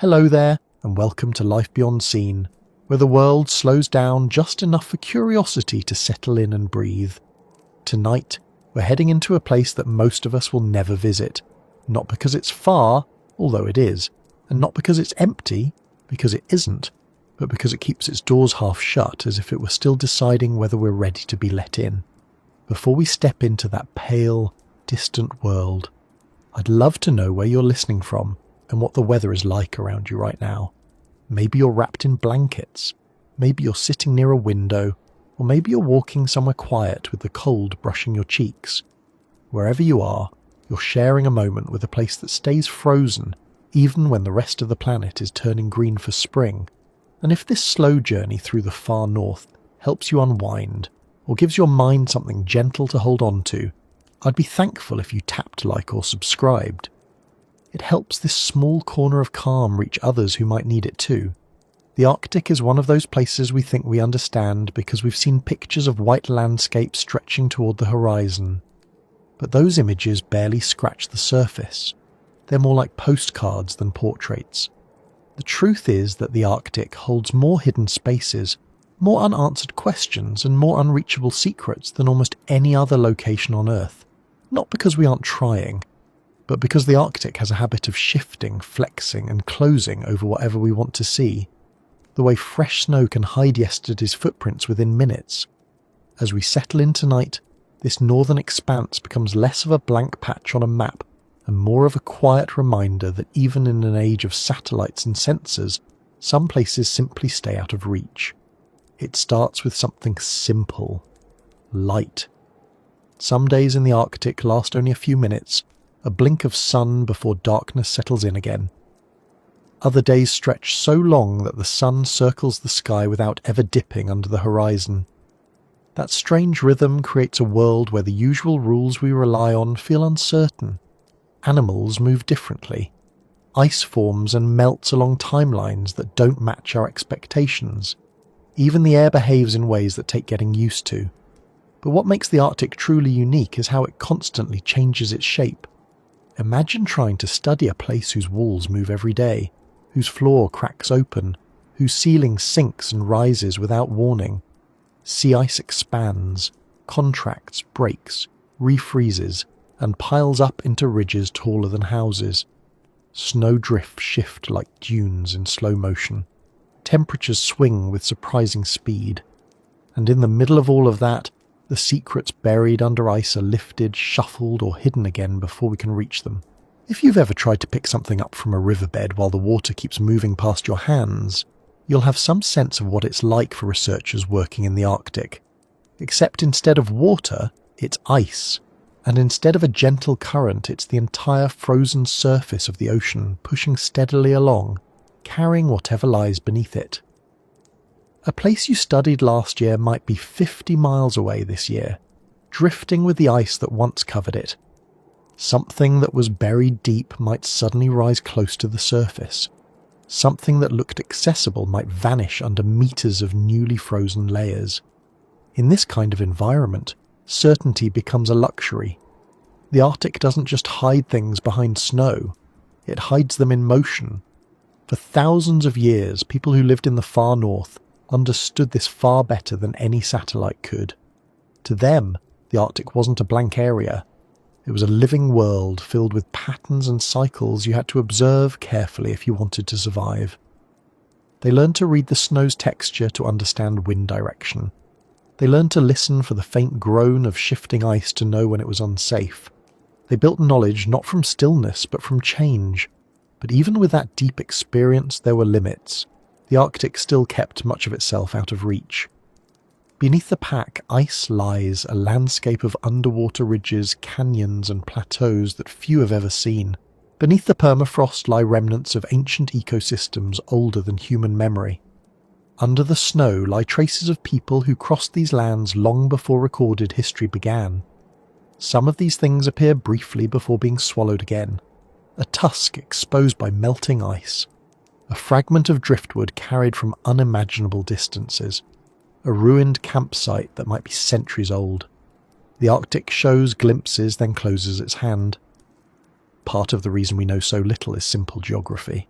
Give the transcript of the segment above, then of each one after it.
Hello there, and welcome to Life Beyond Scene, where the world slows down just enough for curiosity to settle in and breathe. Tonight, we're heading into a place that most of us will never visit, not because it's far, although it is, and not because it's empty, because it isn't, but because it keeps its doors half shut as if it were still deciding whether we're ready to be let in. Before we step into that pale, distant world, I'd love to know where you're listening from and what the weather is like around you right now. Maybe you're wrapped in blankets, maybe you're sitting near a window, or maybe you're walking somewhere quiet with the cold brushing your cheeks. Wherever you are, you're sharing a moment with a place that stays frozen even when the rest of the planet is turning green for spring. And if this slow journey through the far north helps you unwind, or gives your mind something gentle to hold on to, I'd be thankful if you tapped like or subscribed. It helps this small corner of calm reach others who might need it too. The Arctic is one of those places we think we understand because we've seen pictures of white landscapes stretching toward the horizon. But those images barely scratch the surface. They're more like postcards than portraits. The truth is that the Arctic holds more hidden spaces, more unanswered questions, and more unreachable secrets than almost any other location on Earth. Not because we aren't trying, but because the Arctic has a habit of shifting, flexing, and closing over whatever we want to see. The way fresh snow can hide yesterday's footprints within minutes. As we settle in tonight, this northern expanse becomes less of a blank patch on a map and more of a quiet reminder that even in an age of satellites and sensors, some places simply stay out of reach. It starts with something simple. Light. Some days in the Arctic last only a few minutes, a blink of sun before darkness settles in again. Other days stretch so long that the sun circles the sky without ever dipping under the horizon. That strange rhythm creates a world where the usual rules we rely on feel uncertain. Animals move differently. Ice forms and melts along timelines that don't match our expectations. Even the air behaves in ways that take getting used to. But what makes the Arctic truly unique is how it constantly changes its shape. Imagine trying to study a place whose walls move every day, whose floor cracks open, whose ceiling sinks and rises without warning. Sea ice expands, contracts, breaks, refreezes, and piles up into ridges taller than houses. Snowdrifts shift like dunes in slow motion. Temperatures swing with surprising speed. And in the middle of all of that, the secrets buried under ice are lifted, shuffled, or hidden again before we can reach them. If you've ever tried to pick something up from a riverbed while the water keeps moving past your hands, you'll have some sense of what it's like for researchers working in the Arctic. Except instead of water, it's ice. And instead of a gentle current, it's the entire frozen surface of the ocean pushing steadily along, carrying whatever lies beneath it. A place you studied last year might be 50 miles away this year, drifting with the ice that once covered it. Something that was buried deep might suddenly rise close to the surface. Something that looked accessible might vanish under meters of newly frozen layers. In this kind of environment, certainty becomes a luxury. The Arctic doesn't just hide things behind snow, it hides them in motion. For thousands of years, people who lived in the far north understood this far better than any satellite could. To them, the Arctic wasn't a blank area. It was a living world filled with patterns and cycles you had to observe carefully if you wanted to survive. They learned to read the snow's texture to understand wind direction. They learned to listen for the faint groan of shifting ice to know when it was unsafe. They built knowledge not from stillness but from change. But even with that deep experience, there were limits. The Arctic still kept much of itself out of reach. Beneath the pack, ice lies, a landscape of underwater ridges, canyons and plateaus that few have ever seen. Beneath the permafrost lie remnants of ancient ecosystems older than human memory. Under the snow lie traces of people who crossed these lands long before recorded history began. Some of these things appear briefly before being swallowed again. A tusk exposed by melting ice. A fragment of driftwood carried from unimaginable distances. A ruined campsite that might be centuries old. The Arctic shows glimpses, then closes its hand. Part of the reason we know so little is simple geography.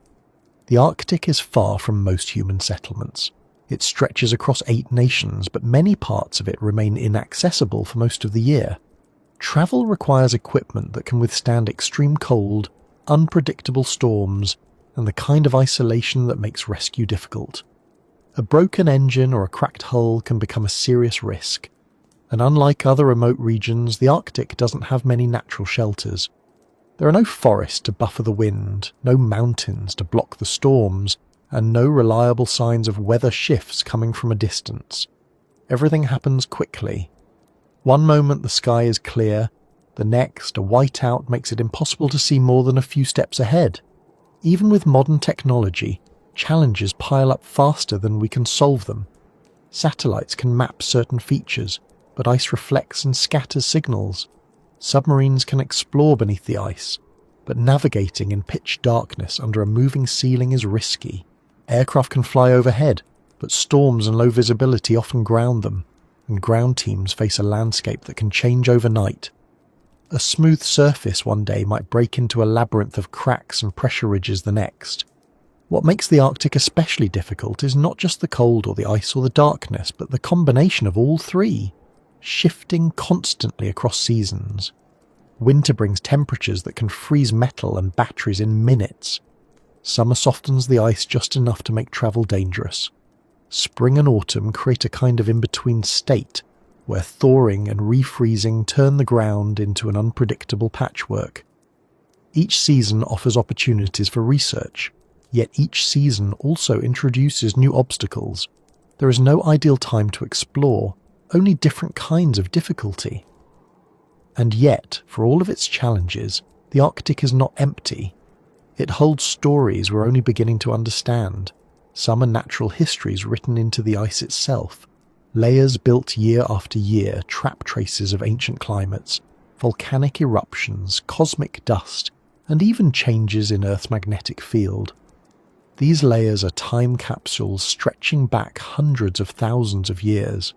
The Arctic is far from most human settlements. It stretches across 8 nations, but many parts of it remain inaccessible for most of the year. Travel requires equipment that can withstand extreme cold, unpredictable storms, and the kind of isolation that makes rescue difficult. A broken engine or a cracked hull can become a serious risk, and unlike other remote regions, the Arctic doesn't have many natural shelters. There are no forests to buffer the wind, no mountains to block the storms, and no reliable signs of weather shifts coming from a distance. Everything happens quickly. One moment the sky is clear, the next a whiteout makes it impossible to see more than a few steps ahead. Even with modern technology, challenges pile up faster than we can solve them. Satellites can map certain features, but ice reflects and scatters signals. Submarines can explore beneath the ice, but navigating in pitch darkness under a moving ceiling is risky. Aircraft can fly overhead, but storms and low visibility often ground them, and ground teams face a landscape that can change overnight. A smooth surface one day might break into a labyrinth of cracks and pressure ridges the next. What makes the Arctic especially difficult is not just the cold or the ice or the darkness, but the combination of all three, shifting constantly across seasons. Winter brings temperatures that can freeze metal and batteries in minutes. Summer softens the ice just enough to make travel dangerous. Spring and autumn create a kind of in-between state, where thawing and refreezing turn the ground into an unpredictable patchwork. Each season offers opportunities for research, yet each season also introduces new obstacles. There is no ideal time to explore, only different kinds of difficulty. And yet, for all of its challenges, the Arctic is not empty. It holds stories we're only beginning to understand. Some are natural histories written into the ice itself. Layers built year after year trap traces of ancient climates, volcanic eruptions, cosmic dust, and even changes in Earth's magnetic field. These layers are time capsules stretching back hundreds of thousands of years,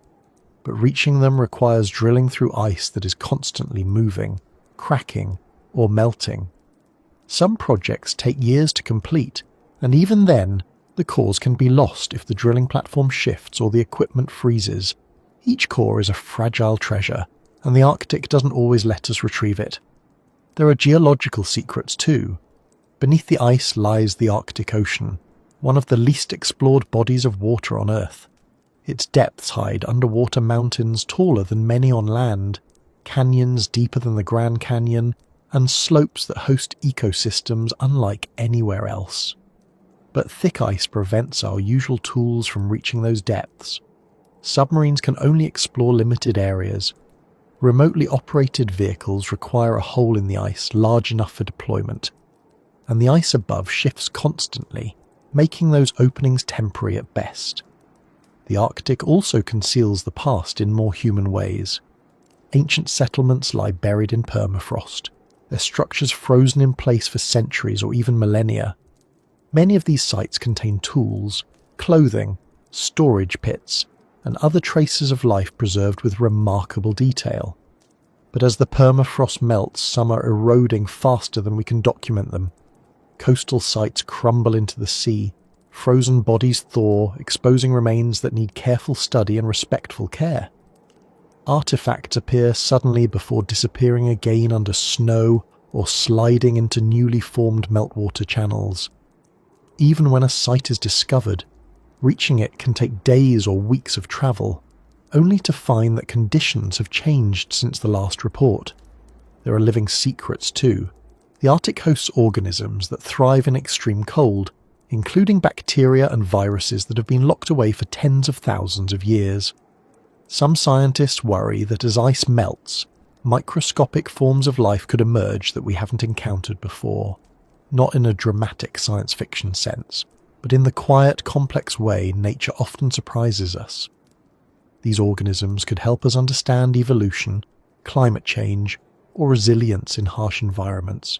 but reaching them requires drilling through ice that is constantly moving, cracking, or melting. Some projects take years to complete, and even then, the cores can be lost if the drilling platform shifts or the equipment freezes. Each core is a fragile treasure, and the Arctic doesn't always let us retrieve it. There are geological secrets too. Beneath the ice lies the Arctic Ocean, one of the least explored bodies of water on Earth. Its depths hide underwater mountains taller than many on land, canyons deeper than the Grand Canyon, and slopes that host ecosystems unlike anywhere else. But thick ice prevents our usual tools from reaching those depths. Submarines can only explore limited areas. Remotely operated vehicles require a hole in the ice large enough for deployment, and the ice above shifts constantly, making those openings temporary at best. The Arctic also conceals the past in more human ways. Ancient settlements lie buried in permafrost, their structures frozen in place for centuries or even millennia. Many of these sites contain tools, clothing, storage pits, and other traces of life preserved with remarkable detail. But as the permafrost melts, some are eroding faster than we can document them. Coastal sites crumble into the sea, frozen bodies thaw, exposing remains that need careful study and respectful care. Artifacts appear suddenly before disappearing again under snow or sliding into newly formed meltwater channels. Even when a site is discovered, reaching it can take days or weeks of travel, only to find that conditions have changed since the last report. There are living secrets too. The Arctic hosts organisms that thrive in extreme cold, including bacteria and viruses that have been locked away for tens of thousands of years. Some scientists worry that as ice melts, microscopic forms of life could emerge that we haven't encountered before. Not in a dramatic science fiction sense, but in the quiet, complex way nature often surprises us. These organisms could help us understand evolution, climate change, or resilience in harsh environments.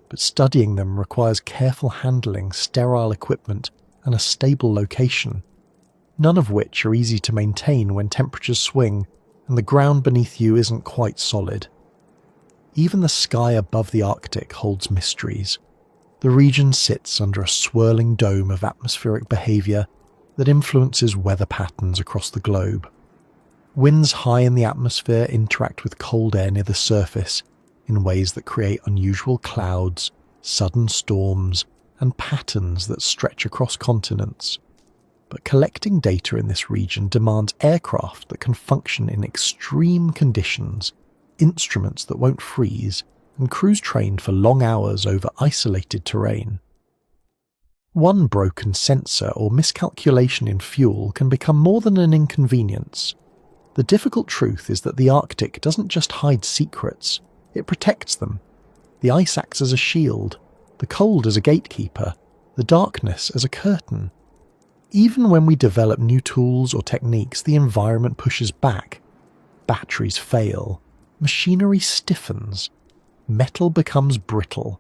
But studying them requires careful handling, sterile equipment, and a stable location, none of which are easy to maintain when temperatures swing and the ground beneath you isn't quite solid. Even the sky above the Arctic holds mysteries. The region sits under a swirling dome of atmospheric behaviour that influences weather patterns across the globe. Winds high in the atmosphere interact with cold air near the surface in ways that create unusual clouds, sudden storms, and patterns that stretch across continents. But collecting data in this region demands aircraft that can function in extreme conditions, instruments that won't freeze, and crews trained for long hours over isolated terrain. One broken sensor or miscalculation in fuel can become more than an inconvenience. The difficult truth is that the Arctic doesn't just hide secrets, it protects them. The ice acts as a shield, the cold as a gatekeeper, the darkness as a curtain. Even when we develop new tools or techniques, the environment pushes back. Batteries fail, machinery stiffens, metal becomes brittle,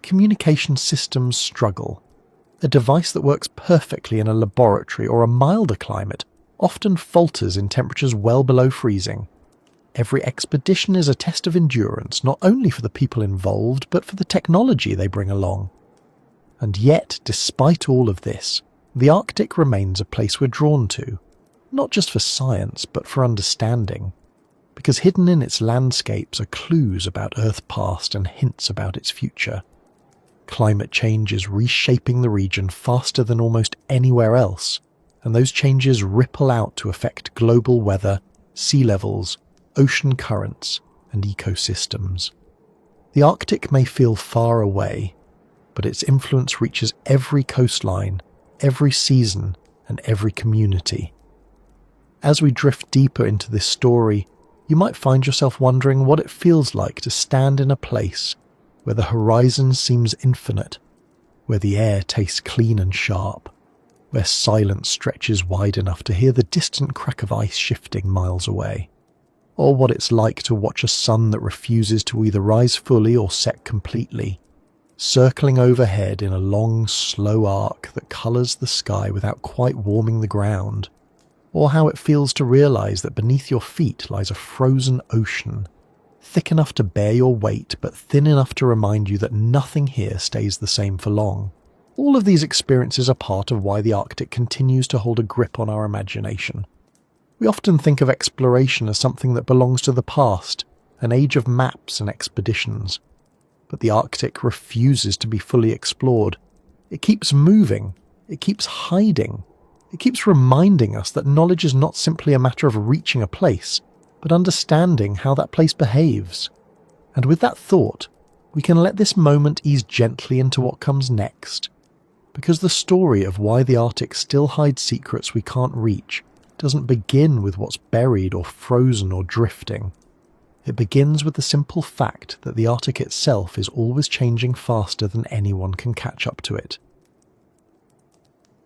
communication systems struggle. A device that works perfectly in a laboratory or a milder climate often falters in temperatures well below freezing. Every expedition is a test of endurance, not only for the people involved, but for the technology they bring along. And yet, despite all of this, the Arctic remains a place we're drawn to, not just for science, but for understanding, because hidden in its landscapes are clues about Earth's past and hints about its future. Climate change is reshaping the region faster than almost anywhere else, and those changes ripple out to affect global weather, sea levels, ocean currents, and ecosystems. The Arctic may feel far away, but its influence reaches every coastline, every season, and every community. As we drift deeper into this story, you might find yourself wondering what it feels like to stand in a place where the horizon seems infinite, where the air tastes clean and sharp, where silence stretches wide enough to hear the distant crack of ice shifting miles away, or what it's like to watch a sun that refuses to either rise fully or set completely, circling overhead in a long, slow arc that colours the sky without quite warming the ground, or how it feels to realise that beneath your feet lies a frozen ocean, thick enough to bear your weight but thin enough to remind you that nothing here stays the same for long. All of these experiences are part of why the Arctic continues to hold a grip on our imagination. We often think of exploration as something that belongs to the past, an age of maps and expeditions. But the Arctic refuses to be fully explored. It keeps moving, it keeps hiding, it keeps reminding us that knowledge is not simply a matter of reaching a place, but understanding how that place behaves. And with that thought, we can let this moment ease gently into what comes next. Because the story of why the Arctic still hides secrets we can't reach doesn't begin with what's buried or frozen or drifting. It begins with the simple fact that the Arctic itself is always changing faster than anyone can catch up to it.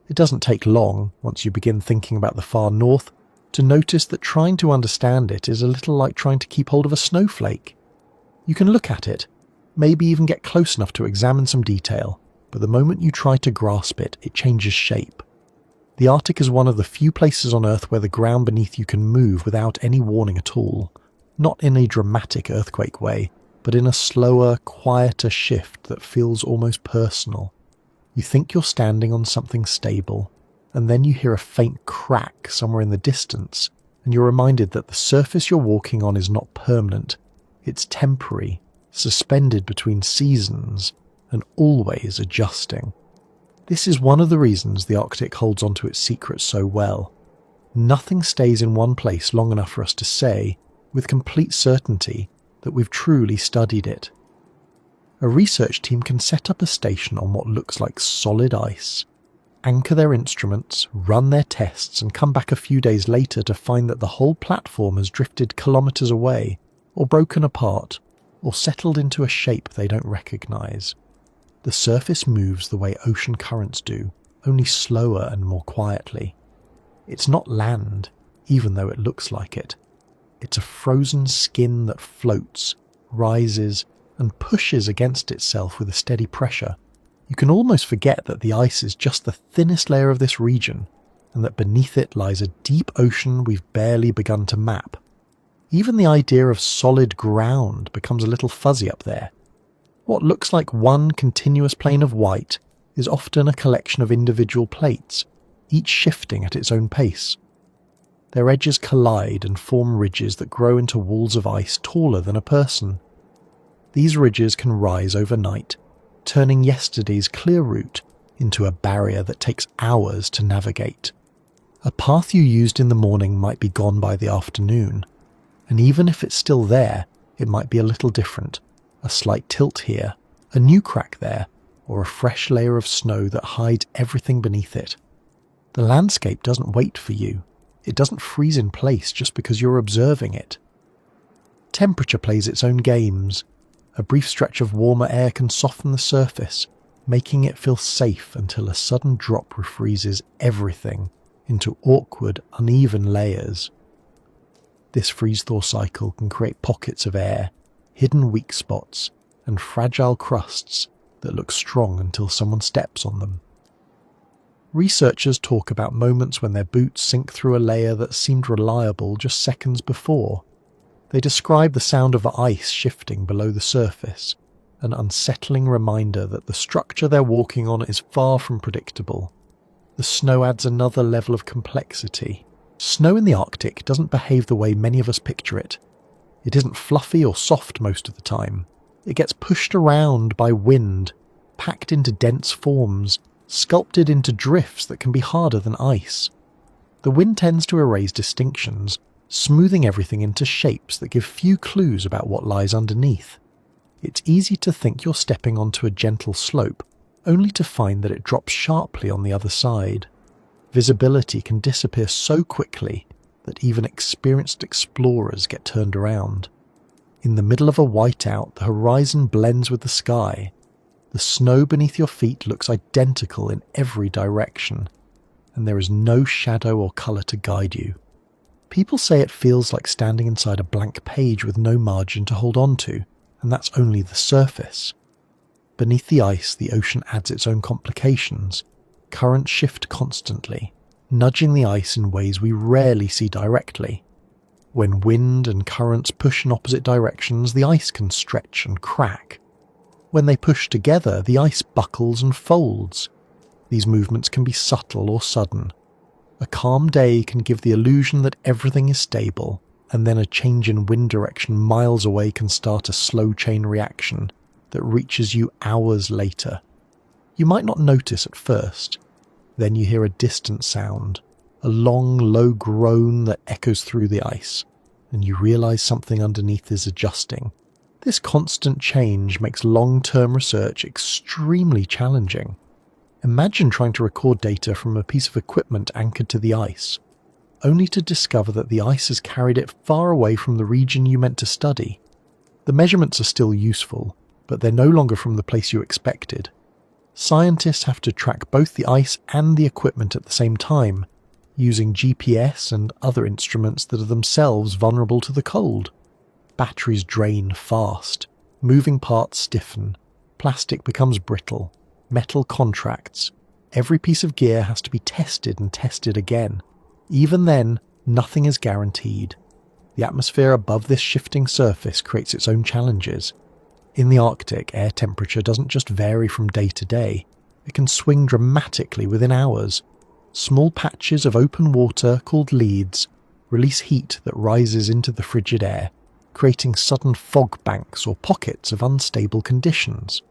It doesn't take long, once you begin thinking about the far north, to notice that trying to understand it is a little like trying to keep hold of a snowflake. You can look at it, maybe even get close enough to examine some detail, but the moment you try to grasp it, it changes shape. The Arctic is one of the few places on Earth where the ground beneath you can move without any warning at all. Not in a dramatic earthquake way, but in a slower, quieter shift that feels almost personal. You think you're standing on something stable, and then you hear a faint crack somewhere in the distance, and you're reminded that the surface you're walking on is not permanent. It's temporary, suspended between seasons, and always adjusting. This is one of the reasons the Arctic holds onto its secrets so well. Nothing stays in one place long enough for us to say, with complete certainty, that we've truly studied it. A research team can set up a station on what looks like solid ice, anchor their instruments, run their tests, and come back a few days later to find that the whole platform has drifted kilometres away, or broken apart, or settled into a shape they don't recognise. The surface moves the way ocean currents do, only slower and more quietly. It's not land, even though it looks like it. It's a frozen skin that floats, rises, and pushes against itself with a steady pressure. You can almost forget that the ice is just the thinnest layer of this region, and that beneath it lies a deep ocean we've barely begun to map. Even the idea of solid ground becomes a little fuzzy up there. What looks like one continuous plane of white is often a collection of individual plates, each shifting at its own pace. Their edges collide and form ridges that grow into walls of ice taller than a person. These ridges can rise overnight, turning yesterday's clear route into a barrier that takes hours to navigate. A path you used in the morning might be gone by the afternoon, and even if it's still there, it might be a little different, a slight tilt here, a new crack there, or a fresh layer of snow that hides everything beneath it. The landscape doesn't wait for you. It doesn't freeze in place just because you're observing it. Temperature plays its own games. A brief stretch of warmer air can soften the surface, making it feel safe until a sudden drop refreezes everything into awkward, uneven layers. This freeze-thaw cycle can create pockets of air, hidden weak spots, and fragile crusts that look strong until someone steps on them. Researchers talk about moments when their boots sink through a layer that seemed reliable just seconds before. They describe the sound of ice shifting below the surface, an unsettling reminder that the structure they're walking on is far from predictable. The snow adds another level of complexity. Snow in the Arctic doesn't behave the way many of us picture it. It isn't fluffy or soft most of the time. It gets pushed around by wind, packed into dense forms, sculpted into drifts that can be harder than ice. The wind tends to erase distinctions, smoothing everything into shapes that give few clues about what lies underneath. It's easy to think you're stepping onto a gentle slope, only to find that it drops sharply on the other side. Visibility can disappear so quickly that even experienced explorers get turned around. In the middle of a whiteout, the horizon blends with the sky. The snow beneath your feet looks identical in every direction, and there is no shadow or colour to guide you. People say it feels like standing inside a blank page with no margin to hold on to, and that's only the surface. Beneath the ice, the ocean adds its own complications. Currents shift constantly, nudging the ice in ways we rarely see directly. When wind and currents push in opposite directions, the ice can stretch and crack. When they push together, the ice buckles and folds. These movements can be subtle or sudden. A calm day can give the illusion that everything is stable, and then a change in wind direction miles away can start a slow chain reaction that reaches you hours later. You might not notice at first. Then you hear a distant sound, a long, low groan that echoes through the ice, and you realize something underneath is adjusting. This constant change makes long-term research extremely challenging. Imagine trying to record data from a piece of equipment anchored to the ice, only to discover that the ice has carried it far away from the region you meant to study. The measurements are still useful, but they're no longer from the place you expected. Scientists have to track both the ice and the equipment at the same time, using GPS and other instruments that are themselves vulnerable to the cold. Batteries drain fast, moving parts stiffen, plastic becomes brittle, metal contracts. Every piece of gear has to be tested and tested again. Even then, nothing is guaranteed. The atmosphere above this shifting surface creates its own challenges. In the Arctic, air temperature doesn't just vary from day to day, it can swing dramatically within hours. Small patches of open water, called leads, release heat that rises into the frigid air, creating sudden fog banks or pockets of unstable conditions.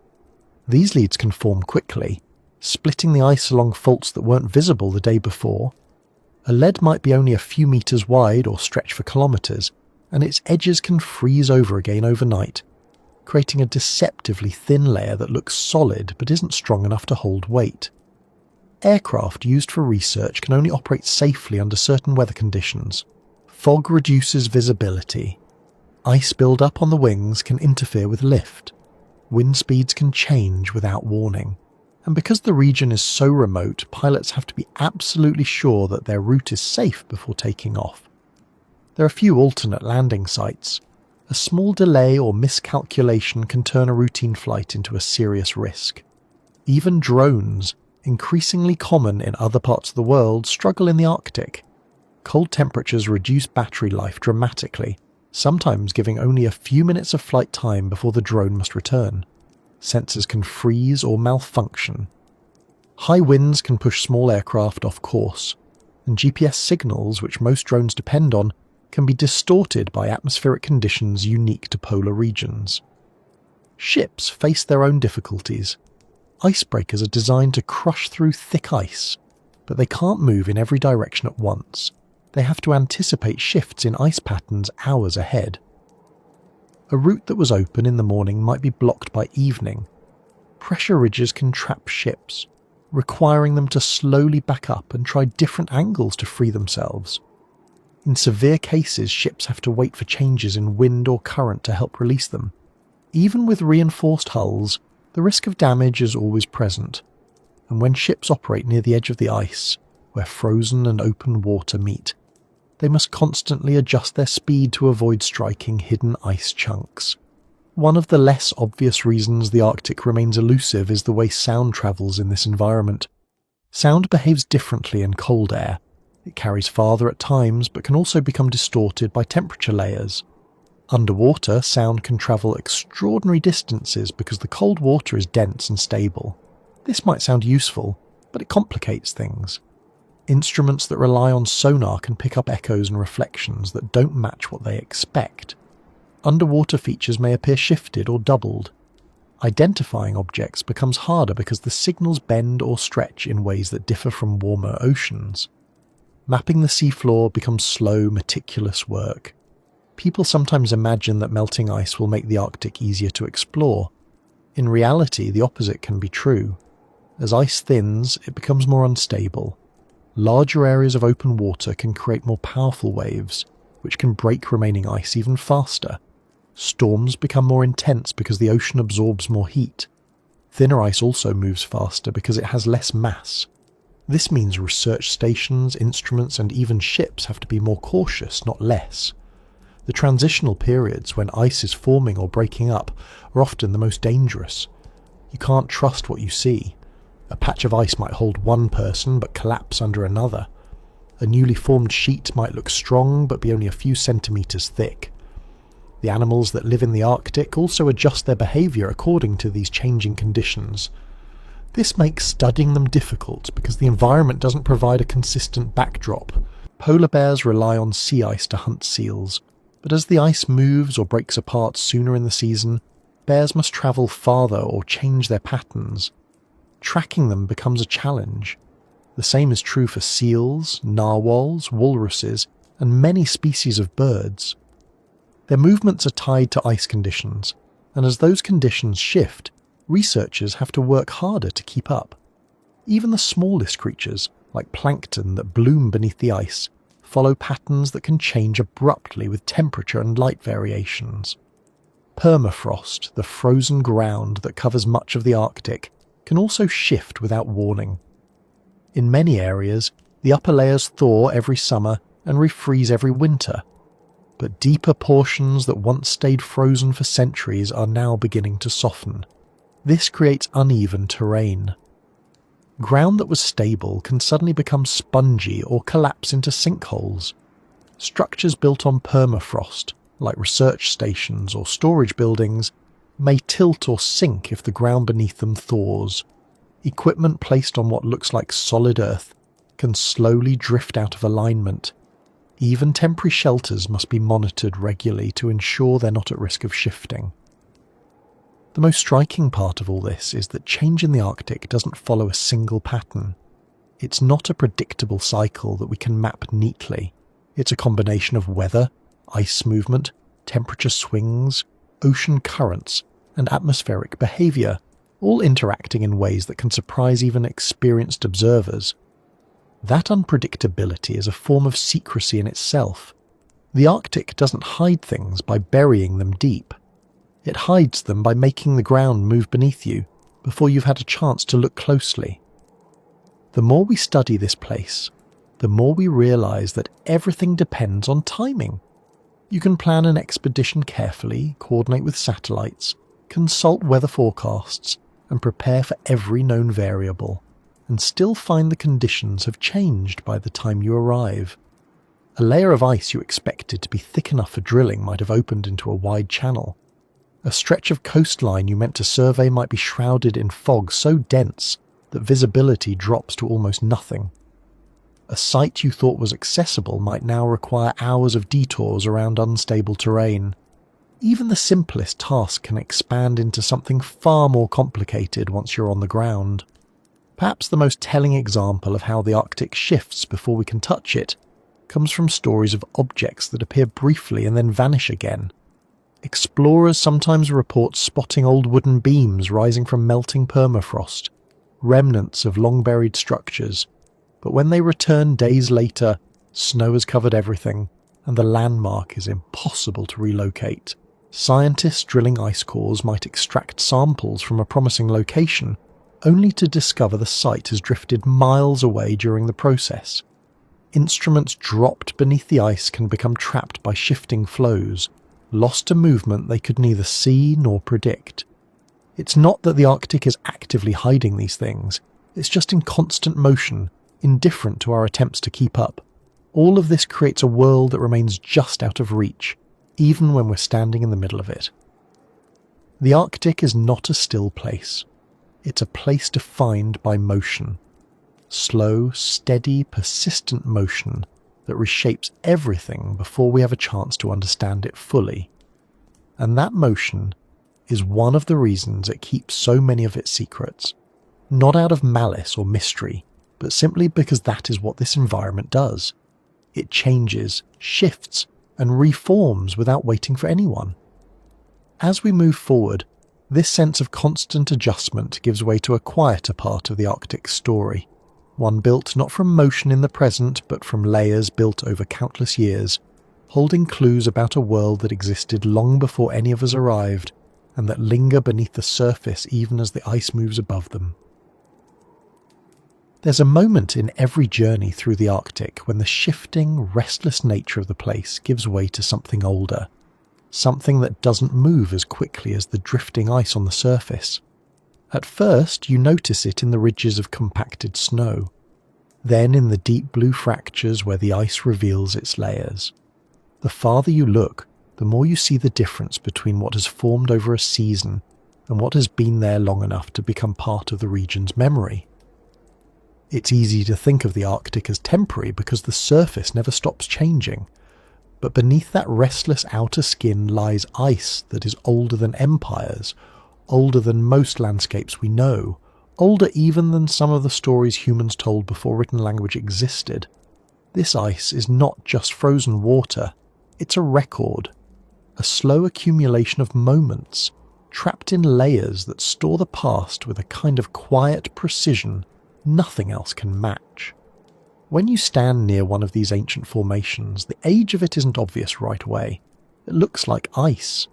These leads can form quickly, splitting the ice along faults that weren't visible the day before. A lead might be only a few meters wide or stretch for kilometers, and its edges can freeze over again overnight, creating a deceptively thin layer that looks solid but isn't strong enough to hold weight. Aircraft used for research can only operate safely under certain weather conditions. Fog reduces visibility. Ice build-up on the wings can interfere with lift. Wind speeds can change without warning. And because the region is so remote, pilots have to be absolutely sure that their route is safe before taking off. There are few alternate landing sites. A small delay or miscalculation can turn a routine flight into a serious risk. Even drones, increasingly common in other parts of the world, struggle in the Arctic. Cold temperatures reduce battery life dramatically, sometimes giving only a few minutes of flight time before the drone must return. Sensors can freeze or malfunction. High winds can push small aircraft off course, and GPS signals, which most drones depend on, can be distorted by atmospheric conditions unique to polar regions. Ships face their own difficulties. Icebreakers are designed to crush through thick ice, but they can't move in every direction at once. They have to anticipate shifts in ice patterns hours ahead. A route that was open in the morning might be blocked by evening. Pressure ridges can trap ships, requiring them to slowly back up and try different angles to free themselves. In severe cases, ships have to wait for changes in wind or current to help release them. Even with reinforced hulls, the risk of damage is always present, and when ships operate near the edge of the ice, where frozen and open water meet, they must constantly adjust their speed to avoid striking hidden ice chunks. One of the less obvious reasons the Arctic remains elusive is the way sound travels in this environment. Sound behaves differently in cold air. It carries farther at times, but can also become distorted by temperature layers. Underwater, sound can travel extraordinary distances because the cold water is dense and stable. This might sound useful, but it complicates things. Instruments that rely on sonar can pick up echoes and reflections that don't match what they expect. Underwater features may appear shifted or doubled. Identifying objects becomes harder because the signals bend or stretch in ways that differ from warmer oceans. Mapping the seafloor becomes slow, meticulous work. People sometimes imagine that melting ice will make the Arctic easier to explore. In reality, the opposite can be true. As ice thins, it becomes more unstable. Larger areas of open water can create more powerful waves, which can break remaining ice even faster. Storms become more intense because the ocean absorbs more heat. Thinner ice also moves faster because it has less mass. This means research stations, instruments, and even ships have to be more cautious, not less. The transitional periods when ice is forming or breaking up are often the most dangerous. You can't trust what you see. A patch of ice might hold one person but collapse under another. A newly formed sheet might look strong but be only a few centimetres thick. The animals that live in the Arctic also adjust their behaviour according to these changing conditions. This makes studying them difficult because the environment doesn't provide a consistent backdrop. Polar bears rely on sea ice to hunt seals, but as the ice moves or breaks apart sooner in the season, bears must travel farther or change their patterns. Tracking them becomes a challenge. The same is true for seals, narwhals, walruses, and many species of birds. Their movements are tied to ice conditions, and as those conditions shift, researchers have to work harder to keep up. Even the smallest creatures, like plankton that bloom beneath the ice, follow patterns that can change abruptly with temperature and light variations. Permafrost, the frozen ground that covers much of the Arctic, can also shift without warning. In many areas, the upper layers thaw every summer and refreeze every winter, but deeper portions that once stayed frozen for centuries are now beginning to soften. This creates uneven terrain. Ground that was stable can suddenly become spongy or collapse into sinkholes. Structures built on permafrost, like research stations or storage buildings, may tilt or sink if the ground beneath them thaws. Equipment placed on what looks like solid earth can slowly drift out of alignment. Even temporary shelters must be monitored regularly to ensure they're not at risk of shifting. The most striking part of all this is that change in the Arctic doesn't follow a single pattern. It's not a predictable cycle that we can map neatly. It's a combination of weather, ice movement, temperature swings, ocean currents, and atmospheric behaviour, all interacting in ways that can surprise even experienced observers. That unpredictability is a form of secrecy in itself. The Arctic doesn't hide things by burying them deep. It hides them by making the ground move beneath you before you've had a chance to look closely. The more we study this place, the more we realise that everything depends on timing. You can plan an expedition carefully, coordinate with satellites, consult weather forecasts, and prepare for every known variable, and still find the conditions have changed by the time you arrive. A layer of ice you expected to be thick enough for drilling might have opened into a wide channel. A stretch of coastline you meant to survey might be shrouded in fog so dense that visibility drops to almost nothing. A site you thought was accessible might now require hours of detours around unstable terrain. Even the simplest task can expand into something far more complicated once you're on the ground. Perhaps the most telling example of how the Arctic shifts before we can touch it comes from stories of objects that appear briefly and then vanish again. Explorers sometimes report spotting old wooden beams rising from melting permafrost, remnants of long-buried structures, but when they return days later, snow has covered everything, and the landmark is impossible to relocate. Scientists drilling ice cores might extract samples from a promising location, only to discover the site has drifted miles away during the process. Instruments dropped beneath the ice can become trapped by shifting flows, lost to movement they could neither see nor predict. It's not that the Arctic is actively hiding these things, it's just in constant motion, indifferent to our attempts to keep up. All of this creates a world that remains just out of reach, even when we're standing in the middle of it. The Arctic is not a still place. It's a place defined by motion. Slow, steady, persistent motion that reshapes everything before we have a chance to understand it fully. And that motion is one of the reasons it keeps so many of its secrets, not out of malice or mystery, but simply because that is what this environment does. It changes, shifts, and reforms without waiting for anyone. As we move forward, this sense of constant adjustment gives way to a quieter part of the Arctic story, one built not from motion in the present but from layers built over countless years, holding clues about a world that existed long before any of us arrived and that linger beneath the surface even as the ice moves above them. There's a moment in every journey through the Arctic when the shifting, restless nature of the place gives way to something older, something that doesn't move as quickly as the drifting ice on the surface. At first, you notice it in the ridges of compacted snow, then in the deep blue fractures where the ice reveals its layers. The farther you look, the more you see the difference between what has formed over a season and what has been there long enough to become part of the region's memory. It's easy to think of the Arctic as temporary because the surface never stops changing, but beneath that restless outer skin lies ice that is older than empires, older than most landscapes we know, older even than some of the stories humans told before written language existed. This ice is not just frozen water, it's a record, a slow accumulation of moments, trapped in layers that store the past with a kind of quiet precision nothing else can match. When you stand near one of these ancient formations, the age of it isn't obvious right away. It looks like ice,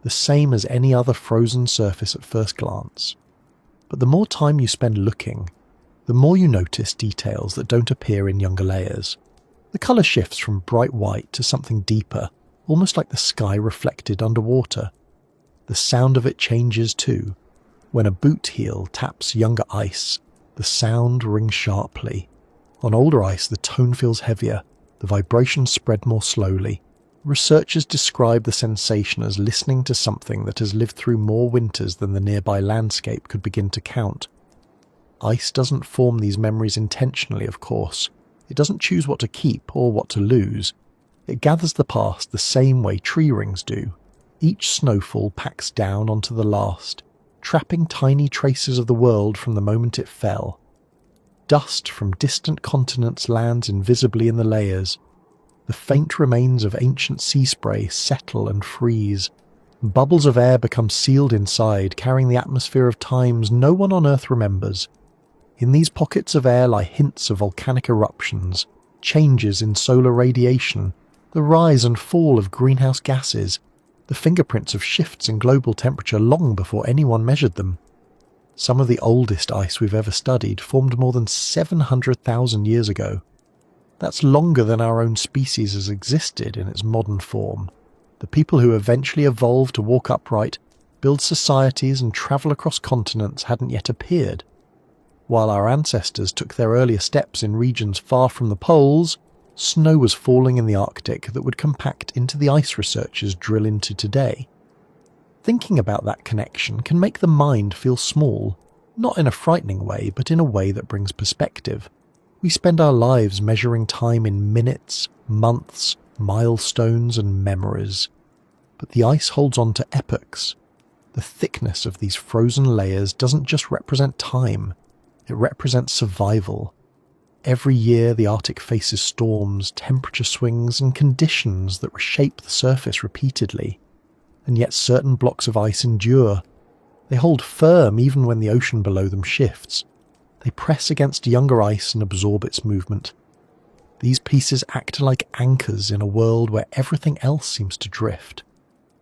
the same as any other frozen surface at first glance. But the more time you spend looking, the more you notice details that don't appear in younger layers. The colour shifts from bright white to something deeper, almost like the sky reflected underwater. The sound of it changes too. When a boot heel taps younger ice, the sound rings sharply. On older ice, the tone feels heavier, the vibrations spread more slowly. Researchers describe the sensation as listening to something that has lived through more winters than the nearby landscape could begin to count. Ice doesn't form these memories intentionally, of course. It doesn't choose what to keep or what to lose. It gathers the past the same way tree rings do. Each snowfall packs down onto the last, trapping tiny traces of the world from the moment it fell. Dust from distant continents lands invisibly in the layers. The faint remains of ancient sea spray settle and freeze. Bubbles of air become sealed inside, carrying the atmosphere of times no one on Earth remembers. In these pockets of air lie hints of volcanic eruptions, changes in solar radiation, the rise and fall of greenhouse gases, the fingerprints of shifts in global temperature long before anyone measured them. Some of the oldest ice we've ever studied formed more than 700,000 years ago. That's longer than our own species has existed in its modern form. The people who eventually evolved to walk upright, build societies and travel across continents hadn't yet appeared. While our ancestors took their earlier steps in regions far from the poles, snow was falling in the Arctic that would compact into the ice researchers drill into today. Thinking about that connection can make the mind feel small, not in a frightening way, but in a way that brings perspective. We spend our lives measuring time in minutes, months, milestones, and memories. But the ice holds on to epochs. The thickness of these frozen layers doesn't just represent time, it represents survival. Every year the Arctic faces storms, temperature swings, and conditions that reshape the surface repeatedly. And yet certain blocks of ice endure. They hold firm even when the ocean below them shifts. They press against younger ice and absorb its movement. These pieces act like anchors in a world where everything else seems to drift.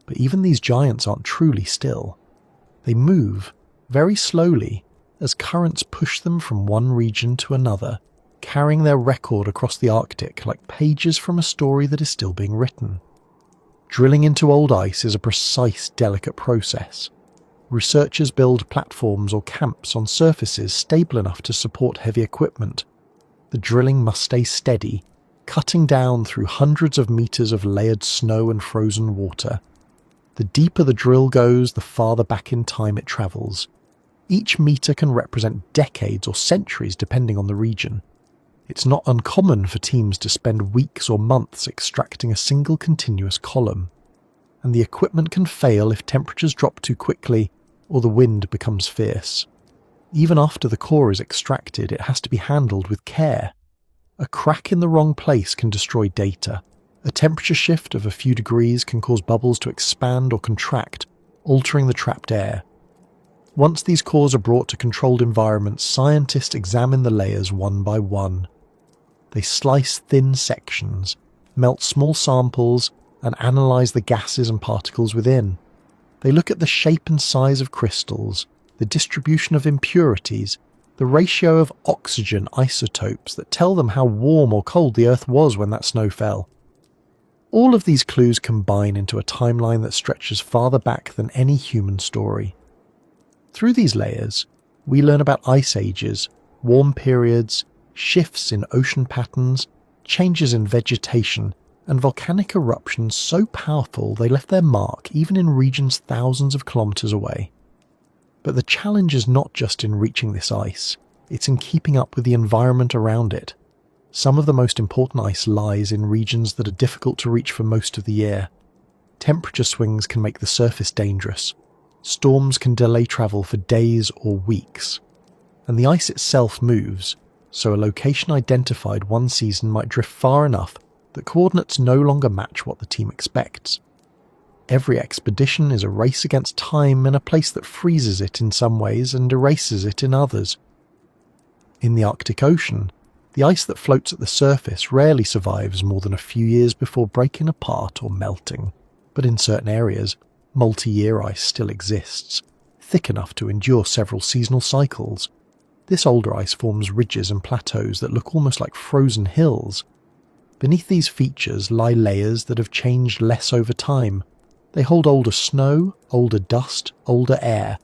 But even these giants aren't truly still. They move, very slowly, as currents push them from one region to another, carrying their record across the Arctic like pages from a story that is still being written. Drilling into old ice is a precise, delicate process. Researchers build platforms or camps on surfaces stable enough to support heavy equipment. The drilling must stay steady, cutting down through hundreds of meters of layered snow and frozen water. The deeper the drill goes, the farther back in time it travels. Each meter can represent decades or centuries depending on the region. It's not uncommon for teams to spend weeks or months extracting a single continuous column. And the equipment can fail if temperatures drop too quickly or the wind becomes fierce. Even after the core is extracted, it has to be handled with care. A crack in the wrong place can destroy data. A temperature shift of a few degrees can cause bubbles to expand or contract, altering the trapped air. Once these cores are brought to controlled environments, scientists examine the layers one by one. They slice thin sections, melt small samples, and analyze the gases and particles within. They look at the shape and size of crystals, the distribution of impurities, the ratio of oxygen isotopes that tell them how warm or cold the Earth was when that snow fell. All of these clues combine into a timeline that stretches farther back than any human story. Through these layers, we learn about ice ages, warm periods, shifts in ocean patterns, changes in vegetation, and volcanic eruptions so powerful they left their mark even in regions thousands of kilometers away. But the challenge is not just in reaching this ice, it's in keeping up with the environment around it. Some of the most important ice lies in regions that are difficult to reach for most of the year. Temperature swings can make the surface dangerous. Storms can delay travel for days or weeks. And the ice itself moves, so a location identified one season might drift far enough that coordinates no longer match what the team expects. Every expedition is a race against time in a place that freezes it in some ways and erases it in others. In the Arctic Ocean, the ice that floats at the surface rarely survives more than a few years before breaking apart or melting, but in certain areas, multi-year ice still exists, thick enough to endure several seasonal cycles. This older ice forms ridges and plateaus that look almost like frozen hills. Beneath these features lie layers that have changed less over time. They hold older snow, older dust, older air.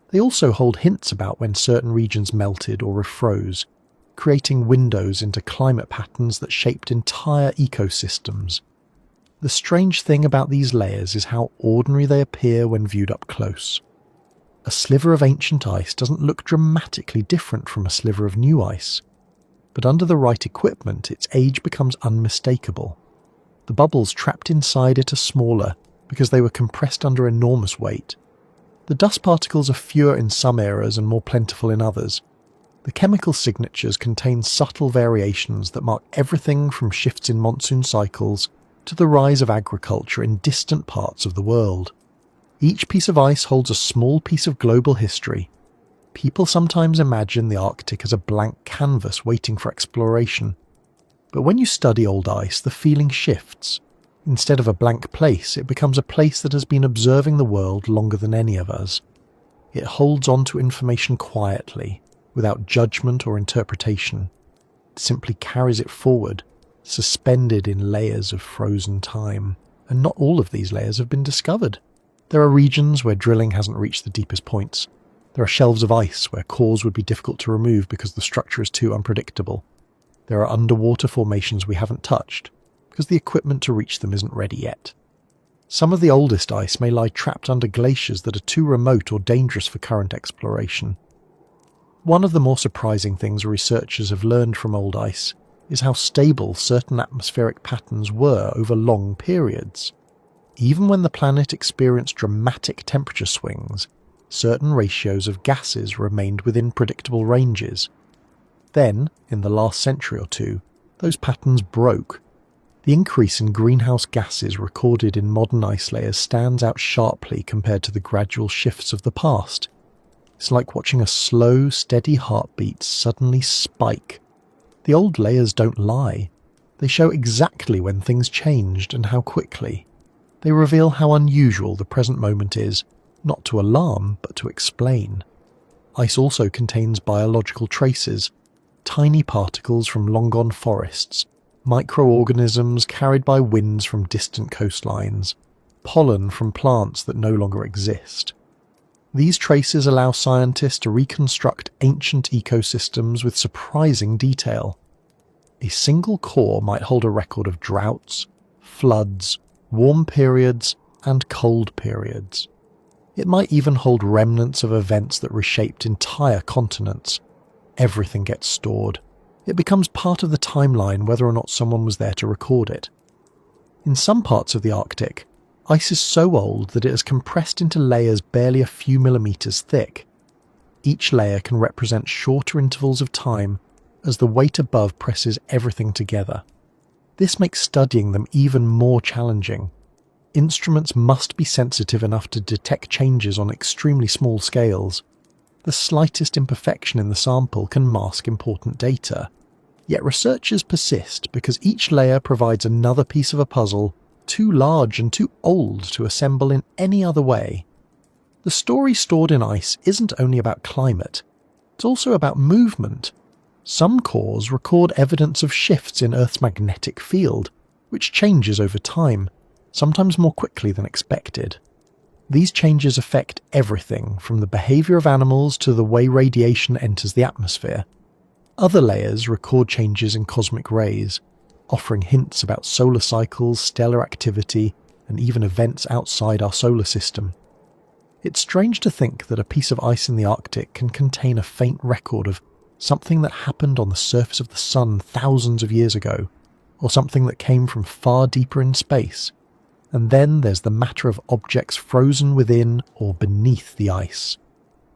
They also hold hints about when certain regions melted or refroze, creating windows into climate patterns that shaped entire ecosystems. The strange thing about these layers is how ordinary they appear when viewed up close. A sliver of ancient ice doesn't look dramatically different from a sliver of new ice, but under the right equipment its age becomes unmistakable. The bubbles trapped inside it are smaller because they were compressed under enormous weight. The dust particles are fewer in some eras and more plentiful in others. The chemical signatures contain subtle variations that mark everything from shifts in monsoon cycles to the rise of agriculture in distant parts of the world. Each piece of ice holds a small piece of global history. People sometimes imagine the Arctic as a blank canvas waiting for exploration. But when you study old ice, the feeling shifts. Instead of a blank place, it becomes a place that has been observing the world longer than any of us. It holds on to information quietly, without judgment or interpretation. It simply carries it forward, suspended in layers of frozen time. And not all of these layers have been discovered. There are regions where drilling hasn't reached the deepest points. There are shelves of ice where cores would be difficult to remove because the structure is too unpredictable. There are underwater formations we haven't touched, because the equipment to reach them isn't ready yet. Some of the oldest ice may lie trapped under glaciers that are too remote or dangerous for current exploration. One of the more surprising things researchers have learned from old ice is how stable certain atmospheric patterns were over long periods. Even when the planet experienced dramatic temperature swings, certain ratios of gases remained within predictable ranges. Then, in the last century or two, those patterns broke. The increase in greenhouse gases recorded in modern ice layers stands out sharply compared to the gradual shifts of the past. It's like watching a slow, steady heartbeat suddenly spike. The old layers don't lie. They show exactly when things changed and how quickly. They reveal how unusual the present moment is, not to alarm, but to explain. Ice also contains biological traces, tiny particles from long-gone forests, microorganisms carried by winds from distant coastlines, pollen from plants that no longer exist. These traces allow scientists to reconstruct ancient ecosystems with surprising detail. A single core might hold a record of droughts, floods, warm periods, and cold periods. It might even hold remnants of events that reshaped entire continents. Everything gets stored. It becomes part of the timeline whether or not someone was there to record it. In some parts of the Arctic, ice is so old that it has compressed into layers barely a few millimeters thick. Each layer can represent shorter intervals of time as the weight above presses everything together. This makes studying them even more challenging. Instruments must be sensitive enough to detect changes on extremely small scales. The slightest imperfection in the sample can mask important data. Yet researchers persist because each layer provides another piece of a puzzle too large and too old to assemble in any other way. The story stored in ice isn't only about climate, it's also about movement. Some cores record evidence of shifts in Earth's magnetic field, which changes over time, sometimes more quickly than expected. These changes affect everything from the behavior of animals to the way radiation enters the atmosphere. Other layers record changes in cosmic rays, offering hints about solar cycles, stellar activity, and even events outside our solar system. It's strange to think that a piece of ice in the Arctic can contain a faint record of something that happened on the surface of the sun thousands of years ago, or something that came from far deeper in space. And then there's the matter of objects frozen within or beneath the ice.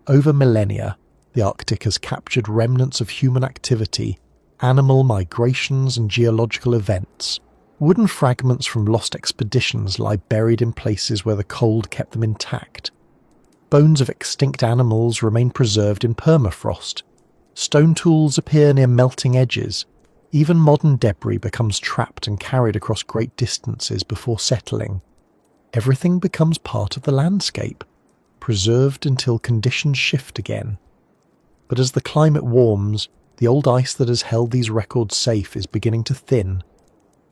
Over millennia, the Arctic has captured remnants of human activity, animal migrations and geological events. Wooden fragments from lost expeditions lie buried in places where the cold kept them intact. Bones of extinct animals remain preserved in permafrost. Stone tools appear near melting edges. Even modern debris becomes trapped and carried across great distances before settling. Everything becomes part of the landscape, preserved until conditions shift again. But as the climate warms, the old ice that has held these records safe is beginning to thin.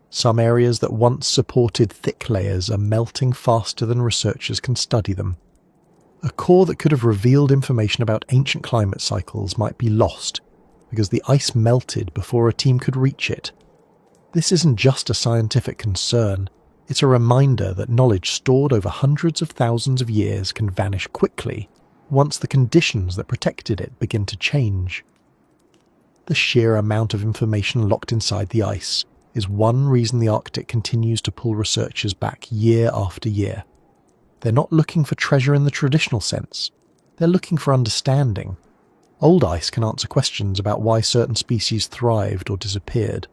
Some areas that once supported thick layers are melting faster than researchers can study them. A core that could have revealed information about ancient climate cycles might be lost because the ice melted before a team could reach it. This isn't just a scientific concern, it's a reminder that knowledge stored over hundreds of thousands of years can vanish quickly once the conditions that protected it begin to change. The sheer amount of information locked inside the ice is one reason the Arctic continues to pull researchers back year after year. They're not looking for treasure in the traditional sense, they're looking for understanding. Old ice can answer questions about why certain species thrived or disappeared.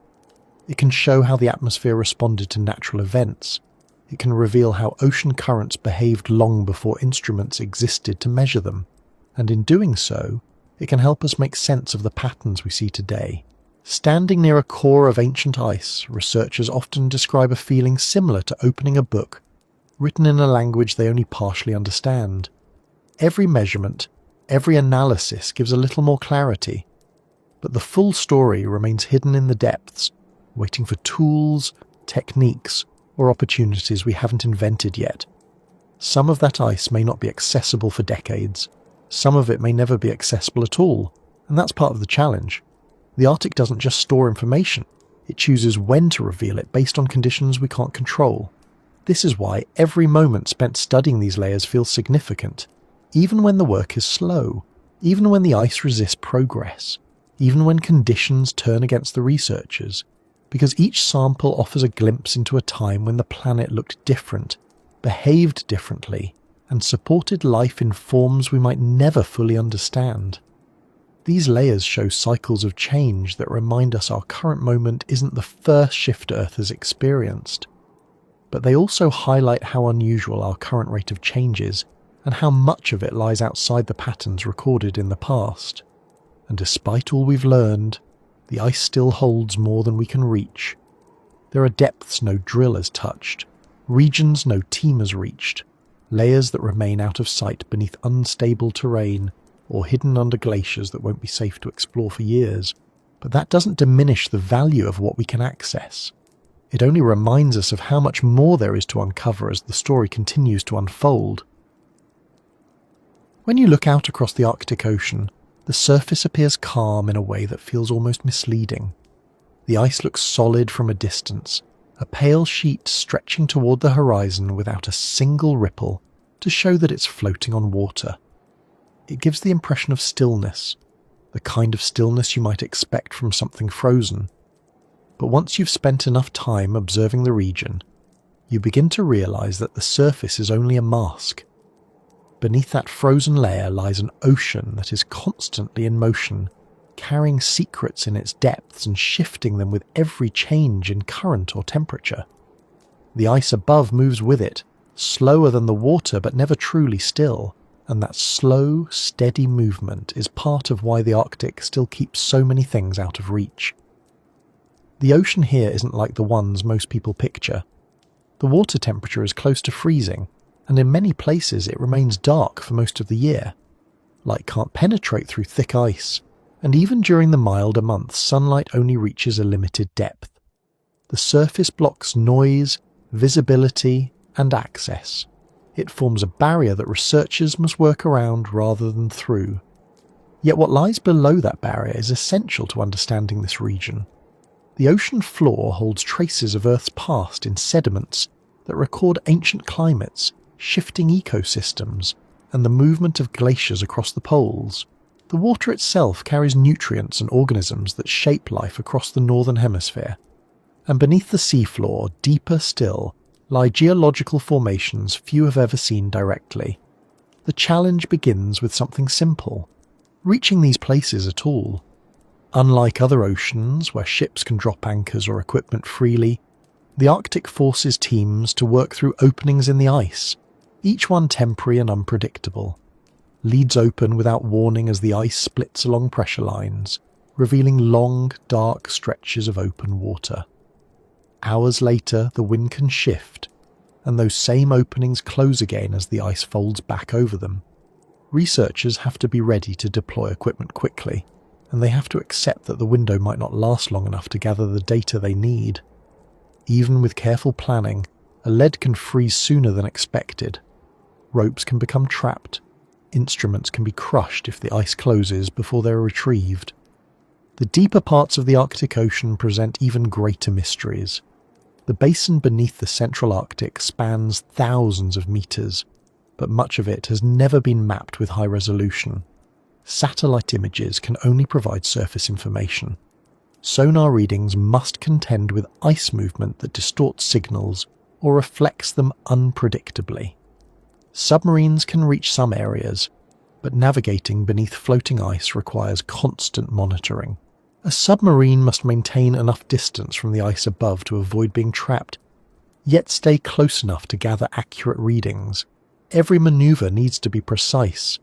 It can show how the atmosphere responded to natural events. It can reveal how ocean currents behaved long before instruments existed to measure them. And in doing so, it can help us make sense of the patterns we see today. Standing near a core of ancient ice, researchers often describe a feeling similar to opening a book, written in a language they only partially understand. Every measurement, every analysis gives a little more clarity, but the full story remains hidden in the depths, waiting for tools, techniques, or opportunities we haven't invented yet. Some of that ice may not be accessible for decades. Some of it may never be accessible at all, and that's part of the challenge. The Arctic doesn't just store information, it chooses when to reveal it based on conditions we can't control. This is why every moment spent studying these layers feels significant, even when the work is slow, even when the ice resists progress, even when conditions turn against the researchers, because each sample offers a glimpse into a time when the planet looked different, behaved differently, and supported life in forms we might never fully understand. These layers show cycles of change that remind us our current moment isn't the first shift Earth has experienced. But they also highlight how unusual our current rate of change is, and how much of it lies outside the patterns recorded in the past. And despite all we've learned, the ice still holds more than we can reach. There are depths no drill has touched, regions no team has reached, layers that remain out of sight beneath unstable terrain, or hidden under glaciers that won't be safe to explore for years. But that doesn't diminish the value of what we can access. It only reminds us of how much more there is to uncover as the story continues to unfold. When you look out across the Arctic Ocean, the surface appears calm in a way that feels almost misleading. The ice looks solid from a distance, a pale sheet stretching toward the horizon without a single ripple to show that it's floating on water. It gives the impression of stillness, the kind of stillness you might expect from something frozen. But once you've spent enough time observing the region, you begin to realize that the surface is only a mask. Beneath that frozen layer lies an ocean that is constantly in motion, carrying secrets in its depths and shifting them with every change in current or temperature. The ice above moves with it, slower than the water but never truly still, and that slow, steady movement is part of why the Arctic still keeps so many things out of reach. The ocean here isn't like the ones most people picture. The water temperature is close to freezing, and in many places it remains dark for most of the year. Light can't penetrate through thick ice, and even during the milder months sunlight only reaches a limited depth. The surface blocks noise, visibility, and access. It forms a barrier that researchers must work around rather than through. Yet what lies below that barrier is essential to understanding this region. The ocean floor holds traces of Earth's past in sediments that record ancient climates, shifting ecosystems, and the movement of glaciers across the poles. The water itself carries nutrients and organisms that shape life across the northern hemisphere. And beneath the seafloor, deeper still, lie geological formations few have ever seen directly. The challenge begins with something simple: reaching these places at all. Unlike other oceans, where ships can drop anchors or equipment freely, the Arctic forces teams to work through openings in the ice, each one temporary and unpredictable. Leads open without warning as the ice splits along pressure lines, revealing long, dark stretches of open water. Hours later, the wind can shift, and those same openings close again as the ice folds back over them. Researchers have to be ready to deploy equipment quickly, and they have to accept that the window might not last long enough to gather the data they need. Even with careful planning, a lead can freeze sooner than expected. Ropes can become trapped. Instruments can be crushed if the ice closes before they are retrieved. The deeper parts of the Arctic Ocean present even greater mysteries. The basin beneath the central Arctic spans thousands of meters, but much of it has never been mapped with high resolution. Satellite images can only provide surface information. Sonar readings must contend with ice movement that distorts signals or reflects them unpredictably. Submarines can reach some areas, but navigating beneath floating ice requires constant monitoring. A submarine must maintain enough distance from the ice above to avoid being trapped, yet stay close enough to gather accurate readings. Every maneuver needs to be precise.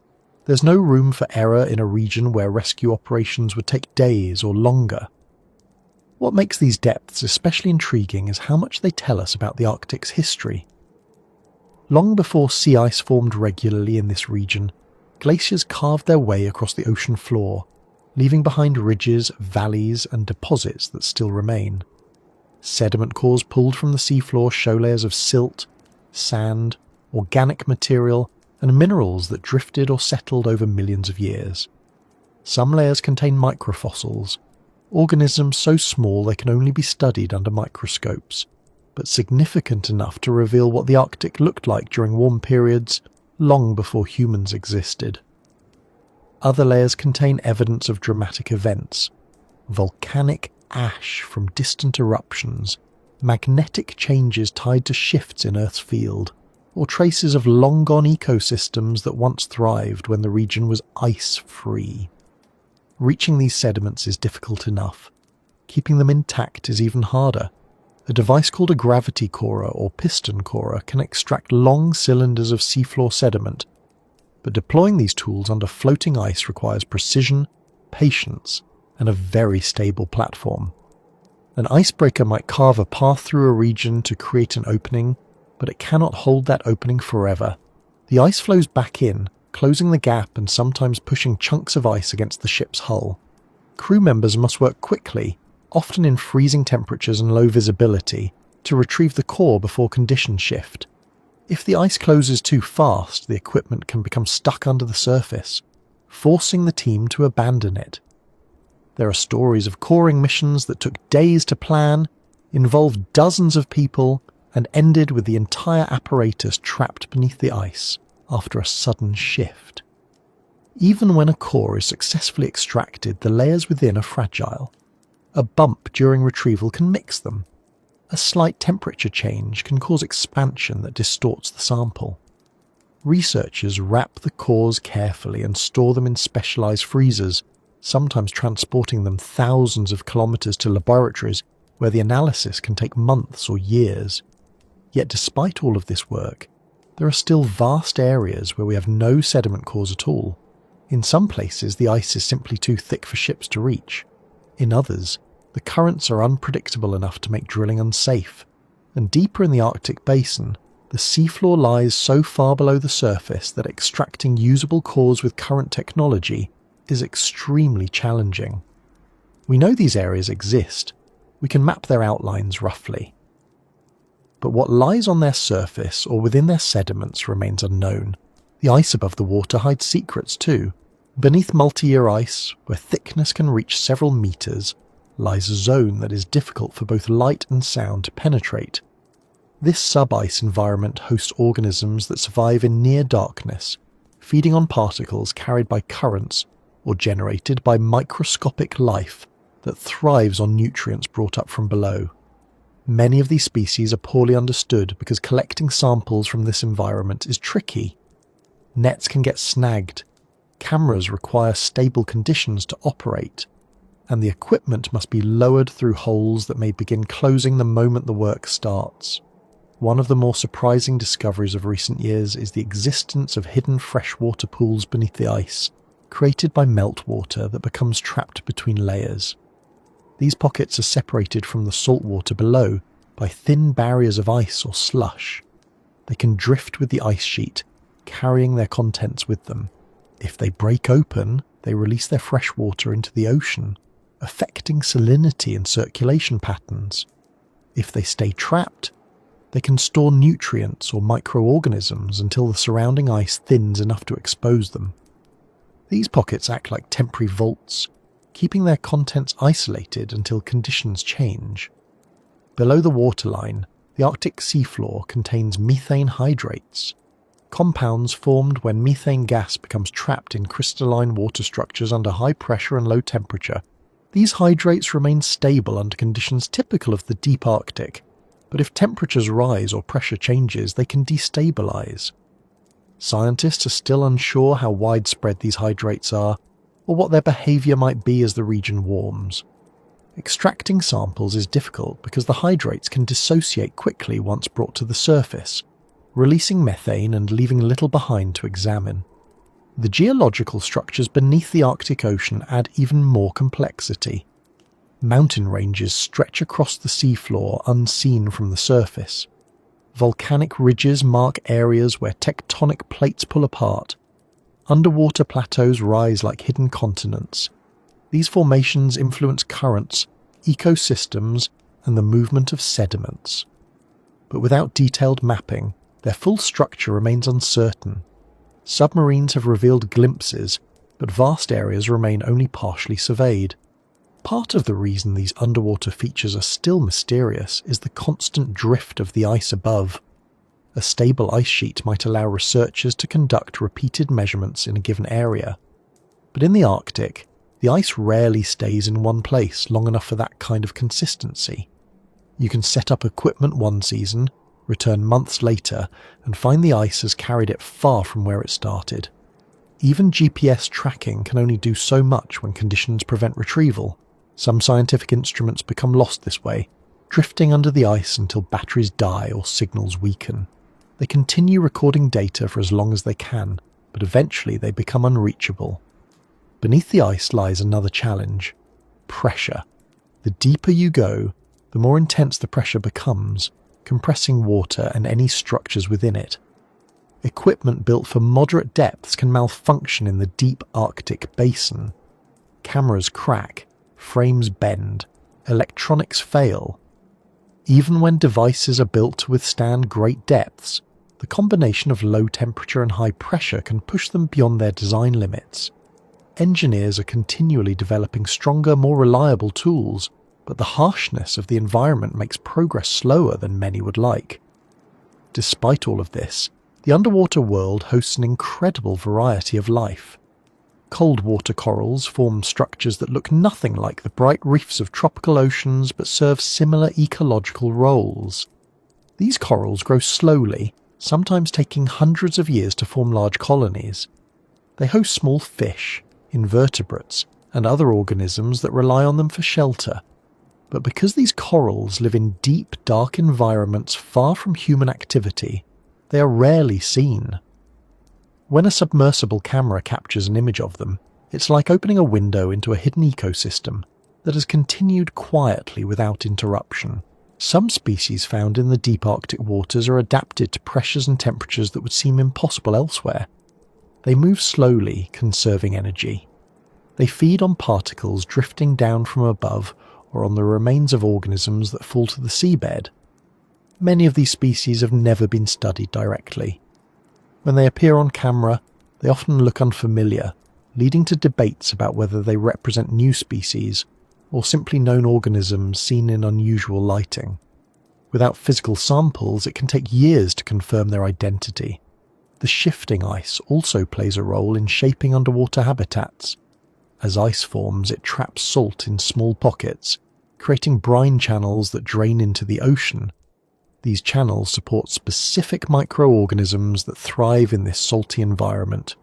There's no room for error in a region where rescue operations would take days or longer. What makes these depths especially intriguing is how much they tell us about the Arctic's history. Long before sea ice formed regularly in this region, glaciers carved their way across the ocean floor, leaving behind ridges, valleys, and deposits that still remain. Sediment cores pulled from the seafloor show layers of silt, sand, organic material, and minerals that drifted or settled over millions of years. Some layers contain microfossils, organisms so small they can only be studied under microscopes. but significant enough to reveal what the Arctic looked like during warm periods long before humans existed. Other layers contain evidence of dramatic events: volcanic ash from distant eruptions, magnetic changes tied to shifts in Earth's field, or traces of long-gone ecosystems that once thrived when the region was ice-free. Reaching these sediments is difficult enough. Keeping them intact is even harder. A device called a gravity corer or piston corer can extract long cylinders of seafloor sediment, but deploying these tools under floating ice requires precision, patience, and a very stable platform. An icebreaker might carve a path through a region to create an opening, but it cannot hold that opening forever. The ice flows back in, closing the gap and sometimes pushing chunks of ice against the ship's hull. Crew members must work quickly, often in freezing temperatures and low visibility, to retrieve the core before conditions shift. If the ice closes too fast, the equipment can become stuck under the surface, forcing the team to abandon it. There are stories of coring missions that took days to plan, involved dozens of people, and ended with the entire apparatus trapped beneath the ice after a sudden shift. Even when a core is successfully extracted, the layers within are fragile. A bump during retrieval can mix them. A slight temperature change can cause expansion that distorts the sample. Researchers wrap the cores carefully and store them in specialized freezers, sometimes transporting them thousands of kilometers to laboratories where the analysis can take months or years. Yet despite all of this work, there are still vast areas where we have no sediment cores at all. In some places, the ice is simply too thick for ships to reach. In others, the currents are unpredictable enough to make drilling unsafe. And deeper in the Arctic basin, the seafloor lies so far below the surface that extracting usable cores with current technology is extremely challenging. We know these areas exist. We can map their outlines roughly. But what lies on their surface or within their sediments remains unknown. The ice above the water hides secrets too. Beneath multi-year ice, where thickness can reach several meters, lies a zone that is difficult for both light and sound to penetrate. This sub-ice environment hosts organisms that survive in near darkness, feeding on particles carried by currents or generated by microscopic life that thrives on nutrients brought up from below. Many of these species are poorly understood because collecting samples from this environment is tricky. Nets can get snagged, cameras require stable conditions to operate, and the equipment must be lowered through holes that may begin closing the moment the work starts. One of the more surprising discoveries of recent years is the existence of hidden freshwater pools beneath the ice, created by meltwater that becomes trapped between layers. These pockets are separated from the salt water below by thin barriers of ice or slush. They can drift with the ice sheet, carrying their contents with them. If they break open, they release their fresh water into the ocean, affecting salinity and circulation patterns. If they stay trapped, they can store nutrients or microorganisms until the surrounding ice thins enough to expose them. These pockets act like temporary vaults, keeping their contents isolated until conditions change. Below the waterline, the Arctic seafloor contains methane hydrates, compounds formed when methane gas becomes trapped in crystalline water structures under high pressure and low temperature. These hydrates remain stable under conditions typical of the deep Arctic, but if temperatures rise or pressure changes, they can destabilize. Scientists are still unsure how widespread these hydrates are, or what their behavior might be as the region warms. Extracting samples is difficult because the hydrates can dissociate quickly once brought to the surface, releasing methane and leaving little behind to examine. The geological structures beneath the Arctic Ocean add even more complexity. Mountain ranges stretch across the seafloor unseen from the surface. Volcanic ridges mark areas where tectonic plates pull apart. Underwater plateaus rise like hidden continents. These formations influence currents, ecosystems, and the movement of sediments. But without detailed mapping, their full structure remains uncertain. Submarines have revealed glimpses, but vast areas remain only partially surveyed. Part of the reason these underwater features are still mysterious is the constant drift of the ice above. A stable ice sheet might allow researchers to conduct repeated measurements in a given area. But in the Arctic, the ice rarely stays in one place long enough for that kind of consistency. You can set up equipment one season, return months later, and find the ice has carried it far from where it started. Even GPS tracking can only do so much when conditions prevent retrieval. Some scientific instruments become lost this way, drifting under the ice until batteries die or signals weaken. They continue recording data for as long as they can, but eventually they become unreachable. Beneath the ice lies another challenge: pressure. The deeper you go, the more intense the pressure becomes, compressing water and any structures within it. Equipment built for moderate depths can malfunction in the deep Arctic basin. Cameras crack, frames bend, electronics fail. Even when devices are built to withstand great depths, the combination of low temperature and high pressure can push them beyond their design limits. Engineers are continually developing stronger, more reliable tools, but the harshness of the environment makes progress slower than many would like. Despite all of this, the underwater world hosts an incredible variety of life. Cold water corals form structures that look nothing like the bright reefs of tropical oceans but serve similar ecological roles. These corals grow slowly, sometimes taking hundreds of years to form large colonies. They host small fish, invertebrates, and other organisms that rely on them for shelter. But because these corals live in deep, dark environments far from human activity, they are rarely seen. When a submersible camera captures an image of them, it's like opening a window into a hidden ecosystem that has continued quietly without interruption. Some species found in the deep Arctic waters are adapted to pressures and temperatures that would seem impossible elsewhere. They move slowly, conserving energy. They feed on particles drifting down from above or on the remains of organisms that fall to the seabed. Many of these species have never been studied directly. When they appear on camera, they often look unfamiliar, leading to debates about whether they represent new species or simply known organisms seen in unusual lighting. Without physical samples, it can take years to confirm their identity. The shifting ice also plays a role in shaping underwater habitats. As ice forms, it traps salt in small pockets, creating brine channels that drain into the ocean. These channels support specific microorganisms that thrive in this salty environment.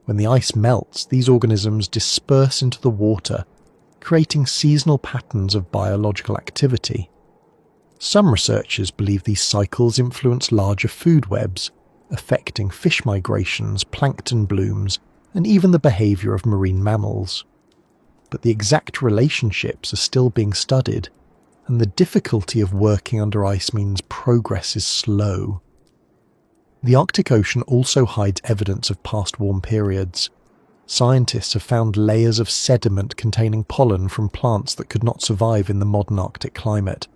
When the ice melts, these organisms disperse into the water, creating seasonal patterns of biological activity. Some researchers believe these cycles influence larger food webs, affecting fish migrations, plankton blooms, and even the behavior of marine mammals. But the exact relationships are still being studied, and the difficulty of working under ice means progress is slow. The Arctic Ocean also hides evidence of past warm periods. Scientists have found layers of sediment containing pollen from plants that could not survive in the modern Arctic climate.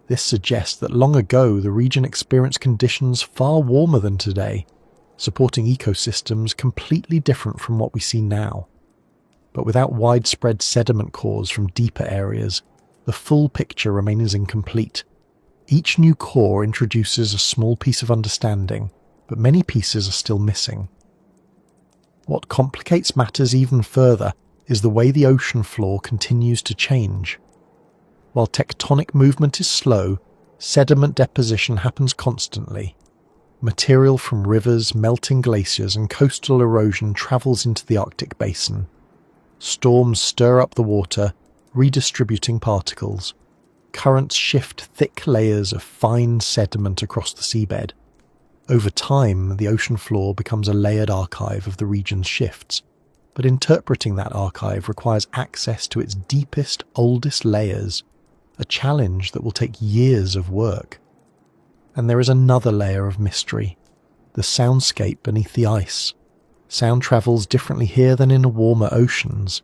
This suggests that long ago the region experienced conditions far warmer than today, supporting ecosystems completely different from what we see now. But without widespread sediment cores from deeper areas, the full picture remains incomplete. Each new core introduces a small piece of understanding, but many pieces are still missing. What complicates matters even further is the way the ocean floor continues to change. While tectonic movement is slow, sediment deposition happens constantly. Material from rivers, melting glaciers, and coastal erosion travels into the Arctic basin. Storms stir up the water, redistributing particles. Currents shift thick layers of fine sediment across the seabed. Over time, the ocean floor becomes a layered archive of the region's shifts, but interpreting that archive requires access to its deepest, oldest layers, a challenge that will take years of work. And there is another layer of mystery, the soundscape beneath the ice. Sound travels differently here than in warmer oceans.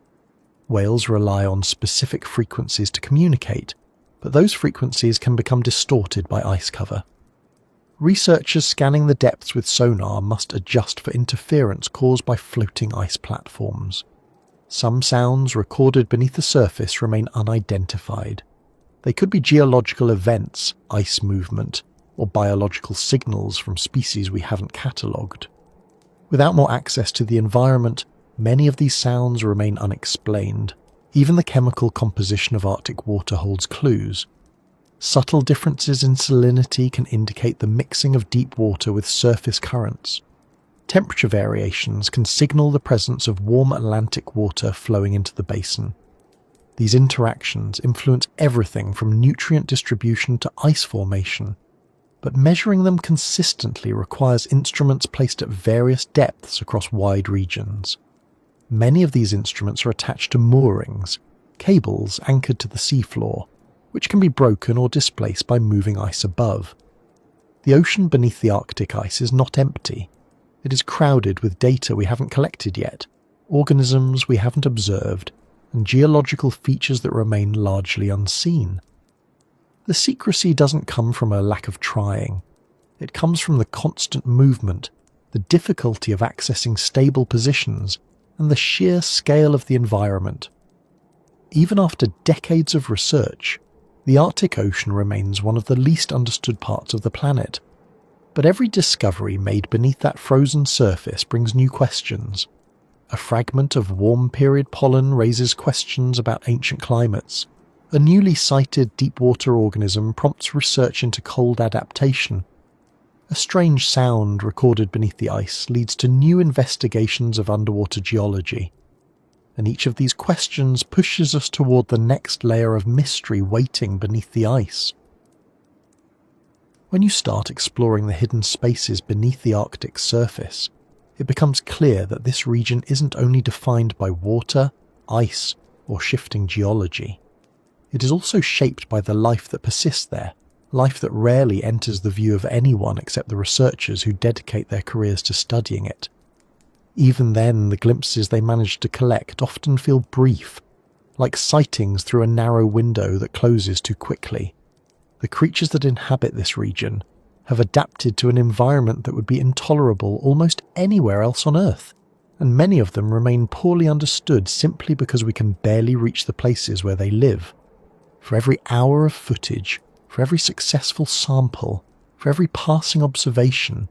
Whales rely on specific frequencies to communicate, but those frequencies can become distorted by ice cover. Researchers scanning the depths with sonar must adjust for interference caused by floating ice platforms. Some sounds recorded beneath the surface remain unidentified. They could be geological events, ice movement, or biological signals from species we haven't catalogued. Without more access to the environment, many of these sounds remain unexplained. Even the chemical composition of Arctic water holds clues. Subtle differences in salinity can indicate the mixing of deep water with surface currents. Temperature variations can signal the presence of warm Atlantic water flowing into the basin. These interactions influence everything from nutrient distribution to ice formation, but measuring them consistently requires instruments placed at various depths across wide regions. Many of these instruments are attached to moorings, cables anchored to the seafloor, which can be broken or displaced by moving ice above. The ocean beneath the Arctic ice is not empty. It is crowded with data we haven't collected yet, organisms we haven't observed, and geological features that remain largely unseen. The secrecy doesn't come from a lack of trying. It comes from the constant movement, the difficulty of accessing stable positions, and the sheer scale of the environment. Even after decades of research, the Arctic Ocean remains one of the least understood parts of the planet. But every discovery made beneath that frozen surface brings new questions. A fragment of warm period pollen raises questions about ancient climates. A newly sighted deep-water organism prompts research into cold adaptation. A strange sound recorded beneath the ice leads to new investigations of underwater geology. And each of these questions pushes us toward the next layer of mystery waiting beneath the ice. When you start exploring the hidden spaces beneath the Arctic surface, it becomes clear that this region isn't only defined by water, ice, or shifting geology. It is also shaped by the life that persists there, life that rarely enters the view of anyone except the researchers who dedicate their careers to studying it. Even then, the glimpses they manage to collect often feel brief, like sightings through a narrow window that closes too quickly. The creatures that inhabit this region have adapted to an environment that would be intolerable almost anywhere else on Earth, and many of them remain poorly understood simply because we can barely reach the places where they live. For every hour of footage, for every successful sample, for every passing observation,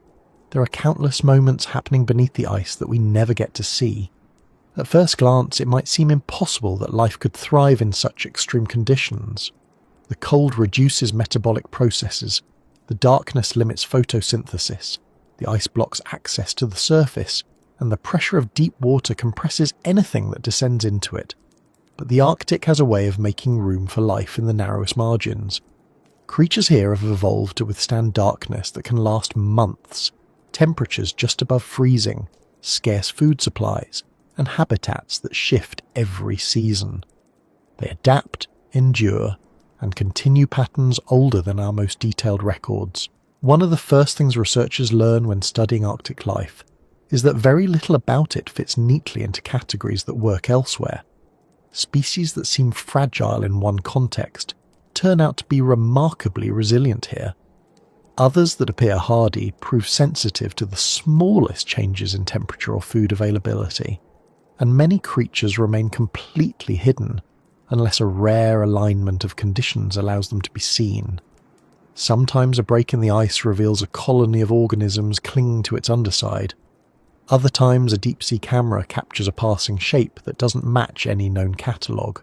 there are countless moments happening beneath the ice that we never get to see. At first glance, it might seem impossible that life could thrive in such extreme conditions. The cold reduces metabolic processes, the darkness limits photosynthesis, the ice blocks access to the surface, and the pressure of deep water compresses anything that descends into it. But the Arctic has a way of making room for life in the narrowest margins. Creatures here have evolved to withstand darkness that can last months, temperatures just above freezing, scarce food supplies, and habitats that shift every season. They adapt, endure, and continue patterns older than our most detailed records. One of the first things researchers learn when studying Arctic life is that very little about it fits neatly into categories that work elsewhere. Species that seem fragile in one context turn out to be remarkably resilient here. Others that appear hardy prove sensitive to the smallest changes in temperature or food availability, and many creatures remain completely hidden unless a rare alignment of conditions allows them to be seen. Sometimes a break in the ice reveals a colony of organisms clinging to its underside. Other times a deep-sea camera captures a passing shape that doesn't match any known catalogue.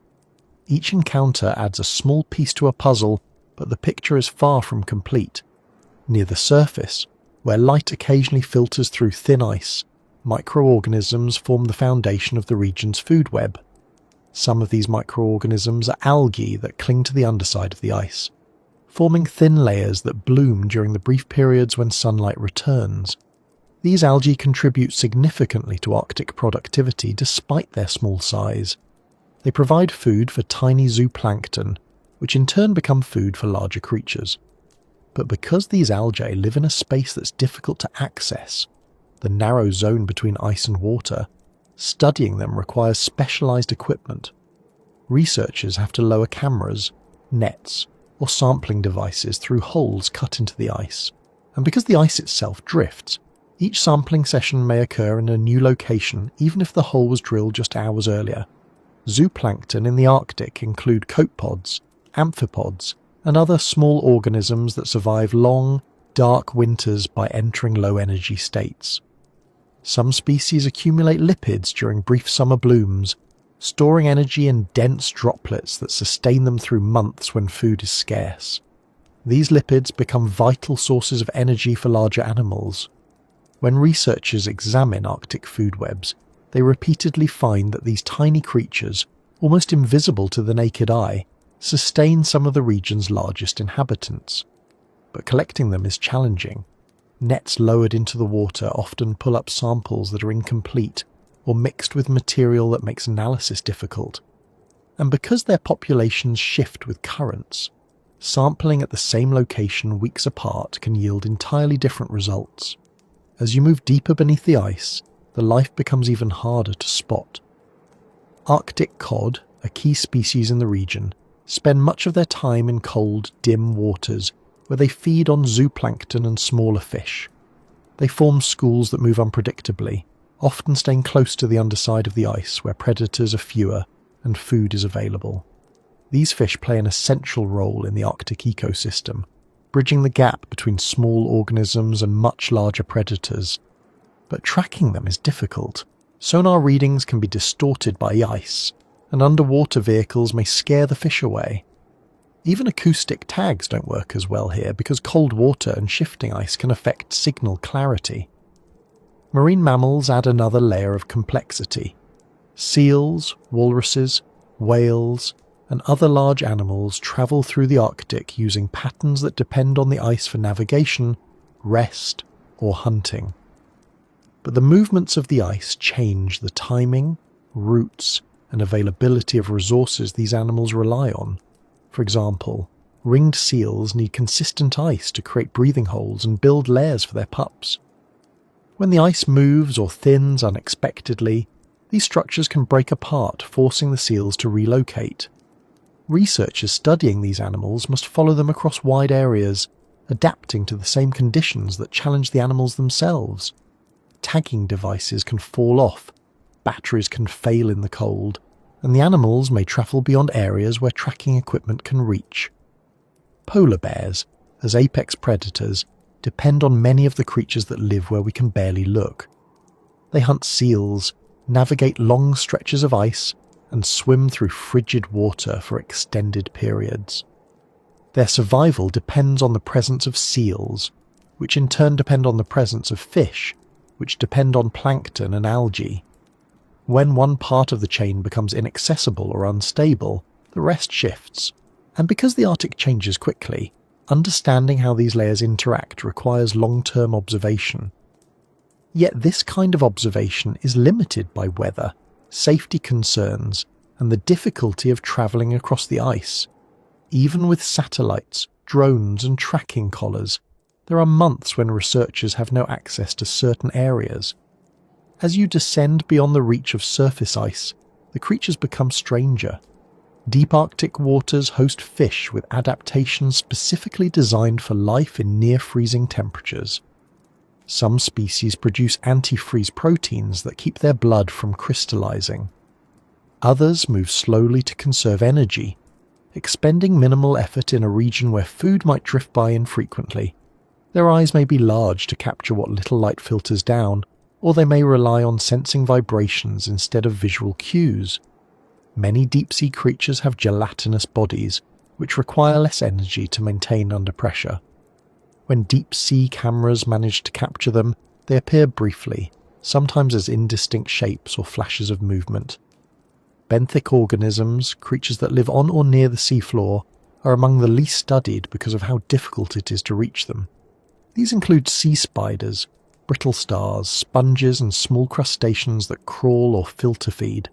Each encounter adds a small piece to a puzzle, but the picture is far from complete. Near the surface, where light occasionally filters through thin ice, microorganisms form the foundation of the region's food web. Some of these microorganisms are algae that cling to the underside of the ice, forming thin layers that bloom during the brief periods when sunlight returns. These algae contribute significantly to Arctic productivity despite their small size. They provide food for tiny zooplankton, which in turn become food for larger creatures. But because these algae live in a space that's difficult to access, the narrow zone between ice and water, studying them requires specialized equipment. Researchers have to lower cameras, nets, or sampling devices through holes cut into the ice. And because the ice itself drifts, Each sampling session may occur in a new location even if the hole was drilled just hours earlier. Zooplankton in the Arctic include copepods, amphipods, and other small organisms that survive long, dark winters by entering low-energy states. Some species accumulate lipids during brief summer blooms, storing energy in dense droplets that sustain them through months when food is scarce. These lipids become vital sources of energy for larger animals. When researchers examine Arctic food webs, they repeatedly find that these tiny creatures, almost invisible to the naked eye, sustain some of the region's largest inhabitants. But collecting them is challenging. Nets lowered into the water often pull up samples that are incomplete or mixed with material that makes analysis difficult. And because their populations shift with currents, sampling at the same location weeks apart can yield entirely different results. As you move deeper beneath the ice, the life becomes even harder to spot. Arctic cod, a key species in the region, spend much of their time in cold, dim waters where they feed on zooplankton and smaller fish. They form schools that move unpredictably, often staying close to the underside of the ice where predators are fewer and food is available. These fish play an essential role in the Arctic ecosystem, bridging the gap between small organisms and much larger predators. But tracking them is difficult. Sonar readings can be distorted by ice, and underwater vehicles may scare the fish away. Even acoustic tags don't work as well here because cold water and shifting ice can affect signal clarity. Marine mammals add another layer of complexity. Seals, walruses, whales, and other large animals travel through the Arctic using patterns that depend on the ice for navigation, rest, or hunting. But the movements of the ice change the timing, routes, and availability of resources these animals rely on. For example, ringed seals need consistent ice to create breathing holes and build lairs for their pups. When the ice moves or thins unexpectedly, these structures can break apart, forcing the seals to relocate. Researchers studying these animals must follow them across wide areas, adapting to the same conditions that challenge the animals themselves. Tagging devices can fall off, batteries can fail in the cold, and the animals may travel beyond areas where tracking equipment can reach. Polar bears, as apex predators, depend on many of the creatures that live where we can barely look. They hunt seals, navigate long stretches of ice, and swim through frigid water for extended periods. Their survival depends on the presence of seals, which in turn depend on the presence of fish, which depend on plankton and algae. When one part of the chain becomes inaccessible or unstable, the rest shifts. And because the Arctic changes quickly, understanding how these layers interact requires long-term observation. Yet this kind of observation is limited by weather, safety concerns, and the difficulty of travelling across the ice. Even with satellites, drones, and tracking collars, there are months when researchers have no access to certain areas. As you descend beyond the reach of surface ice, the creatures become stranger. Deep Arctic waters host fish with adaptations specifically designed for life in near-freezing temperatures. Some species produce antifreeze proteins that keep their blood from crystallizing. Others move slowly to conserve energy, expending minimal effort in a region where food might drift by infrequently. Their eyes may be large to capture what little light filters down, or they may rely on sensing vibrations instead of visual cues. Many deep-sea creatures have gelatinous bodies, which require less energy to maintain under pressure. When deep-sea cameras manage to capture them, they appear briefly, sometimes as indistinct shapes or flashes of movement. Benthic organisms, creatures that live on or near the seafloor, are among the least studied because of how difficult it is to reach them. These include sea spiders, brittle stars, sponges, and small crustaceans that crawl or filter feed.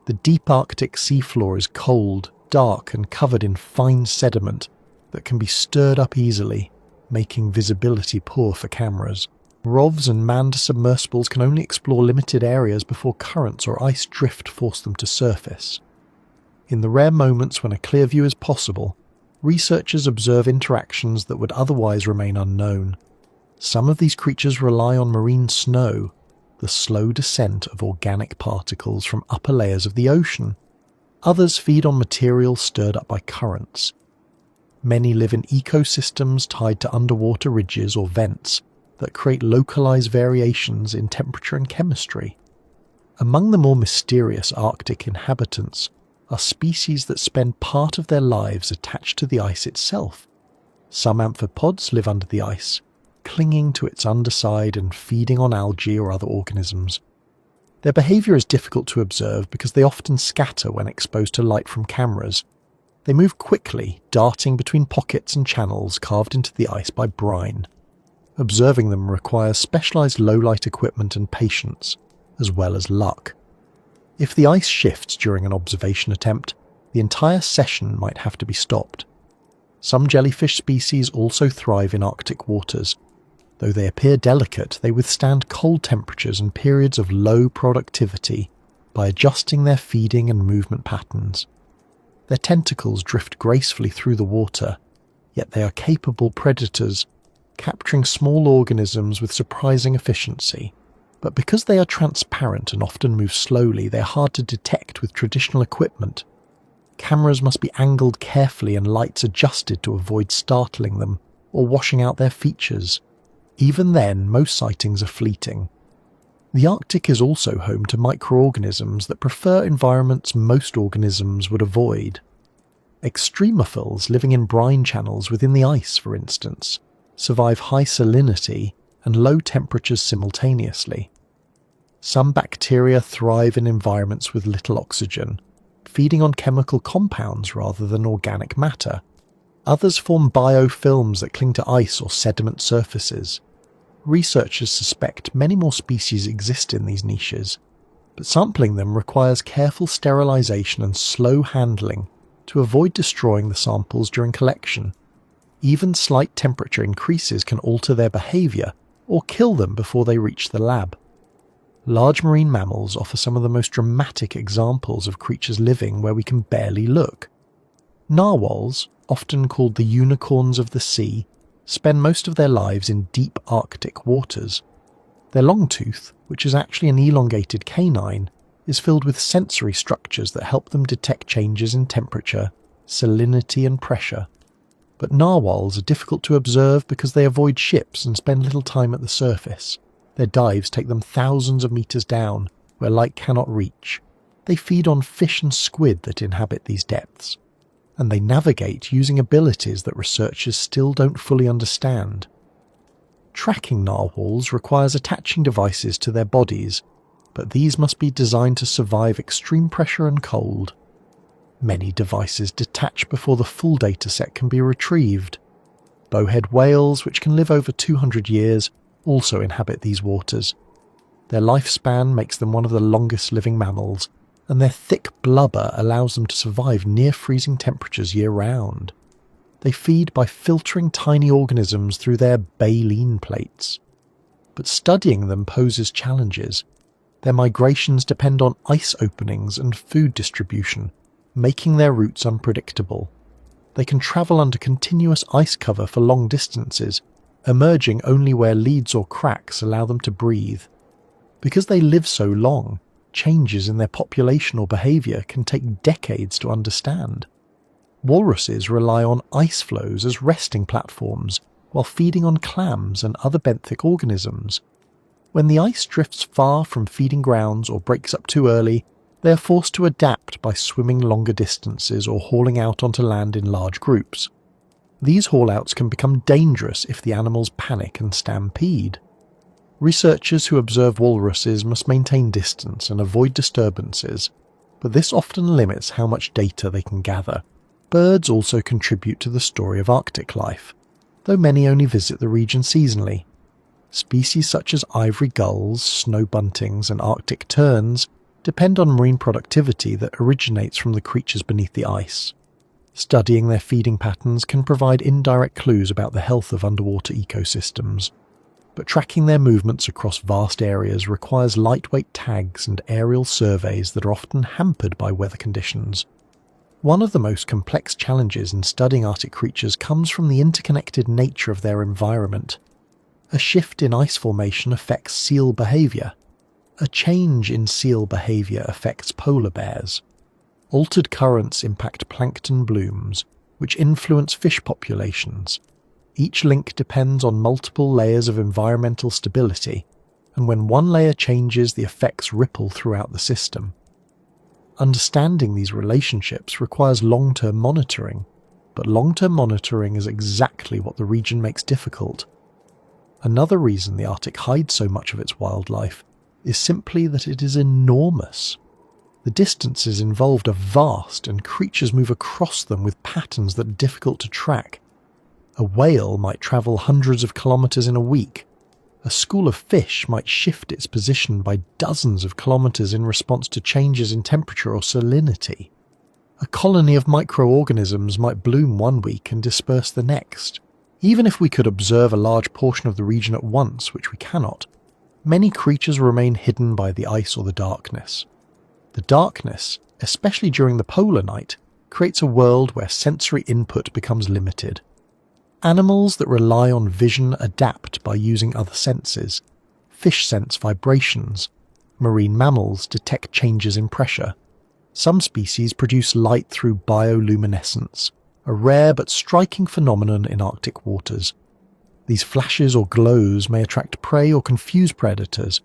The deep Arctic seafloor is cold, dark, and covered in fine sediment that can be stirred up easily, making visibility poor for cameras. ROVs and manned submersibles can only explore limited areas before currents or ice drift force them to surface. In the rare moments when a clear view is possible, researchers observe interactions that would otherwise remain unknown. Some of these creatures rely on marine snow, the slow descent of organic particles from upper layers of the ocean. Others feed on material stirred up by currents. Many live in ecosystems tied to underwater ridges or vents that create localized variations in temperature and chemistry. Among the more mysterious Arctic inhabitants are species that spend part of their lives attached to the ice itself. Some amphipods live under the ice, clinging to its underside and feeding on algae or other organisms. Their behaviour is difficult to observe because they often scatter when exposed to light from cameras. They move quickly, darting between pockets and channels carved into the ice by brine. Observing them requires specialised low-light equipment and patience, as well as luck. If the ice shifts during an observation attempt, the entire session might have to be stopped. Some jellyfish species also thrive in Arctic waters. Though they appear delicate, they withstand cold temperatures and periods of low productivity by adjusting their feeding and movement patterns. Their tentacles drift gracefully through the water, yet they are capable predators, capturing small organisms with surprising efficiency. But because they are transparent and often move slowly, they are hard to detect with traditional equipment. Cameras must be angled carefully and lights adjusted to avoid startling them or washing out their features. Even then, most sightings are fleeting. The Arctic is also home to microorganisms that prefer environments most organisms would avoid. Extremophils living in brine channels within the ice, for instance, survive high salinity and low temperatures simultaneously. Some bacteria thrive in environments with little oxygen, feeding on chemical compounds rather than organic matter. Others form biofilms that cling to ice or sediment surfaces. Researchers suspect many more species exist in these niches, but sampling them requires careful sterilization and slow handling to avoid destroying the samples during collection. Even slight temperature increases can alter their behavior or kill them before they reach the lab. Large marine mammals offer some of the most dramatic examples of creatures living where we can barely look. Narwhals, often called the unicorns of the sea, spend most of their lives in deep Arctic waters. Their longtooth, which is actually an elongated canine, is filled with sensory structures that help them detect changes in temperature, salinity and pressure. But narwhals are difficult to observe because they avoid ships and spend little time at the surface. Their dives take them thousands of meters down, where light cannot reach. They feed on fish and squid that inhabit these depths, and they navigate using abilities that researchers still don't fully understand. Tracking narwhals requires attaching devices to their bodies, but these must be designed to survive extreme pressure and cold. Many devices detach before the full dataset can be retrieved. Bowhead whales, which can live over 200 years, also inhabit these waters. Their lifespan makes them one of the longest living mammals, and their thick blubber allows them to survive near freezing temperatures year-round. They feed by filtering tiny organisms through their baleen plates. But studying them poses challenges. Their migrations depend on ice openings and food distribution, making their routes unpredictable. They can travel under continuous ice cover for long distances, emerging only where leads or cracks allow them to breathe. Because they live so long, changes in their population or behaviour can take decades to understand. Walruses rely on ice floes as resting platforms while feeding on clams and other benthic organisms. When the ice drifts far from feeding grounds or breaks up too early, they are forced to adapt by swimming longer distances or hauling out onto land in large groups. These haul-outs can become dangerous if the animals panic and stampede. Researchers who observe walruses must maintain distance and avoid disturbances, but this often limits how much data they can gather. Birds also contribute to the story of Arctic life, though many only visit the region seasonally. Species such as ivory gulls, snow buntings, and Arctic terns depend on marine productivity that originates from the creatures beneath the ice. Studying their feeding patterns can provide indirect clues about the health of underwater ecosystems, but tracking their movements across vast areas requires lightweight tags and aerial surveys that are often hampered by weather conditions. One of the most complex challenges in studying Arctic creatures comes from the interconnected nature of their environment. A shift in ice formation affects seal behaviour. A change in seal behaviour affects polar bears. Altered currents impact plankton blooms, which influence fish populations. Each link depends on multiple layers of environmental stability, and when one layer changes, the effects ripple throughout the system. Understanding these relationships requires long-term monitoring, but long-term monitoring is exactly what the region makes difficult. Another reason the Arctic hides so much of its wildlife is simply that it is enormous. The distances involved are vast, and creatures move across them with patterns that are difficult to track. A whale might travel hundreds of kilometres in a week. A school of fish might shift its position by dozens of kilometres in response to changes in temperature or salinity. A colony of microorganisms might bloom one week and disperse the next. Even if we could observe a large portion of the region at once, which we cannot, many creatures remain hidden by the ice or the darkness. The darkness, especially during the polar night, creates a world where sensory input becomes limited. Animals that rely on vision adapt by using other senses. Fish sense vibrations. Marine mammals detect changes in pressure. Some species produce light through bioluminescence, a rare but striking phenomenon in Arctic waters. These flashes or glows may attract prey or confuse predators,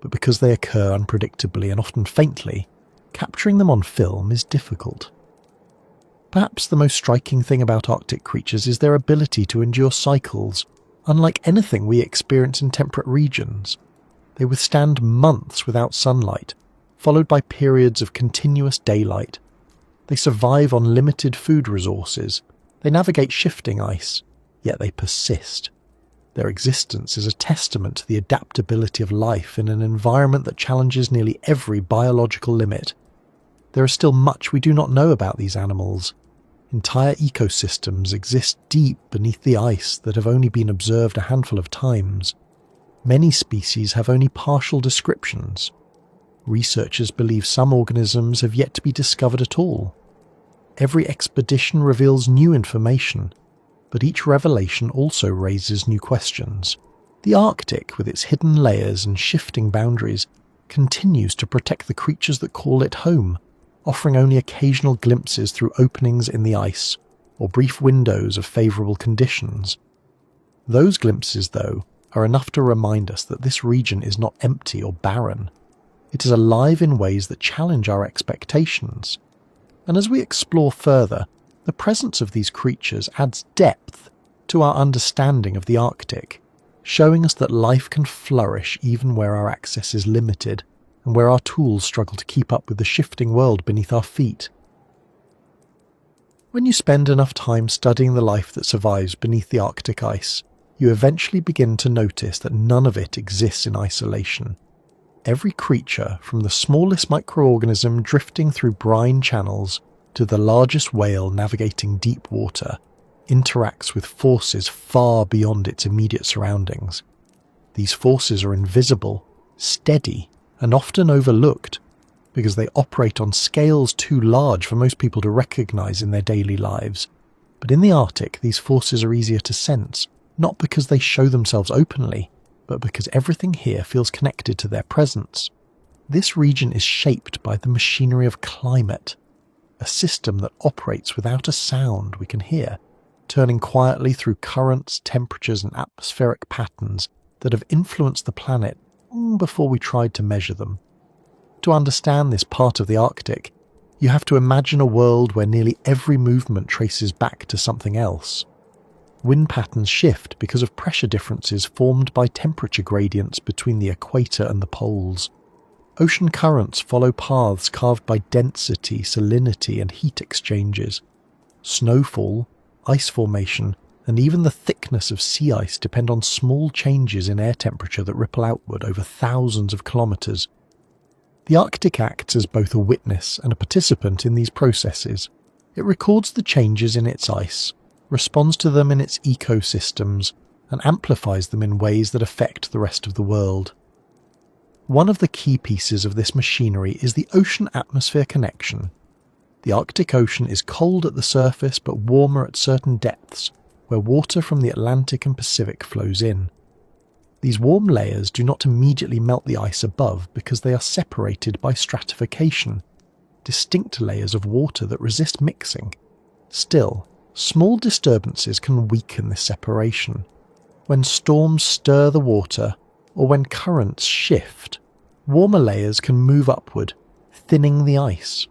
but because they occur unpredictably and often faintly, capturing them on film is difficult. Perhaps the most striking thing about Arctic creatures is their ability to endure cycles, unlike anything we experience in temperate regions. They withstand months without sunlight, followed by periods of continuous daylight. They survive on limited food resources. They navigate shifting ice, yet they persist. Their existence is a testament to the adaptability of life in an environment that challenges nearly every biological limit. There is still much we do not know about these animals. Entire ecosystems exist deep beneath the ice that have only been observed a handful of times. Many species have only partial descriptions. Researchers believe some organisms have yet to be discovered at all. Every expedition reveals new information, but each revelation also raises new questions. The Arctic, with its hidden layers and shifting boundaries, continues to protect the creatures that call it home, offering only occasional glimpses through openings in the ice or brief windows of favourable conditions. Those glimpses, though, are enough to remind us that this region is not empty or barren. It is alive in ways that challenge our expectations. And as we explore further, the presence of these creatures adds depth to our understanding of the Arctic, showing us that life can flourish even where our access is limited, and where our tools struggle to keep up with the shifting world beneath our feet. When you spend enough time studying the life that survives beneath the Arctic ice, you eventually begin to notice that none of it exists in isolation. Every creature, from the smallest microorganism drifting through brine channels to the largest whale navigating deep water, interacts with forces far beyond its immediate surroundings. These forces are invisible, steady, and often overlooked, because they operate on scales too large for most people to recognize in their daily lives. But in the Arctic, these forces are easier to sense, not because they show themselves openly, but because everything here feels connected to their presence. This region is shaped by the machinery of climate, a system that operates without a sound we can hear, turning quietly through currents, temperatures, and atmospheric patterns that have influenced the planet long before we tried to measure them. To understand this part of the Arctic, you have to imagine a world where nearly every movement traces back to something else. Wind patterns shift because of pressure differences formed by temperature gradients between the equator and the poles. Ocean currents follow paths carved by density, salinity, and heat exchanges. Snowfall, ice formation, and even the thickness of sea ice depend on small changes in air temperature that ripple outward over thousands of kilometres. The Arctic acts as both a witness and a participant in these processes. It records the changes in its ice, responds to them in its ecosystems, and amplifies them in ways that affect the rest of the world. One of the key pieces of this machinery is the ocean-atmosphere connection. The Arctic Ocean is cold at the surface but warmer at certain depths, where water from the Atlantic and Pacific flows in. These warm layers do not immediately melt the ice above because they are separated by stratification, distinct layers of water that resist mixing. Still, small disturbances can weaken this separation. When storms stir the water, or when currents shift, warmer layers can move upward, thinning the ice.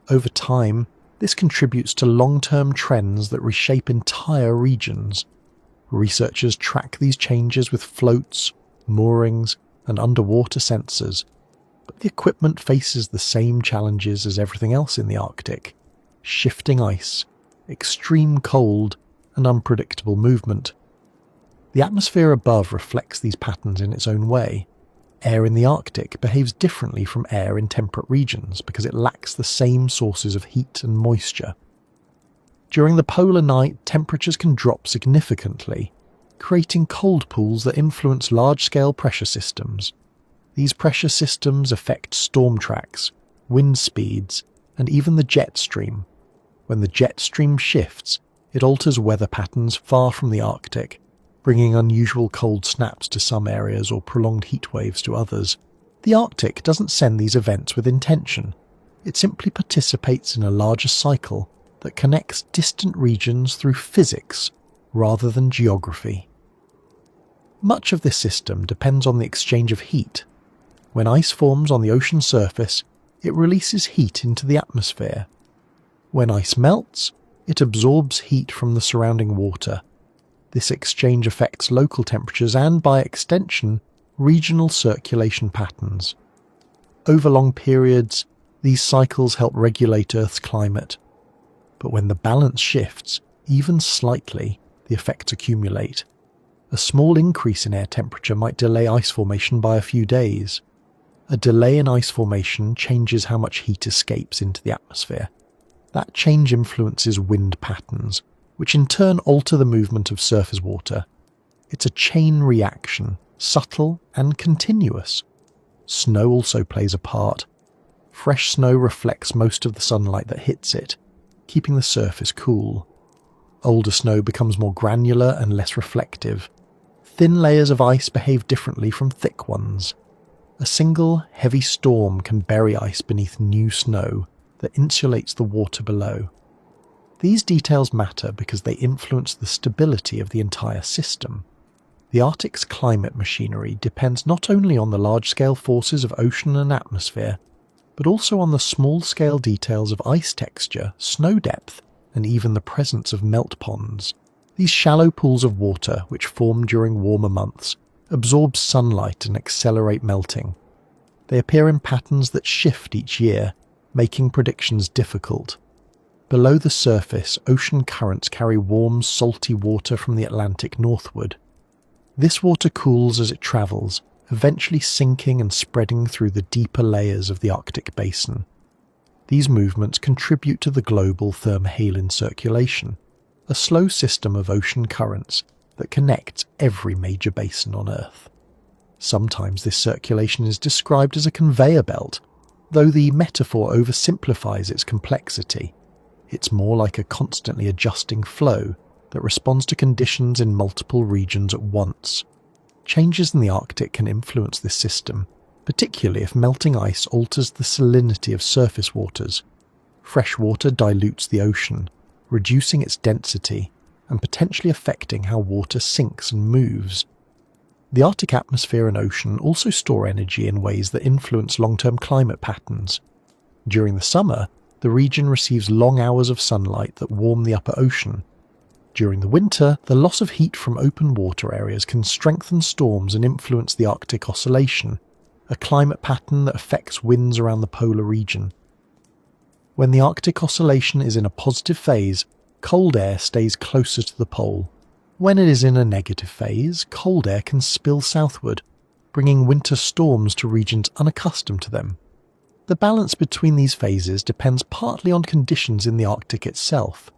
Over time, this contributes to long-term trends that reshape entire regions. Researchers track these changes with floats, moorings, and underwater sensors, but the equipment faces the same challenges as everything else in the Arctic: shifting ice, extreme cold, and unpredictable movement. The atmosphere above reflects these patterns in its own way. Air in the Arctic behaves differently from air in temperate regions because it lacks the same sources of heat and moisture. During the polar night, temperatures can drop significantly, creating cold pools that influence large-scale pressure systems. These pressure systems affect storm tracks, wind speeds, and even the jet stream. When the jet stream shifts, it alters weather patterns far from the Arctic, bringing unusual cold snaps to some areas or prolonged heat waves to others. The Arctic doesn't send these events with intention. It simply participates in a larger cycle that connects distant regions through physics rather than geography. Much of this system depends on the exchange of heat. When ice forms on the ocean surface, it releases heat into the atmosphere. When ice melts, it absorbs heat from the surrounding water. This exchange affects local temperatures and, by extension, regional circulation patterns. Over long periods, these cycles help regulate Earth's climate. But when the balance shifts, even slightly, the effects accumulate. A small increase in air temperature might delay ice formation by a few days. A delay in ice formation changes how much heat escapes into the atmosphere. That change influences wind patterns, which in turn alter the movement of surface water. It's a chain reaction, subtle and continuous. Snow also plays a part. Fresh snow reflects most of the sunlight that hits it, keeping the surface cool. Older snow becomes more granular and less reflective. Thin layers of ice behave differently from thick ones. A single, heavy storm can bury ice beneath new snow that insulates the water below. These details matter because they influence the stability of the entire system. The Arctic's climate machinery depends not only on the large-scale forces of ocean and atmosphere, but also on the small-scale details of ice texture, snow depth, and even the presence of melt ponds. These shallow pools of water, which form during warmer months, absorb sunlight and accelerate melting. They appear in patterns that shift each year, making predictions difficult. Below the surface, ocean currents carry warm, salty water from the Atlantic northward. This water cools as it travels, eventually sinking and spreading through the deeper layers of the Arctic basin. These movements contribute to the global thermohaline circulation, a slow system of ocean currents that connects every major basin on Earth. Sometimes this circulation is described as a conveyor belt, though the metaphor oversimplifies its complexity. It's more like a constantly adjusting flow that responds to conditions in multiple regions at once. Changes in the Arctic can influence this system, particularly if melting ice alters the salinity of surface waters. Fresh water dilutes the ocean, reducing its density and potentially affecting how water sinks and moves. The Arctic atmosphere and ocean also store energy in ways that influence long-term climate patterns. During the summer, the region receives long hours of sunlight that warm the upper ocean. During the winter, the loss of heat from open water areas can strengthen storms and influence the Arctic Oscillation, a climate pattern that affects winds around the polar region. When the Arctic Oscillation is in a positive phase, cold air stays closer to the pole. When it is in a negative phase, cold air can spill southward, bringing winter storms to regions unaccustomed to them. The balance between these phases depends partly on conditions in the Arctic itself.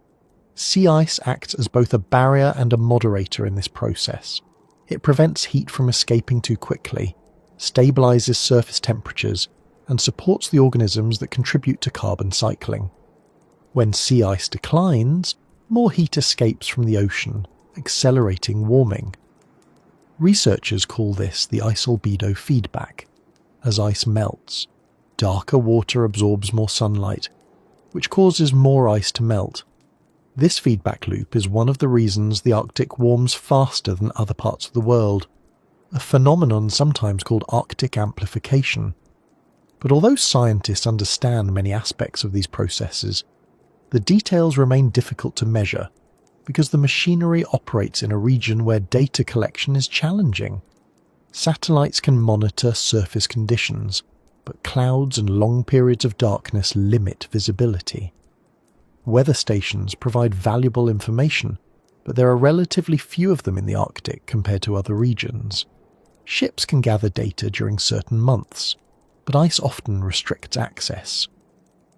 Sea ice acts as both a barrier and a moderator in this process. It prevents heat from escaping too quickly, stabilizes surface temperatures, and supports the organisms that contribute to carbon cycling. When sea ice declines, more heat escapes from the ocean, accelerating warming. Researchers call this the ice albedo feedback. As ice melts, darker water absorbs more sunlight, which causes more ice to melt. This feedback loop is one of the reasons the Arctic warms faster than other parts of the world, a phenomenon sometimes called Arctic amplification. But although scientists understand many aspects of these processes, the details remain difficult to measure because the machinery operates in a region where data collection is challenging. Satellites can monitor surface conditions, but clouds and long periods of darkness limit visibility. Weather stations provide valuable information, but there are relatively few of them in the Arctic compared to other regions. Ships can gather data during certain months, but ice often restricts access.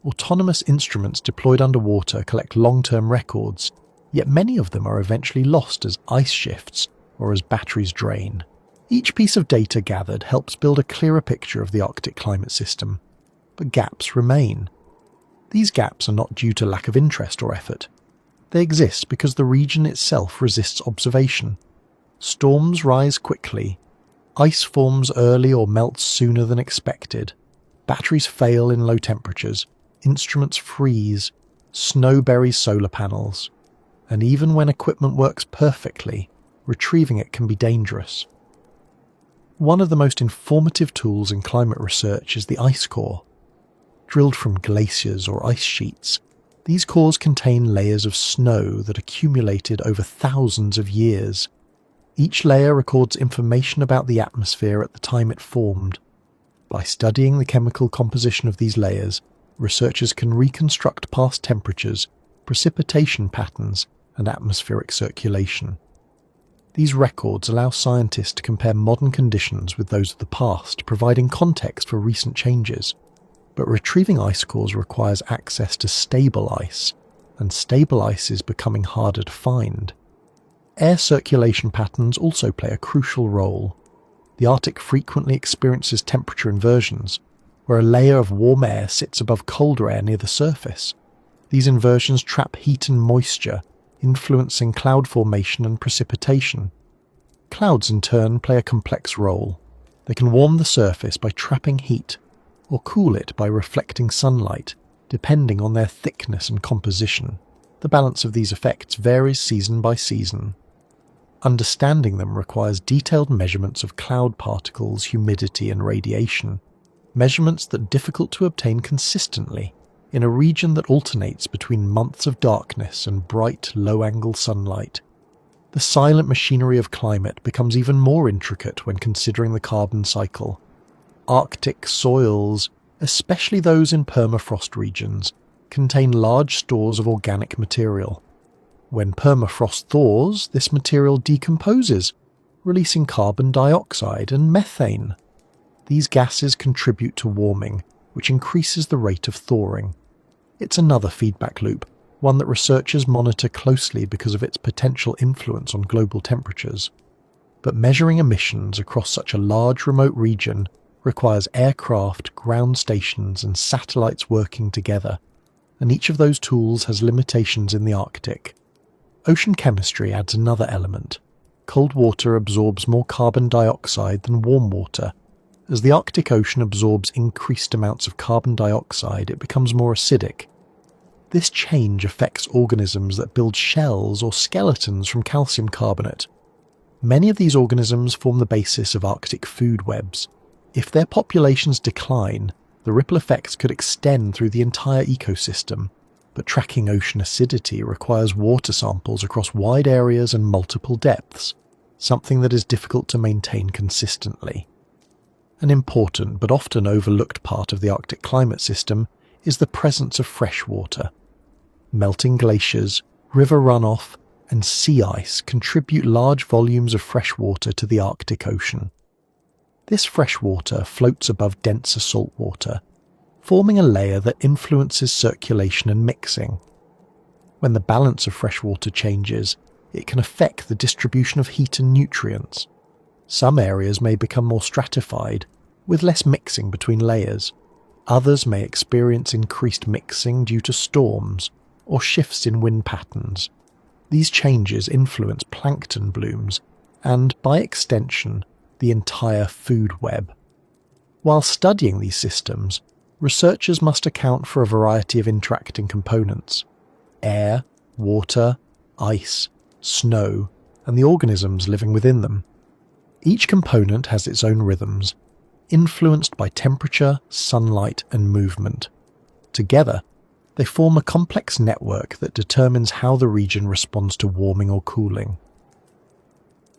Autonomous instruments deployed underwater collect long-term records, yet many of them are eventually lost as ice shifts or as batteries drain. Each piece of data gathered helps build a clearer picture of the Arctic climate system, but gaps remain. These gaps are not due to lack of interest or effort. They exist because the region itself resists observation. Storms rise quickly, ice forms early or melts sooner than expected, batteries fail in low temperatures, instruments freeze, snow buries solar panels, and even when equipment works perfectly, retrieving it can be dangerous. One of the most informative tools in climate research is the ice core. Drilled from glaciers or ice sheets, these cores contain layers of snow that accumulated over thousands of years. Each layer records information about the atmosphere at the time it formed. By studying the chemical composition of these layers, researchers can reconstruct past temperatures, precipitation patterns, and atmospheric circulation. These records allow scientists to compare modern conditions with those of the past, providing context for recent changes. But retrieving ice cores requires access to stable ice, and stable ice is becoming harder to find. Air circulation patterns also play a crucial role. The Arctic frequently experiences temperature inversions, where a layer of warm air sits above colder air near the surface. These inversions trap heat and moisture, influencing cloud formation and precipitation. Clouds in turn play a complex role. They can warm the surface by trapping heat, or cool it by reflecting sunlight, depending on their thickness and composition. The balance of these effects varies season by season. Understanding them requires detailed measurements of cloud particles, humidity, and radiation, measurements that are difficult to obtain consistently in a region that alternates between months of darkness and bright, low-angle sunlight. The silent machinery of climate becomes even more intricate when considering the carbon cycle. Arctic soils, especially those in permafrost regions, contain large stores of organic material. When permafrost thaws, this material decomposes, releasing carbon dioxide and methane. These gases contribute to warming, which increases the rate of thawing. It's another feedback loop, one that researchers monitor closely because of its potential influence on global temperatures. But measuring emissions across such a large remote region requires aircraft, ground stations, and satellites working together, and each of those tools has limitations in the Arctic. Ocean chemistry adds another element. Cold water absorbs more carbon dioxide than warm water. As the Arctic Ocean absorbs increased amounts of carbon dioxide, it becomes more acidic. This change affects organisms that build shells or skeletons from calcium carbonate. Many of these organisms form the basis of Arctic food webs. If their populations decline, the ripple effects could extend through the entire ecosystem, but tracking ocean acidity requires water samples across wide areas and multiple depths, something that is difficult to maintain consistently. An important but often overlooked part of the Arctic climate system is the presence of fresh water. Melting glaciers, river runoff, and sea ice contribute large volumes of fresh water to the Arctic Ocean. This fresh water floats above denser salt water, forming a layer that influences circulation and mixing. When the balance of fresh water changes, it can affect the distribution of heat and nutrients. Some areas may become more stratified, with less mixing between layers. Others may experience increased mixing due to storms or shifts in wind patterns. These changes influence plankton blooms and, by extension, the entire food web. While studying these systems, researchers must account for a variety of interacting components: air, water, ice, snow, and the organisms living within them. Each component has its own rhythms, influenced by temperature, sunlight, and movement. Together, they form a complex network that determines how the region responds to warming or cooling.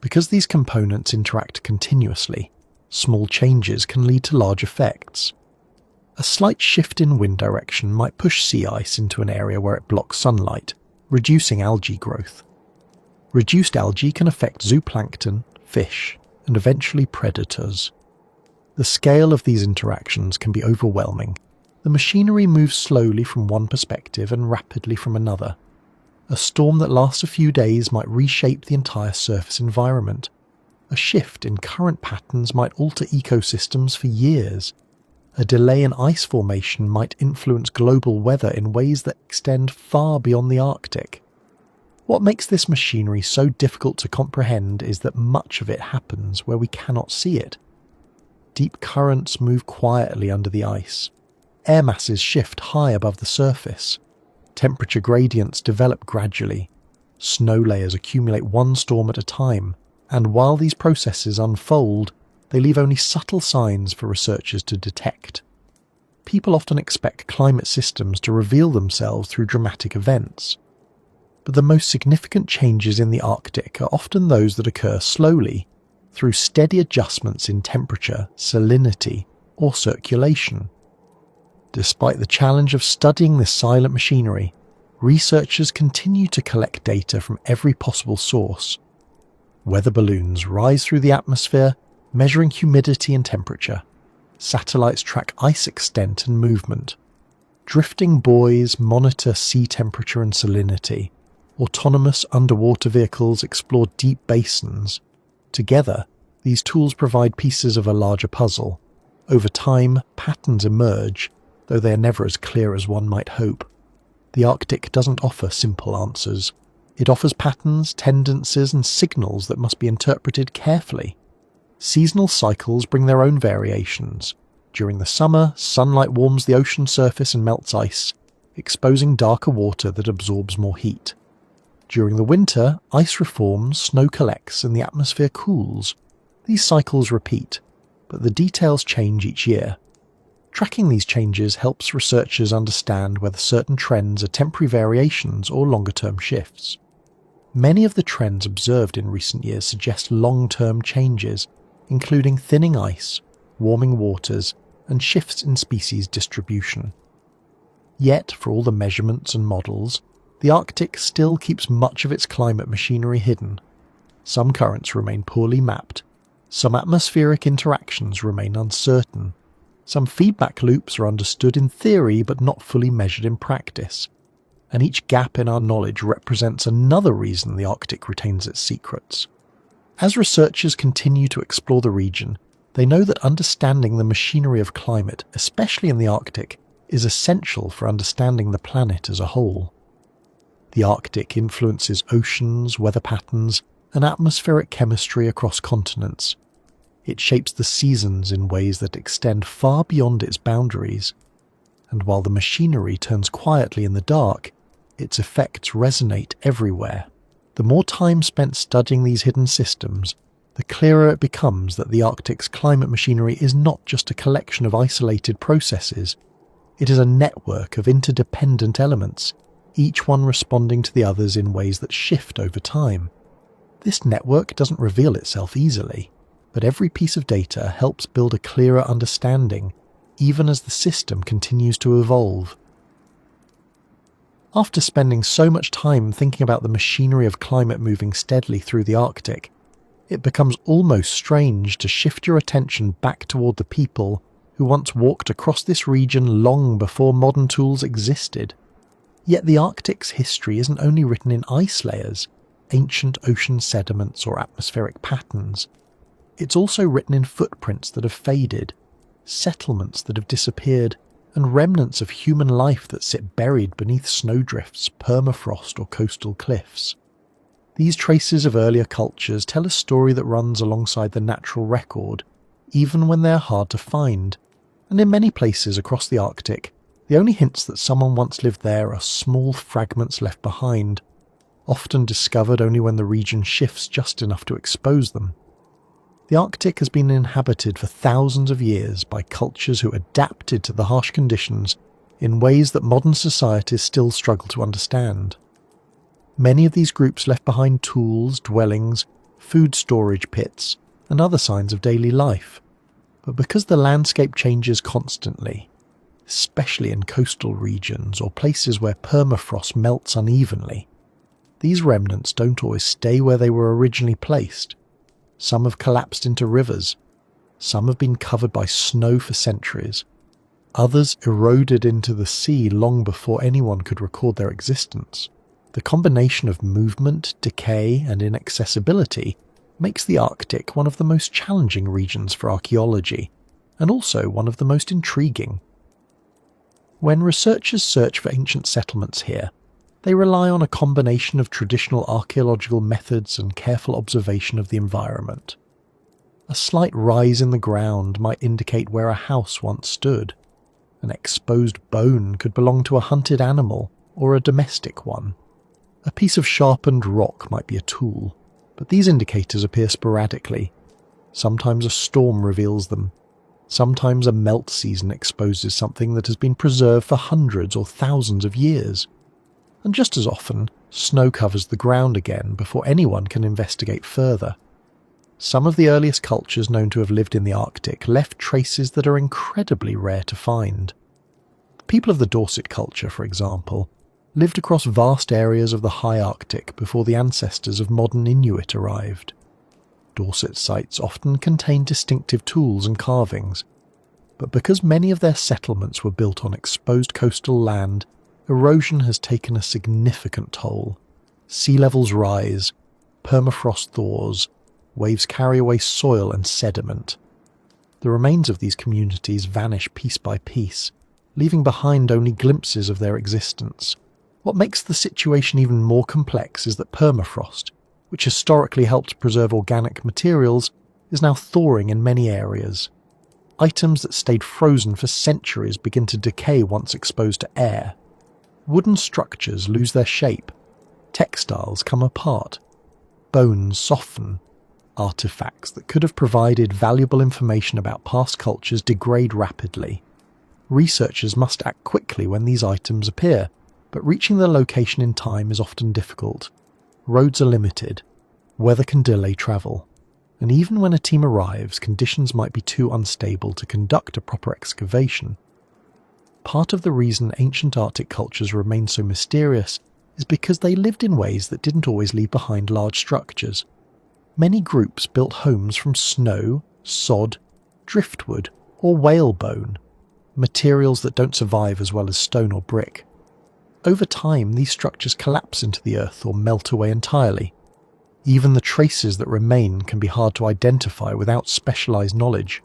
Because these components interact continuously, small changes can lead to large effects. A slight shift in wind direction might push sea ice into an area where it blocks sunlight, reducing algae growth. Reduced algae can affect zooplankton, fish, and eventually predators. The scale of these interactions can be overwhelming. The machinery moves slowly from one perspective and rapidly from another. A storm that lasts a few days might reshape the entire surface environment. A shift in current patterns might alter ecosystems for years. A delay in ice formation might influence global weather in ways that extend far beyond the Arctic. What makes this machinery so difficult to comprehend is that much of it happens where we cannot see it. Deep currents move quietly under the ice. Air masses shift high above the surface. Temperature gradients develop gradually. Snow layers accumulate one storm at a time, and while these processes unfold, they leave only subtle signs for researchers to detect. People often expect climate systems to reveal themselves through dramatic events. But the most significant changes in the Arctic are often those that occur slowly, through steady adjustments in temperature, salinity, or circulation. Despite the challenge of studying this silent machinery, researchers continue to collect data from every possible source. Weather balloons rise through the atmosphere, measuring humidity and temperature. Satellites track ice extent and movement. Drifting buoys monitor sea temperature and salinity. Autonomous underwater vehicles explore deep basins. Together, these tools provide pieces of a larger puzzle. Over time, patterns emerge, though they are never as clear as one might hope. The Arctic doesn't offer simple answers. It offers patterns, tendencies, and signals that must be interpreted carefully. Seasonal cycles bring their own variations. During the summer, sunlight warms the ocean surface and melts ice, exposing darker water that absorbs more heat. During the winter, ice reforms, snow collects, and the atmosphere cools. These cycles repeat, but the details change each year. Tracking these changes helps researchers understand whether certain trends are temporary variations or longer-term shifts. Many of the trends observed in recent years suggest long-term changes, including thinning ice, warming waters, and shifts in species distribution. Yet, for all the measurements and models, the Arctic still keeps much of its climate machinery hidden. Some currents remain poorly mapped, some atmospheric interactions remain uncertain, some feedback loops are understood in theory but not fully measured in practice, and each gap in our knowledge represents another reason the Arctic retains its secrets. As researchers continue to explore the region, they know that understanding the machinery of climate, especially in the Arctic, is essential for understanding the planet as a whole. The Arctic influences oceans, weather patterns, and atmospheric chemistry across continents. It shapes the seasons in ways that extend far beyond its boundaries. And while the machinery turns quietly in the dark, its effects resonate everywhere. The more time spent studying these hidden systems, the clearer it becomes that the Arctic's climate machinery is not just a collection of isolated processes. It is a network of interdependent elements, each one responding to the others in ways that shift over time. This network doesn't reveal itself easily, but every piece of data helps build a clearer understanding, even as the system continues to evolve. After spending so much time thinking about the machinery of climate moving steadily through the Arctic, it becomes almost strange to shift your attention back toward the people who once walked across this region long before modern tools existed. Yet the Arctic's history isn't only written in ice layers, ancient ocean sediments, or atmospheric patterns. It's also written in footprints that have faded, settlements that have disappeared, and remnants of human life that sit buried beneath snowdrifts, permafrost, or coastal cliffs. These traces of earlier cultures tell a story that runs alongside the natural record, even when they are hard to find, and in many places across the Arctic, the only hints that someone once lived there are small fragments left behind, often discovered only when the region shifts just enough to expose them. The Arctic has been inhabited for thousands of years by cultures who adapted to the harsh conditions in ways that modern societies still struggle to understand. Many of these groups left behind tools, dwellings, food storage pits, and other signs of daily life. But because the landscape changes constantly, especially in coastal regions or places where permafrost melts unevenly, these remnants don't always stay where they were originally placed. Some have collapsed into rivers, some have been covered by snow for centuries, others eroded into the sea long before anyone could record their existence. The combination of movement, decay, and inaccessibility makes the Arctic one of the most challenging regions for archaeology, and also one of the most intriguing. When researchers search for ancient settlements here, they rely on a combination of traditional archaeological methods and careful observation of the environment. A slight rise in the ground might indicate where a house once stood. An exposed bone could belong to a hunted animal or a domestic one. A piece of sharpened rock might be a tool, but these indicators appear sporadically. Sometimes a storm reveals them. Sometimes a melt season exposes something that has been preserved for hundreds or thousands of years. And just as often, snow covers the ground again before anyone can investigate further. Some of the earliest cultures known to have lived in the Arctic left traces that are incredibly rare to find. The people of the Dorset culture, for example, lived across vast areas of the high Arctic before the ancestors of modern Inuit arrived. Dorset sites often contain distinctive tools and carvings, but because many of their settlements were built on exposed coastal land, erosion has taken a significant toll. Sea levels rise, permafrost thaws, waves carry away soil and sediment. The remains of these communities vanish piece by piece, leaving behind only glimpses of their existence. What makes the situation even more complex is that permafrost, which historically helped preserve organic materials, is now thawing in many areas. Items that stayed frozen for centuries begin to decay once exposed to air. Wooden structures lose their shape. Textiles come apart. Bones soften. Artifacts that could have provided valuable information about past cultures degrade rapidly. Researchers must act quickly when these items appear, but reaching their location in time is often difficult. Roads are limited. Weather can delay travel. And even when a team arrives, conditions might be too unstable to conduct a proper excavation. Part of the reason ancient Arctic cultures remain so mysterious is because they lived in ways that didn't always leave behind large structures. Many groups built homes from snow, sod, driftwood, or whalebone, materials that don't survive as well as stone or brick. Over time, these structures collapse into the earth or melt away entirely. Even the traces that remain can be hard to identify without specialized knowledge.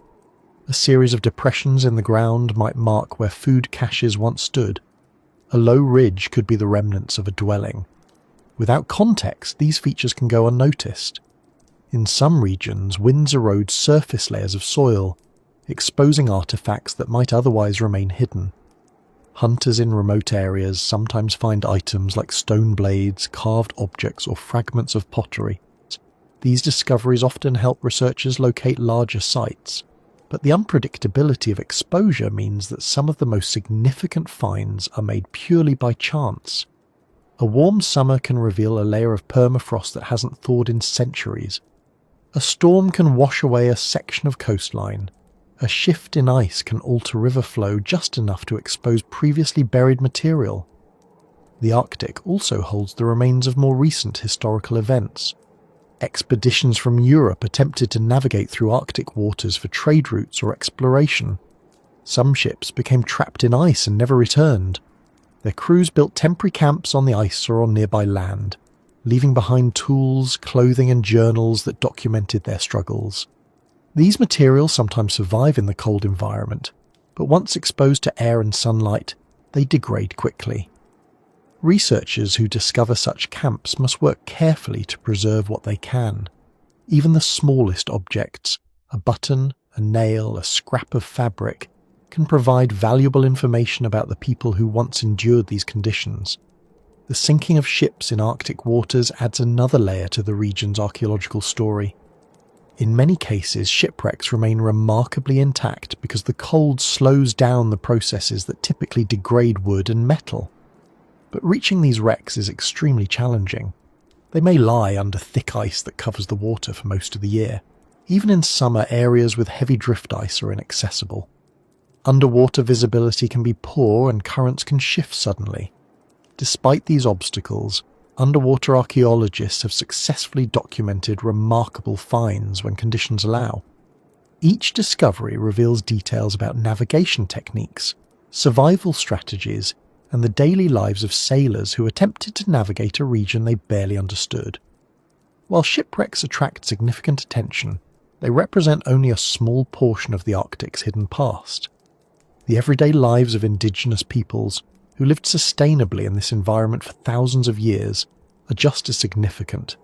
A series of depressions in the ground might mark where food caches once stood. A low ridge could be the remnants of a dwelling. Without context, these features can go unnoticed. In some regions, winds erode surface layers of soil, exposing artifacts that might otherwise remain hidden. Hunters in remote areas sometimes find items like stone blades, carved objects, or fragments of pottery. These discoveries often help researchers locate larger sites. But the unpredictability of exposure means that some of the most significant finds are made purely by chance. A warm summer can reveal a layer of permafrost that hasn't thawed in centuries. A storm can wash away a section of coastline. A shift in ice can alter river flow just enough to expose previously buried material. The Arctic also holds the remains of more recent historical events. Expeditions from Europe attempted to navigate through Arctic waters for trade routes or exploration. Some ships became trapped in ice and never returned. Their crews built temporary camps on the ice or on nearby land, leaving behind tools, clothing and journals that documented their struggles. These materials sometimes survive in the cold environment, but once exposed to air and sunlight, they degrade quickly. Researchers who discover such camps must work carefully to preserve what they can. Even the smallest objects, a button, a nail, a scrap of fabric, can provide valuable information about the people who once endured these conditions. The sinking of ships in Arctic waters adds another layer to the region's archaeological story. In many cases, shipwrecks remain remarkably intact because the cold slows down the processes that typically degrade wood and metal. But reaching these wrecks is extremely challenging. They may lie under thick ice that covers the water for most of the year. Even in summer, areas with heavy drift ice are inaccessible. Underwater visibility can be poor and currents can shift suddenly. Despite these obstacles, underwater archaeologists have successfully documented remarkable finds when conditions allow. Each discovery reveals details about navigation techniques, survival strategies, and the daily lives of sailors who attempted to navigate a region they barely understood. While shipwrecks attract significant attention, they represent only a small portion of the Arctic's hidden past. The everyday lives of indigenous peoples, who lived sustainably in this environment for thousands of years, are just as significant.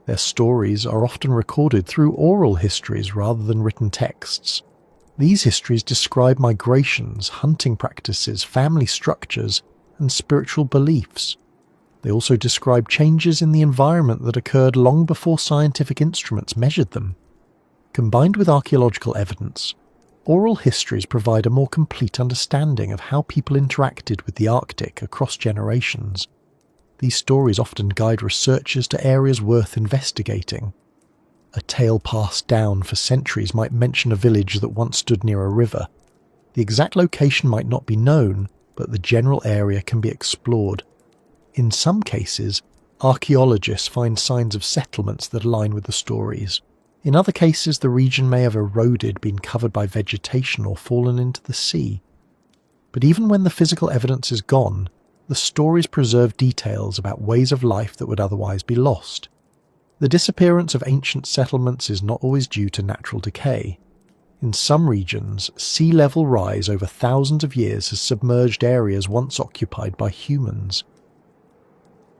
Their stories are often recorded through oral histories rather than written texts. These histories describe migrations, hunting practices, family structures, and spiritual beliefs. They also describe changes in the environment that occurred long before scientific instruments measured them. Combined with archaeological evidence, oral histories provide a more complete understanding of how people interacted with the Arctic across generations. These stories often guide researchers to areas worth investigating. A tale passed down for centuries might mention a village that once stood near a river. The exact location might not be known, but the general area can be explored. In some cases, archaeologists find signs of settlements that align with the stories. In other cases, the region may have eroded, been covered by vegetation, or fallen into the sea. But even when the physical evidence is gone, the stories preserve details about ways of life that would otherwise be lost. The disappearance of ancient settlements is not always due to natural decay. In some regions, sea level rise over thousands of years has submerged areas once occupied by humans.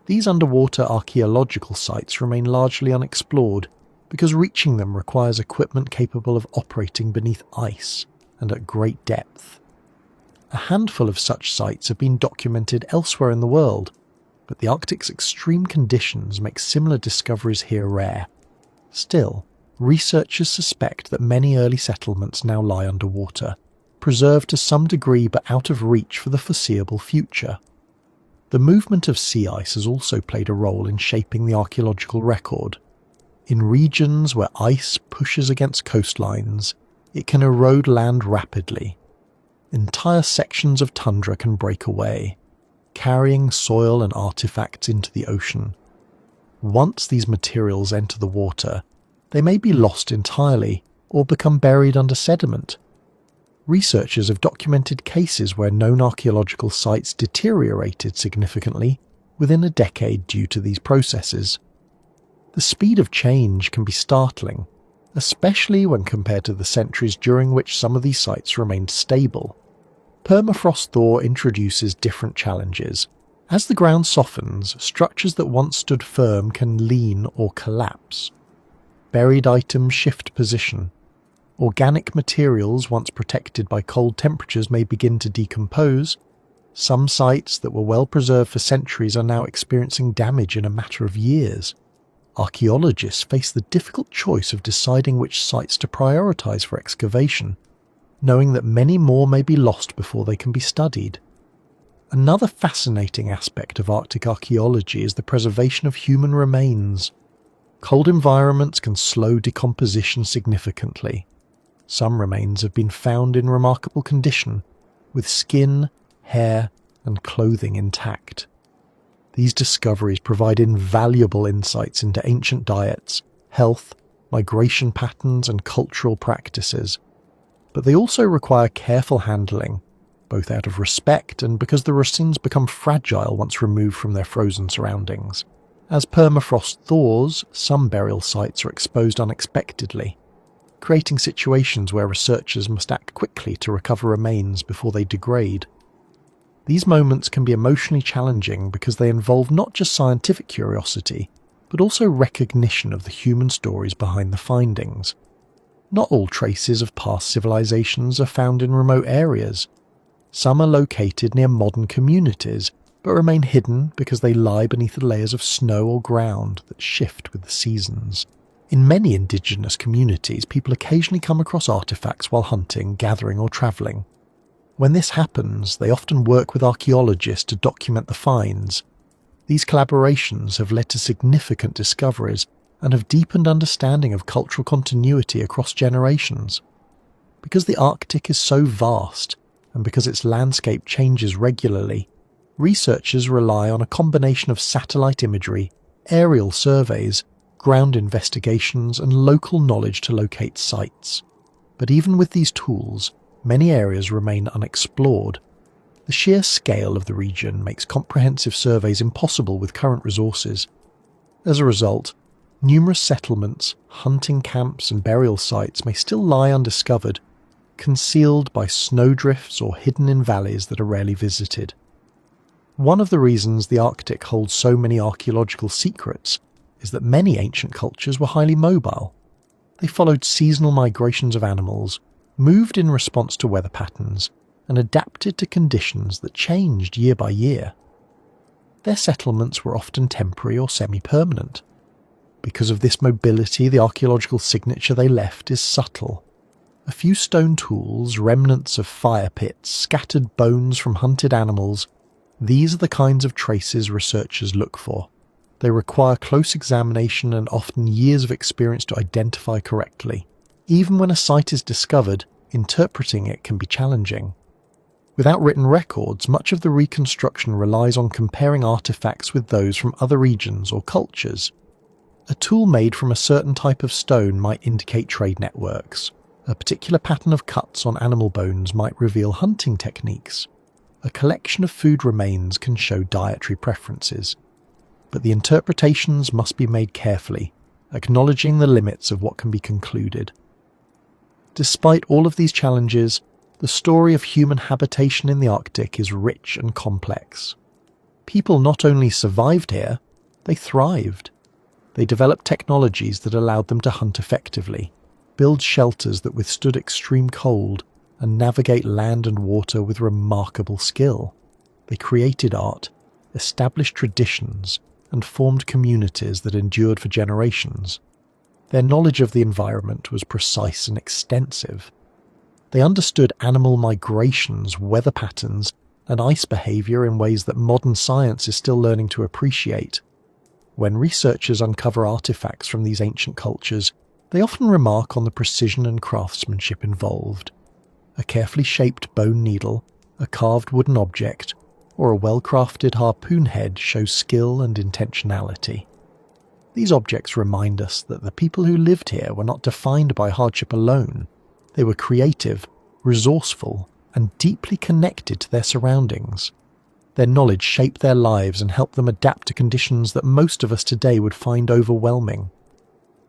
These underwater archaeological sites remain largely unexplored because reaching them requires equipment capable of operating beneath ice and at great depth. A handful of such sites have been documented elsewhere in the world, but the Arctic's extreme conditions make similar discoveries here rare. Still, researchers suspect that many early settlements now lie underwater, preserved to some degree but out of reach for the foreseeable future. The movement of sea ice has also played a role in shaping the archaeological record. In regions where ice pushes against coastlines, it can erode land rapidly. Entire sections of tundra can break away, carrying soil and artifacts into the ocean. Once these materials enter the water, they may be lost entirely or become buried under sediment. Researchers have documented cases where known archaeological sites deteriorated significantly within a decade due to these processes. The speed of change can be startling, especially when compared to the centuries during which some of these sites remained stable. Permafrost thaw introduces different challenges. As the ground softens, structures that once stood firm can lean or collapse. Buried items shift position. Organic materials once protected by cold temperatures may begin to decompose. Some sites that were well preserved for centuries are now experiencing damage in a matter of years. Archaeologists face the difficult choice of deciding which sites to prioritize for excavation, knowing that many more may be lost before they can be studied. Another fascinating aspect of Arctic archaeology is the preservation of human remains. Cold environments can slow decomposition significantly. Some remains have been found in remarkable condition, with skin, hair, and clothing intact. These discoveries provide invaluable insights into ancient diets, health, migration patterns, and cultural practices. But they also require careful handling, both out of respect and because the racines become fragile once removed from their frozen surroundings. As permafrost thaws, some burial sites are exposed unexpectedly, creating situations where researchers must act quickly to recover remains before they degrade. These moments can be emotionally challenging because they involve not just scientific curiosity, but also recognition of the human stories behind the findings. Not all traces of past civilizations are found in remote areas. Some are located near modern communities, but remain hidden because they lie beneath the layers of snow or ground that shift with the seasons. In many indigenous communities, people occasionally come across artifacts while hunting, gathering, or travelling. When this happens, they often work with archaeologists to document the finds. These collaborations have led to significant discoveries and have deepened understanding of cultural continuity across generations. Because the Arctic is so vast, and because its landscape changes regularly, researchers rely on a combination of satellite imagery, aerial surveys, ground investigations, and local knowledge to locate sites. But even with these tools, many areas remain unexplored. The sheer scale of the region makes comprehensive surveys impossible with current resources. As a result, numerous settlements, hunting camps, and burial sites may still lie undiscovered, concealed by snowdrifts or hidden in valleys that are rarely visited. One of the reasons the Arctic holds so many archaeological secrets is that many ancient cultures were highly mobile. They followed seasonal migrations of animals, moved in response to weather patterns, and adapted to conditions that changed year by year. Their settlements were often temporary or semi-permanent. Because of this mobility, the archaeological signature they left is subtle. A few stone tools, remnants of fire pits, scattered bones from hunted animals, these are the kinds of traces researchers look for. They require close examination and often years of experience to identify correctly. Even when a site is discovered, interpreting it can be challenging. Without written records, much of the reconstruction relies on comparing artifacts with those from other regions or cultures. A tool made from a certain type of stone might indicate trade networks. A particular pattern of cuts on animal bones might reveal hunting techniques. A collection of food remains can show dietary preferences. But the interpretations must be made carefully, acknowledging the limits of what can be concluded. Despite all of these challenges, the story of human habitation in the Arctic is rich and complex. People not only survived here, they thrived. They developed technologies that allowed them to hunt effectively, build shelters that withstood extreme cold, and navigate land and water with remarkable skill. They created art, established traditions, and formed communities that endured for generations. Their knowledge of the environment was precise and extensive. They understood animal migrations, weather patterns, and ice behavior in ways that modern science is still learning to appreciate. When researchers uncover artifacts from these ancient cultures, they often remark on the precision and craftsmanship involved. A carefully shaped bone needle, a carved wooden object, or a well-crafted harpoon head shows skill and intentionality. These objects remind us that the people who lived here were not defined by hardship alone. They were creative, resourceful, and deeply connected to their surroundings. Their knowledge shaped their lives and helped them adapt to conditions that most of us today would find overwhelming.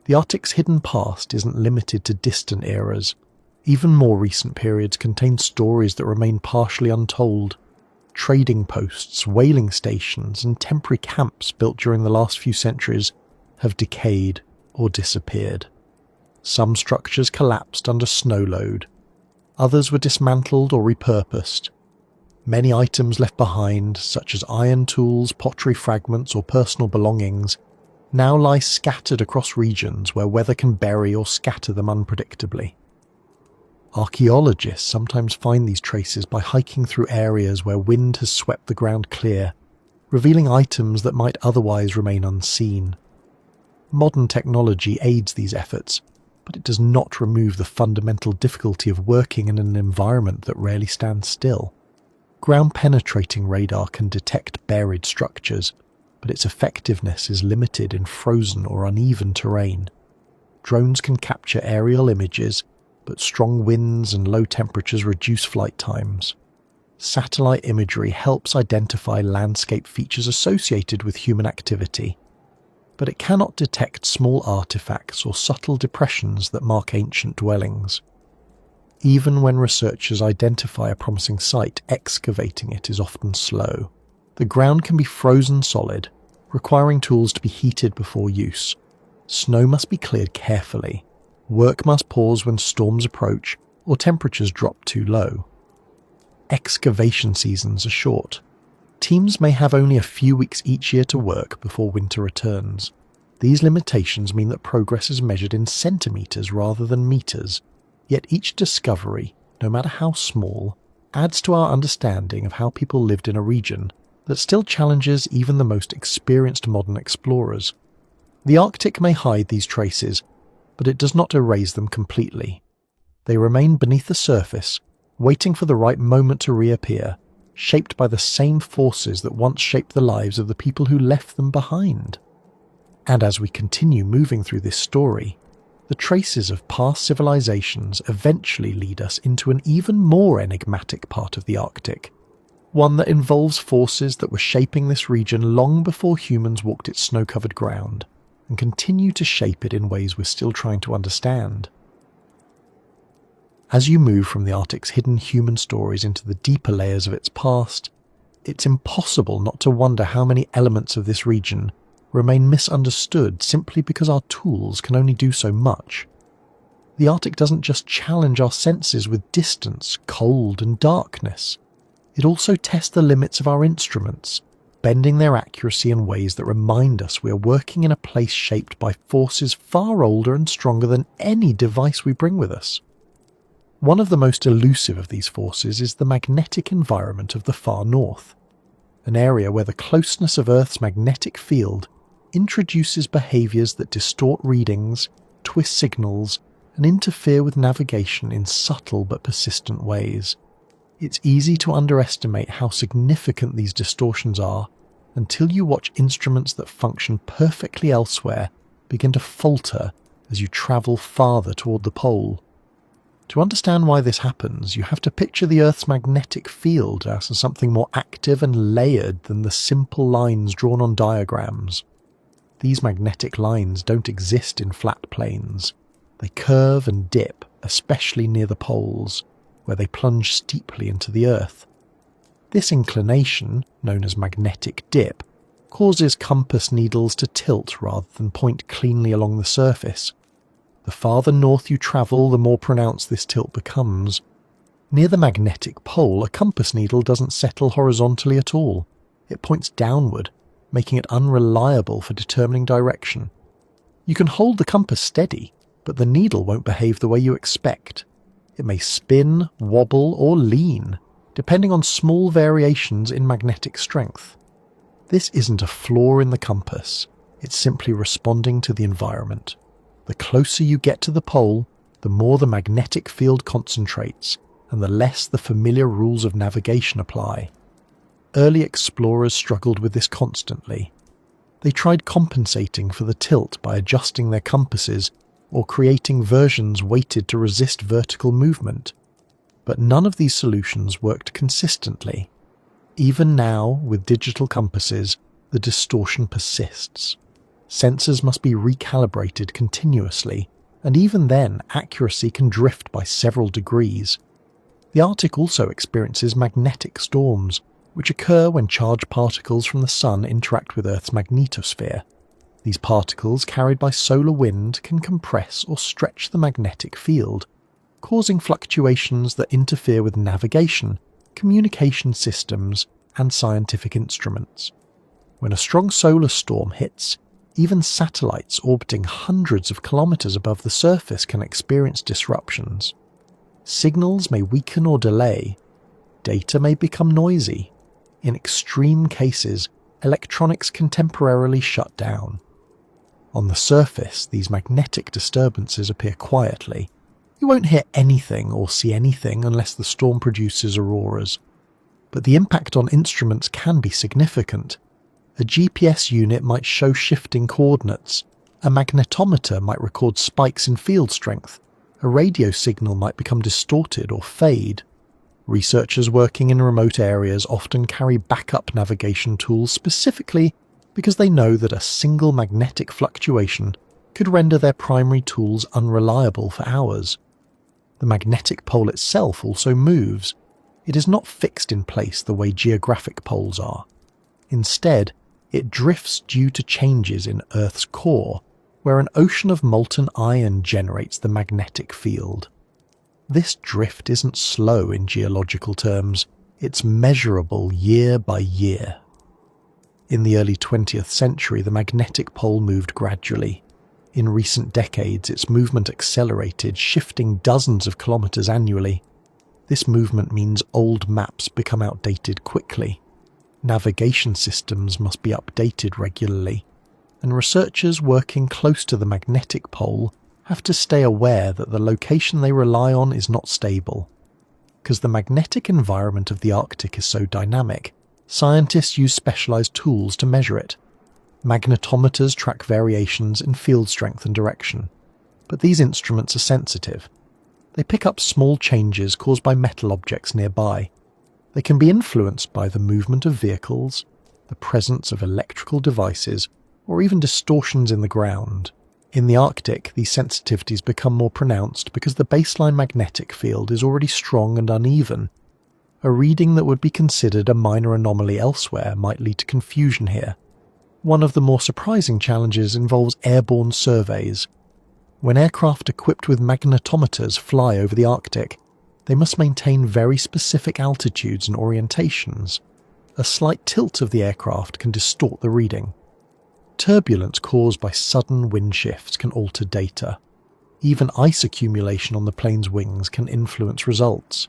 The Arctic's hidden past isn't limited to distant eras. Even more recent periods contain stories that remain partially untold. Trading posts, whaling stations, and temporary camps built during the last few centuries have decayed or disappeared. Some structures collapsed under snow load. Others were dismantled or repurposed. Many items left behind, such as iron tools, pottery fragments, or personal belongings, now lie scattered across regions where weather can bury or scatter them unpredictably. Archaeologists sometimes find these traces by hiking through areas where wind has swept the ground clear, revealing items that might otherwise remain unseen. Modern technology aids these efforts, but it does not remove the fundamental difficulty of working in an environment that rarely stands still. Ground-penetrating radar can detect buried structures, but its effectiveness is limited in frozen or uneven terrain. Drones can capture aerial images, but strong winds and low temperatures reduce flight times. Satellite imagery helps identify landscape features associated with human activity, but it cannot detect small artifacts or subtle depressions that mark ancient dwellings. Even when researchers identify a promising site, excavating it is often slow. The ground can be frozen solid, requiring tools to be heated before use. Snow must be cleared carefully. Work must pause when storms approach or temperatures drop too low. Excavation seasons are short. Teams may have only a few weeks each year to work before winter returns. These limitations mean that progress is measured in centimetres rather than metres, yet each discovery, no matter how small, adds to our understanding of how people lived in a region that still challenges even the most experienced modern explorers. The Arctic may hide these traces, but it does not erase them completely. They remain beneath the surface, waiting for the right moment to reappear, shaped by the same forces that once shaped the lives of the people who left them behind. And as we continue moving through this story, the traces of past civilizations eventually lead us into an even more enigmatic part of the Arctic, one that involves forces that were shaping this region long before humans walked its snow-covered ground, and continue to shape it in ways we're still trying to understand. As you move from the Arctic's hidden human stories into the deeper layers of its past, it's impossible not to wonder how many elements of this region remain misunderstood simply because our tools can only do so much. The Arctic doesn't just challenge our senses with distance, cold, and darkness. It also tests the limits of our instruments, bending their accuracy in ways that remind us we are working in a place shaped by forces far older and stronger than any device we bring with us. One of the most elusive of these forces is the magnetic environment of the far north, an area where the closeness of Earth's magnetic field introduces behaviours that distort readings, twist signals, and interfere with navigation in subtle but persistent ways. It's easy to underestimate how significant these distortions are until you watch instruments that function perfectly elsewhere begin to falter as you travel farther toward the pole. To understand why this happens, you have to picture the Earth's magnetic field as something more active and layered than the simple lines drawn on diagrams. These magnetic lines don't exist in flat planes. They curve and dip, especially near the poles, where they plunge steeply into the Earth. This inclination, known as magnetic dip, causes compass needles to tilt rather than point cleanly along the surface. The farther north you travel, the more pronounced this tilt becomes. Near the magnetic pole, a compass needle doesn't settle horizontally at all. It points downward, making it unreliable for determining direction. You can hold the compass steady, but the needle won't behave the way you expect. It may spin, wobble, or lean, depending on small variations in magnetic strength. This isn't a flaw in the compass, it's simply responding to the environment. The closer you get to the pole, the more the magnetic field concentrates, and the less the familiar rules of navigation apply. Early explorers struggled with this constantly. They tried compensating for the tilt by adjusting their compasses or creating versions weighted to resist vertical movement. But none of these solutions worked consistently. Even now, with digital compasses, the distortion persists. Sensors must be recalibrated continuously, and even then, accuracy can drift by several degrees. The Arctic also experiences magnetic storms, which occur when charged particles from the Sun interact with Earth's magnetosphere. These particles, carried by solar wind, can compress or stretch the magnetic field, causing fluctuations that interfere with navigation, communication systems, and scientific instruments. When a strong solar storm hits, even satellites orbiting hundreds of kilometers above the surface can experience disruptions. Signals may weaken or delay. Data may become noisy. In extreme cases, electronics can temporarily shut down. On the surface, these magnetic disturbances appear quietly. You won't hear anything or see anything unless the storm produces auroras. But the impact on instruments can be significant. A GPS unit might show shifting coordinates, a magnetometer might record spikes in field strength, a radio signal might become distorted or fade. Researchers working in remote areas often carry backup navigation tools specifically because they know that a single magnetic fluctuation could render their primary tools unreliable for hours. The magnetic pole itself also moves. It is not fixed in place the way geographic poles are. Instead, it drifts due to changes in Earth's core, where an ocean of molten iron generates the magnetic field. This drift isn't slow in geological terms, it's measurable year by year. In the early 20th century, the magnetic pole moved gradually. In recent decades, its movement accelerated, shifting dozens of kilometers annually. This movement means old maps become outdated quickly. Navigation systems must be updated regularly, and researchers working close to the magnetic pole have to stay aware that the location they rely on is not stable. Because the magnetic environment of the Arctic is so dynamic, scientists use specialized tools to measure it. Magnetometers track variations in field strength and direction, but these instruments are sensitive. They pick up small changes caused by metal objects nearby. They can be influenced by the movement of vehicles, the presence of electrical devices, or even distortions in the ground. In the Arctic, these sensitivities become more pronounced because the baseline magnetic field is already strong and uneven. A reading that would be considered a minor anomaly elsewhere might lead to confusion here. One of the more surprising challenges involves airborne surveys. When aircraft equipped with magnetometers fly over the Arctic, they must maintain very specific altitudes and orientations. A slight tilt of the aircraft can distort the reading. Turbulence caused by sudden wind shifts can alter data. Even ice accumulation on the plane's wings can influence results.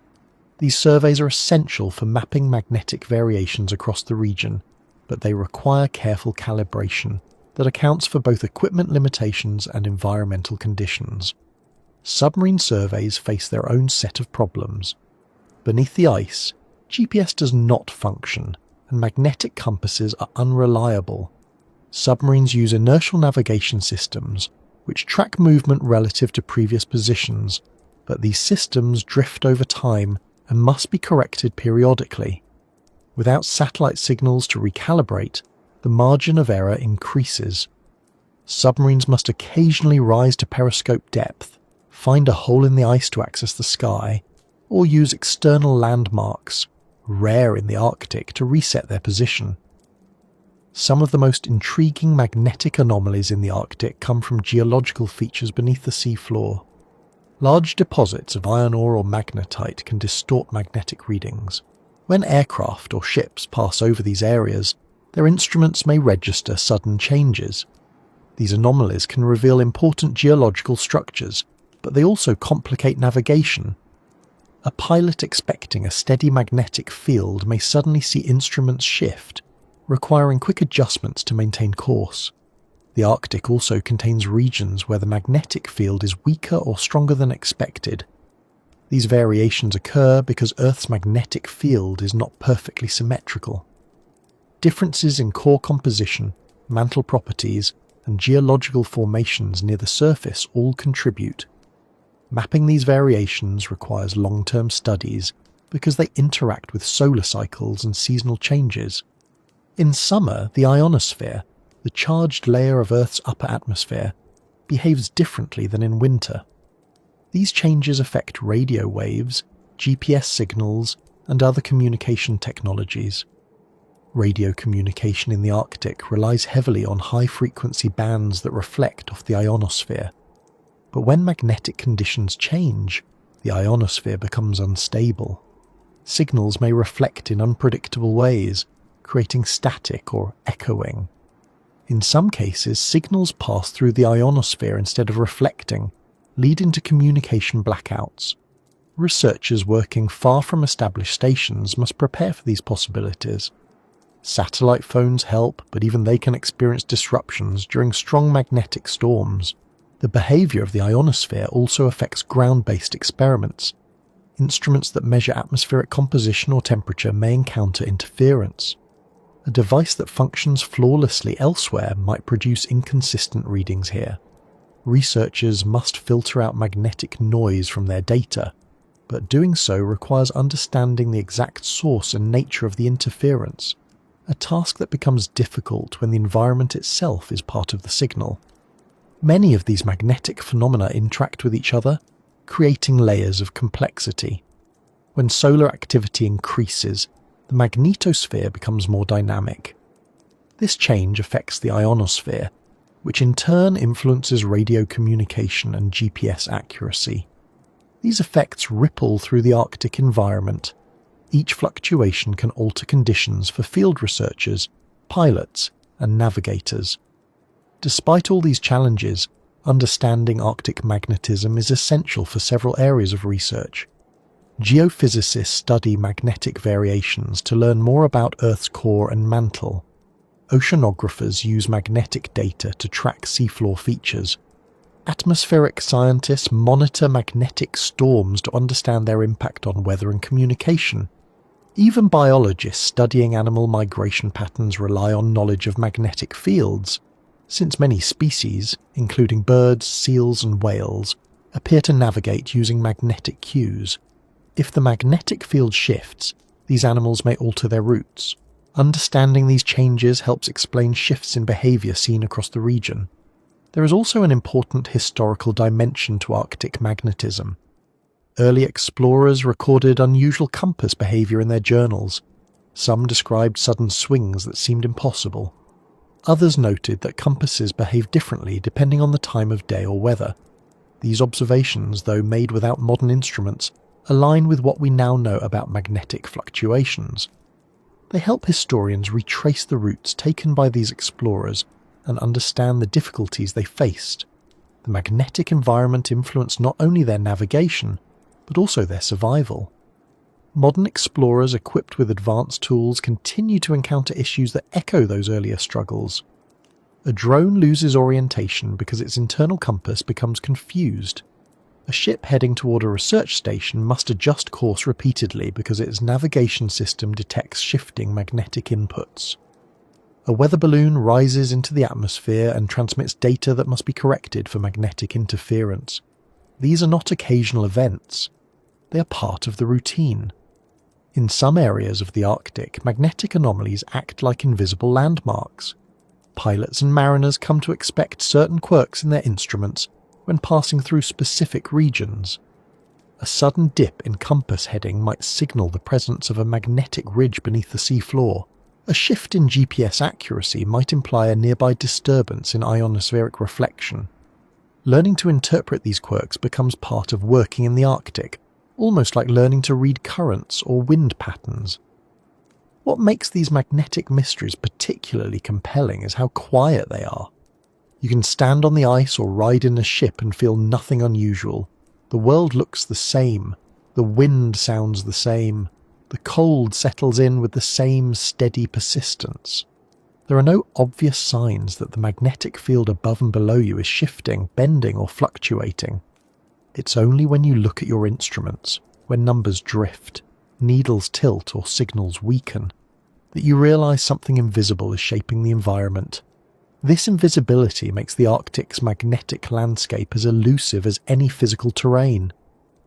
These surveys are essential for mapping magnetic variations across the region, but they require careful calibration that accounts for both equipment limitations and environmental conditions. Submarine surveys face their own set of problems. Beneath the ice, GPS does not function, and magnetic compasses are unreliable. Submarines use inertial navigation systems, which track movement relative to previous positions, but these systems drift over time and must be corrected periodically. Without satellite signals to recalibrate, the margin of error increases. Submarines must occasionally rise to periscope depth, find a hole in the ice to access the sky, or use external landmarks, rare in the Arctic, to reset their position. Some of the most intriguing magnetic anomalies in the Arctic come from geological features beneath the seafloor. Large deposits of iron ore or magnetite can distort magnetic readings. When aircraft or ships pass over these areas, their instruments may register sudden changes. These anomalies can reveal important geological structures, but they also complicate navigation. A pilot expecting a steady magnetic field may suddenly see instruments shift, requiring quick adjustments to maintain course. The Arctic also contains regions where the magnetic field is weaker or stronger than expected. These variations occur because Earth's magnetic field is not perfectly symmetrical. Differences in core composition, mantle properties, and geological formations near the surface all contribute. Mapping these variations requires long-term studies because they interact with solar cycles and seasonal changes. In summer, the ionosphere, the charged layer of Earth's upper atmosphere, behaves differently than in winter. These changes affect radio waves, GPS signals, and other communication technologies. Radio communication in the Arctic relies heavily on high-frequency bands that reflect off the ionosphere. But when magnetic conditions change, the ionosphere becomes unstable. Signals may reflect in unpredictable ways, creating static or echoing. In some cases, signals pass through the ionosphere instead of reflecting, leading to communication blackouts. Researchers working far from established stations must prepare for these possibilities. Satellite phones help, but even they can experience disruptions during strong magnetic storms. The behavior of the ionosphere also affects ground-based experiments. Instruments that measure atmospheric composition or temperature may encounter interference. A device that functions flawlessly elsewhere might produce inconsistent readings here. Researchers must filter out magnetic noise from their data, but doing so requires understanding the exact source and nature of the interference, a task that becomes difficult when the environment itself is part of the signal. Many of these magnetic phenomena interact with each other, creating layers of complexity. When solar activity increases, the magnetosphere becomes more dynamic. This change affects the ionosphere, which in turn influences radio communication and GPS accuracy. These effects ripple through the Arctic environment. Each fluctuation can alter conditions for field researchers, pilots, and navigators. Despite all these challenges, understanding Arctic magnetism is essential for several areas of research. Geophysicists study magnetic variations to learn more about Earth's core and mantle. Oceanographers use magnetic data to track seafloor features. Atmospheric scientists monitor magnetic storms to understand their impact on weather and communication. Even biologists studying animal migration patterns rely on knowledge of magnetic fields, since many species, including birds, seals and whales, appear to navigate using magnetic cues. If the magnetic field shifts, these animals may alter their routes. Understanding these changes helps explain shifts in behaviour seen across the region. There is also an important historical dimension to Arctic magnetism. Early explorers recorded unusual compass behaviour in their journals. Some described sudden swings that seemed impossible. Others noted that compasses behave differently depending on the time of day or weather. These observations, though made without modern instruments, align with what we now know about magnetic fluctuations. They help historians retrace the routes taken by these explorers and understand the difficulties they faced. The magnetic environment influenced not only their navigation, but also their survival. Modern explorers equipped with advanced tools continue to encounter issues that echo those earlier struggles. A drone loses orientation because its internal compass becomes confused. A ship heading toward a research station must adjust course repeatedly because its navigation system detects shifting magnetic inputs. A weather balloon rises into the atmosphere and transmits data that must be corrected for magnetic interference. These are not occasional events. They are part of the routine. In some areas of the Arctic, magnetic anomalies act like invisible landmarks. Pilots and mariners come to expect certain quirks in their instruments when passing through specific regions. A sudden dip in compass heading might signal the presence of a magnetic ridge beneath the seafloor. A shift in GPS accuracy might imply a nearby disturbance in ionospheric reflection. Learning to interpret these quirks becomes part of working in the Arctic, almost like learning to read currents or wind patterns. What makes these magnetic mysteries particularly compelling is how quiet they are. You can stand on the ice or ride in a ship and feel nothing unusual. The world looks the same. The wind sounds the same. The cold settles in with the same steady persistence. There are no obvious signs that the magnetic field above and below you is shifting, bending or fluctuating. It's only when you look at your instruments, when numbers drift, needles tilt or signals weaken, that you realise something invisible is shaping the environment. This invisibility makes the Arctic's magnetic landscape as elusive as any physical terrain.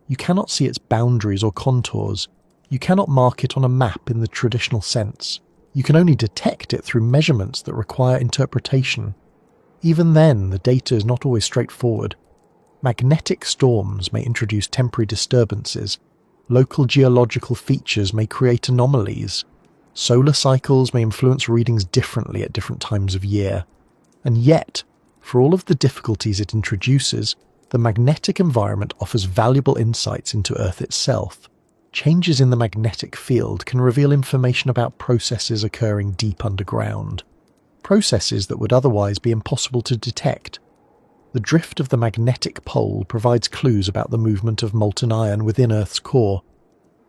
You cannot see its boundaries or contours. You cannot mark it on a map in the traditional sense. You can only detect it through measurements that require interpretation. Even then, the data is not always straightforward. Magnetic storms may introduce temporary disturbances. Local geological features may create anomalies. Solar cycles may influence readings differently at different times of year. And yet, for all of the difficulties it introduces, the magnetic environment offers valuable insights into Earth itself. Changes in the magnetic field can reveal information about processes occurring deep underground, processes that would otherwise be impossible to detect. The drift of the magnetic pole provides clues about the movement of molten iron within Earth's core.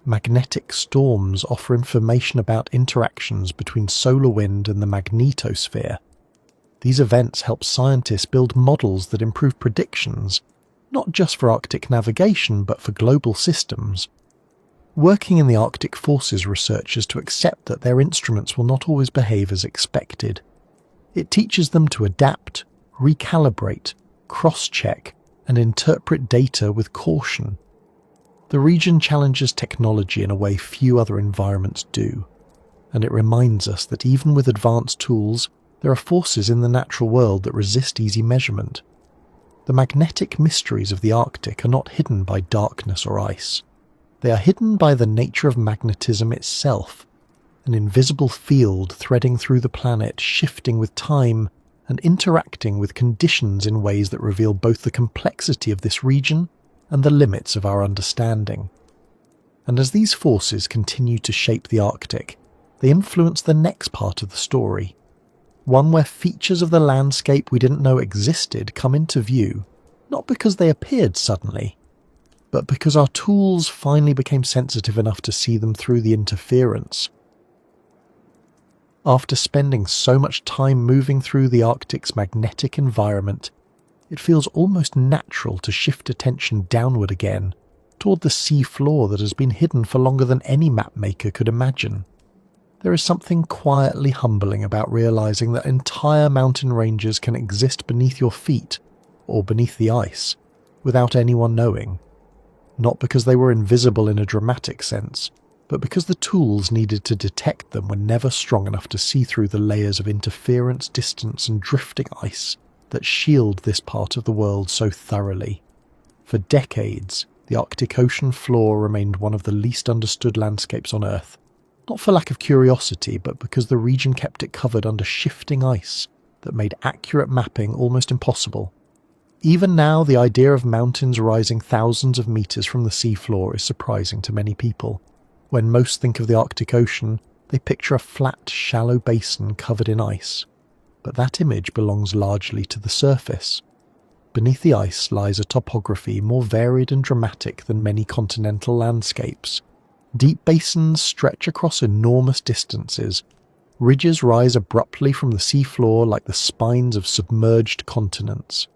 Magnetic storms offer information about interactions between solar wind and the magnetosphere. These events help scientists build models that improve predictions, not just for Arctic navigation but for global systems. Working in the Arctic forces researchers to accept that their instruments will not always behave as expected. It teaches them to adapt, recalibrate, cross-check, and interpret data with caution. The region challenges technology in a way few other environments do, and it reminds us that even with advanced tools, there are forces in the natural world that resist easy measurement. The magnetic mysteries of the Arctic are not hidden by darkness or ice. They are hidden by the nature of magnetism itself, an invisible field threading through the planet, shifting with time and interacting with conditions in ways that reveal both the complexity of this region and the limits of our understanding. And as these forces continue to shape the Arctic, they influence the next part of the story, one where features of the landscape we didn't know existed come into view, not because they appeared suddenly, but because our tools finally became sensitive enough to see them through the interference. After spending so much time moving through the Arctic's magnetic environment, it feels almost natural to shift attention downward again, toward the sea floor that has been hidden for longer than any mapmaker could imagine. There is something quietly humbling about realizing that entire mountain ranges can exist beneath your feet, or beneath the ice, without anyone knowing. Not because they were invisible in a dramatic sense, but because the tools needed to detect them were never strong enough to see through the layers of interference, distance, and drifting ice that shield this part of the world so thoroughly. For decades, the Arctic Ocean floor remained one of the least understood landscapes on Earth, not for lack of curiosity, but because the region kept it covered under shifting ice that made accurate mapping almost impossible. Even now, the idea of mountains rising thousands of meters from the seafloor is surprising to many people. When most think of the Arctic Ocean, they picture a flat, shallow basin covered in ice. But that image belongs largely to the surface. Beneath the ice lies a topography more varied and dramatic than many continental landscapes. Deep basins stretch across enormous distances. Ridges rise abruptly from the seafloor like the spines of submerged continents.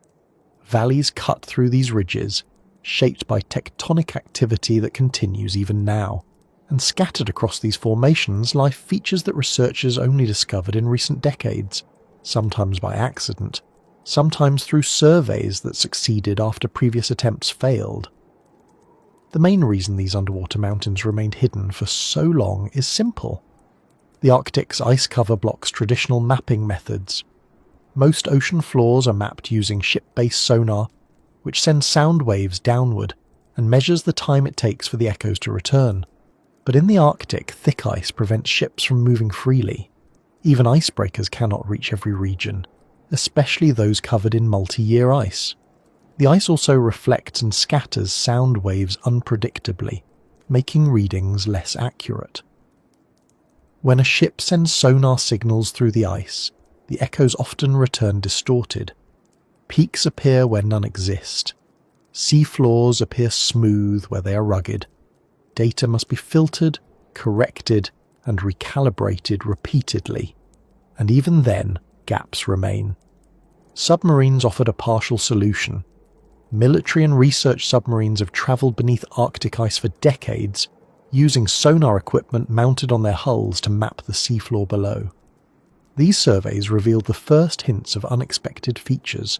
Valleys cut through these ridges, shaped by tectonic activity that continues even now. And scattered across these formations lie features that researchers only discovered in recent decades, sometimes by accident, sometimes through surveys that succeeded after previous attempts failed. The main reason these underwater mountains remained hidden for so long is simple. The Arctic's ice cover blocks traditional mapping methods. Most ocean floors are mapped using ship-based sonar, which sends sound waves downward and measures the time it takes for the echoes to return. But in the Arctic, thick ice prevents ships from moving freely. Even icebreakers cannot reach every region, especially those covered in multi-year ice. The ice also reflects and scatters sound waves unpredictably, making readings less accurate. When a ship sends sonar signals through the ice, the echoes often return distorted. Peaks appear where none exist. Sea floors appear smooth where they are rugged. Data must be filtered, corrected, and recalibrated repeatedly. And even then, gaps remain. Submarines offered a partial solution. Military and research submarines have travelled beneath Arctic ice for decades, using sonar equipment mounted on their hulls to map the seafloor below. These surveys revealed the first hints of unexpected features: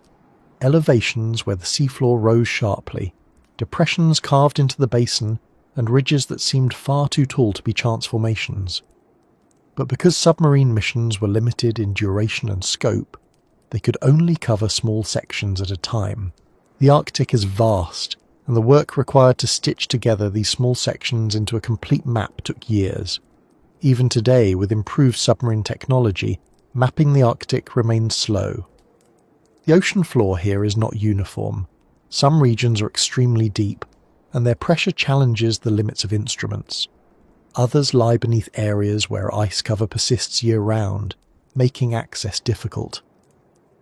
elevations where the seafloor rose sharply, depressions carved into the basin, and ridges that seemed far too tall to be chance formations. But because submarine missions were limited in duration and scope, they could only cover small sections at a time. The Arctic is vast, and the work required to stitch together these small sections into a complete map took years. Even today, with improved submarine technology, mapping the Arctic remains slow. The ocean floor here is not uniform. Some regions are extremely deep, and their pressure challenges the limits of instruments. Others lie beneath areas where ice cover persists year-round, making access difficult.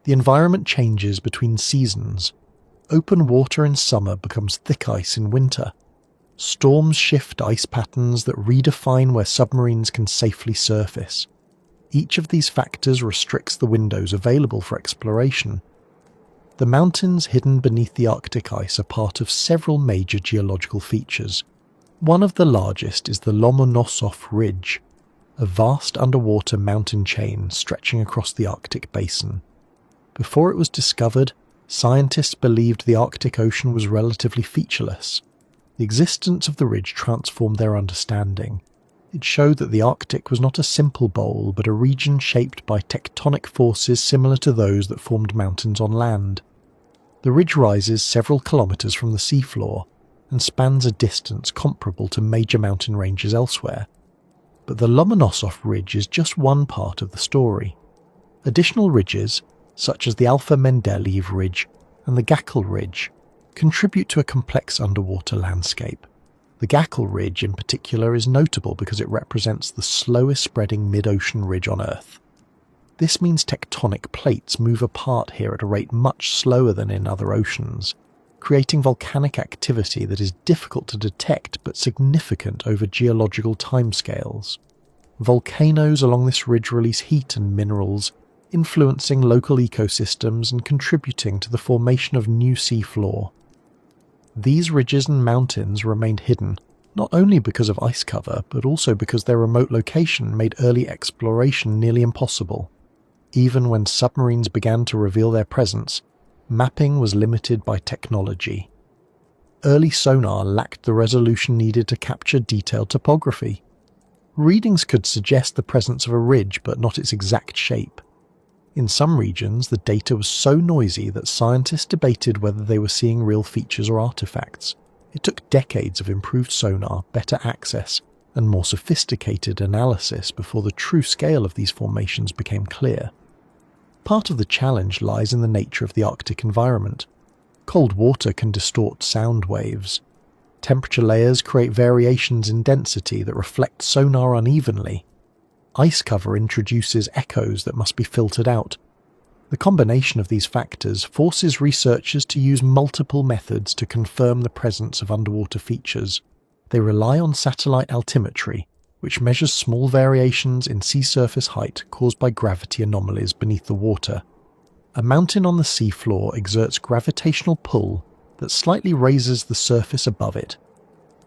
The environment changes between seasons. Open water in summer becomes thick ice in winter. Storms shift ice patterns that redefine where submarines can safely surface. Each of these factors restricts the windows available for exploration. The mountains hidden beneath the Arctic ice are part of several major geological features. One of the largest is the Lomonosov Ridge, a vast underwater mountain chain stretching across the Arctic basin. Before it was discovered, scientists believed the Arctic Ocean was relatively featureless. The existence of the ridge transformed their understanding. It showed that the Arctic was not a simple bowl, but a region shaped by tectonic forces similar to those that formed mountains on land. The ridge rises several kilometres from the seafloor and spans a distance comparable to major mountain ranges elsewhere. But the Lomonosov Ridge is just one part of the story. Additional ridges, such as the Alpha Mendeleev Ridge and the Gakkel Ridge, contribute to a complex underwater landscape. The Gakkel Ridge in particular is notable because it represents the slowest spreading mid-ocean ridge on Earth. This means tectonic plates move apart here at a rate much slower than in other oceans, creating volcanic activity that is difficult to detect but significant over geological timescales. Volcanoes along this ridge release heat and minerals, influencing local ecosystems and contributing to the formation of new seafloor. These ridges and mountains remained hidden, not only because of ice cover, but also because their remote location made early exploration nearly impossible. Even when submarines began to reveal their presence, mapping was limited by technology. Early sonar lacked the resolution needed to capture detailed topography. Readings could suggest the presence of a ridge, but not its exact shape. In some regions, the data was so noisy that scientists debated whether they were seeing real features or artifacts. It took decades of improved sonar, better access, and more sophisticated analysis before the true scale of these formations became clear. Part of the challenge lies in the nature of the Arctic environment. Cold water can distort sound waves. Temperature layers create variations in density that reflect sonar unevenly. Ice cover introduces echoes that must be filtered out. The combination of these factors forces researchers to use multiple methods to confirm the presence of underwater features. They rely on satellite altimetry, which measures small variations in sea surface height caused by gravity anomalies beneath the water. A mountain on the seafloor exerts gravitational pull that slightly raises the surface above it.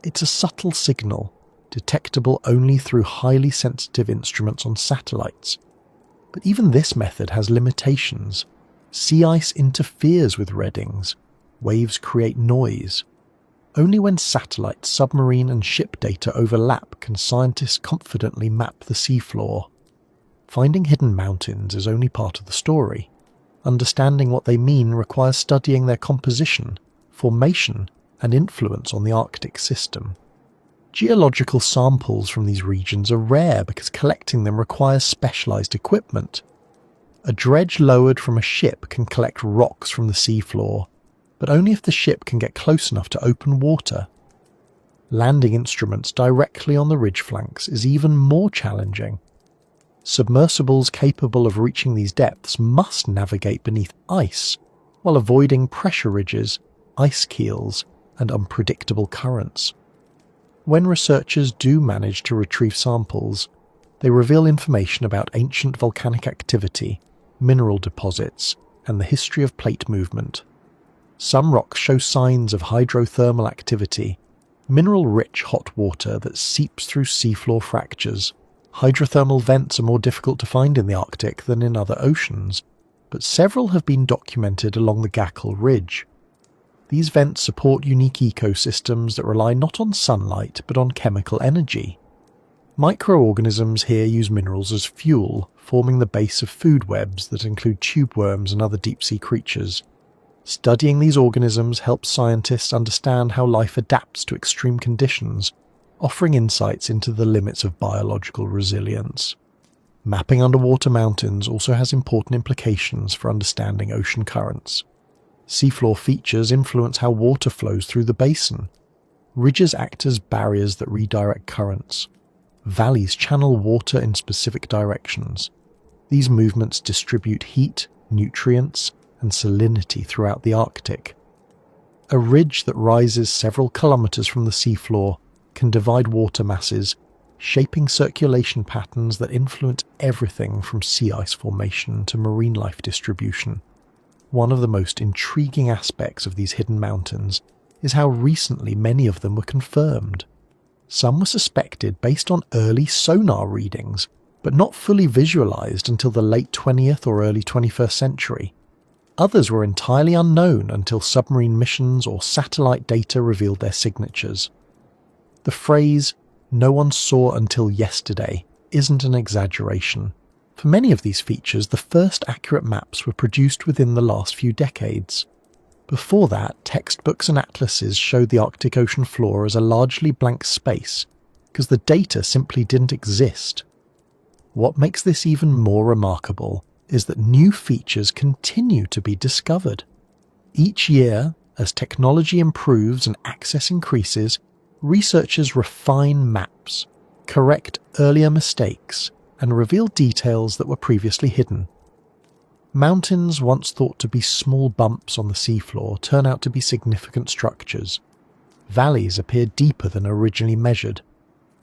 It's a subtle signal, detectable only through highly sensitive instruments on satellites. But even this method has limitations. Sea ice interferes with readings. Waves create noise. Only when satellite, submarine and ship data overlap can scientists confidently map the seafloor. Finding hidden mountains is only part of the story. Understanding what they mean requires studying their composition, formation, and influence on the Arctic system. Geological samples from these regions are rare because collecting them requires specialized equipment. A dredge lowered from a ship can collect rocks from the seafloor, but only if the ship can get close enough to open water. Landing instruments directly on the ridge flanks is even more challenging. Submersibles capable of reaching these depths must navigate beneath ice, while avoiding pressure ridges, ice keels, and unpredictable currents. When researchers do manage to retrieve samples, they reveal information about ancient volcanic activity, mineral deposits, and the history of plate movement. Some rocks show signs of hydrothermal activity, mineral-rich hot water that seeps through seafloor fractures. Hydrothermal vents are more difficult to find in the Arctic than in other oceans, but several have been documented along the Gakkel Ridge. These vents support unique ecosystems that rely not on sunlight but on chemical energy. Microorganisms here use minerals as fuel, forming the base of food webs that include tube worms and other deep-sea creatures. Studying these organisms helps scientists understand how life adapts to extreme conditions, offering insights into the limits of biological resilience. Mapping underwater mountains also has important implications for understanding ocean currents. Seafloor features influence how water flows through the basin. Ridges act as barriers that redirect currents. Valleys channel water in specific directions. These movements distribute heat, nutrients, and salinity throughout the Arctic. A ridge that rises several kilometers from the seafloor can divide water masses, shaping circulation patterns that influence everything from sea ice formation to marine life distribution. One of the most intriguing aspects of these hidden mountains is how recently many of them were confirmed. Some were suspected based on early sonar readings, but not fully visualized until the late 20th or early 21st century. Others were entirely unknown until submarine missions or satellite data revealed their signatures. The phrase, "no one saw until yesterday," isn't an exaggeration. For many of these features, the first accurate maps were produced within the last few decades. Before that, textbooks and atlases showed the Arctic Ocean floor as a largely blank space, because the data simply didn't exist. What makes this even more remarkable is that new features continue to be discovered. Each year, as technology improves and access increases, researchers refine maps, correct earlier mistakes, and reveal details that were previously hidden. Mountains once thought to be small bumps on the seafloor turn out to be significant structures. Valleys appear deeper than originally measured.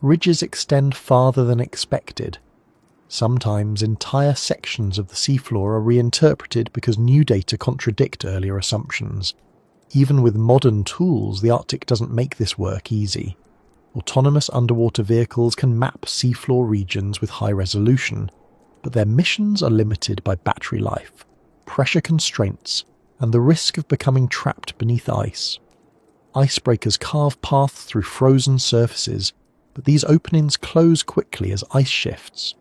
Ridges extend farther than expected. Sometimes entire sections of the seafloor are reinterpreted because new data contradict earlier assumptions. Even with modern tools, the Arctic doesn't make this work easy. Autonomous underwater vehicles can map seafloor regions with high resolution, but their missions are limited by battery life, pressure constraints, and the risk of becoming trapped beneath ice. Icebreakers carve paths through frozen surfaces, but these openings close quickly as ice shifts.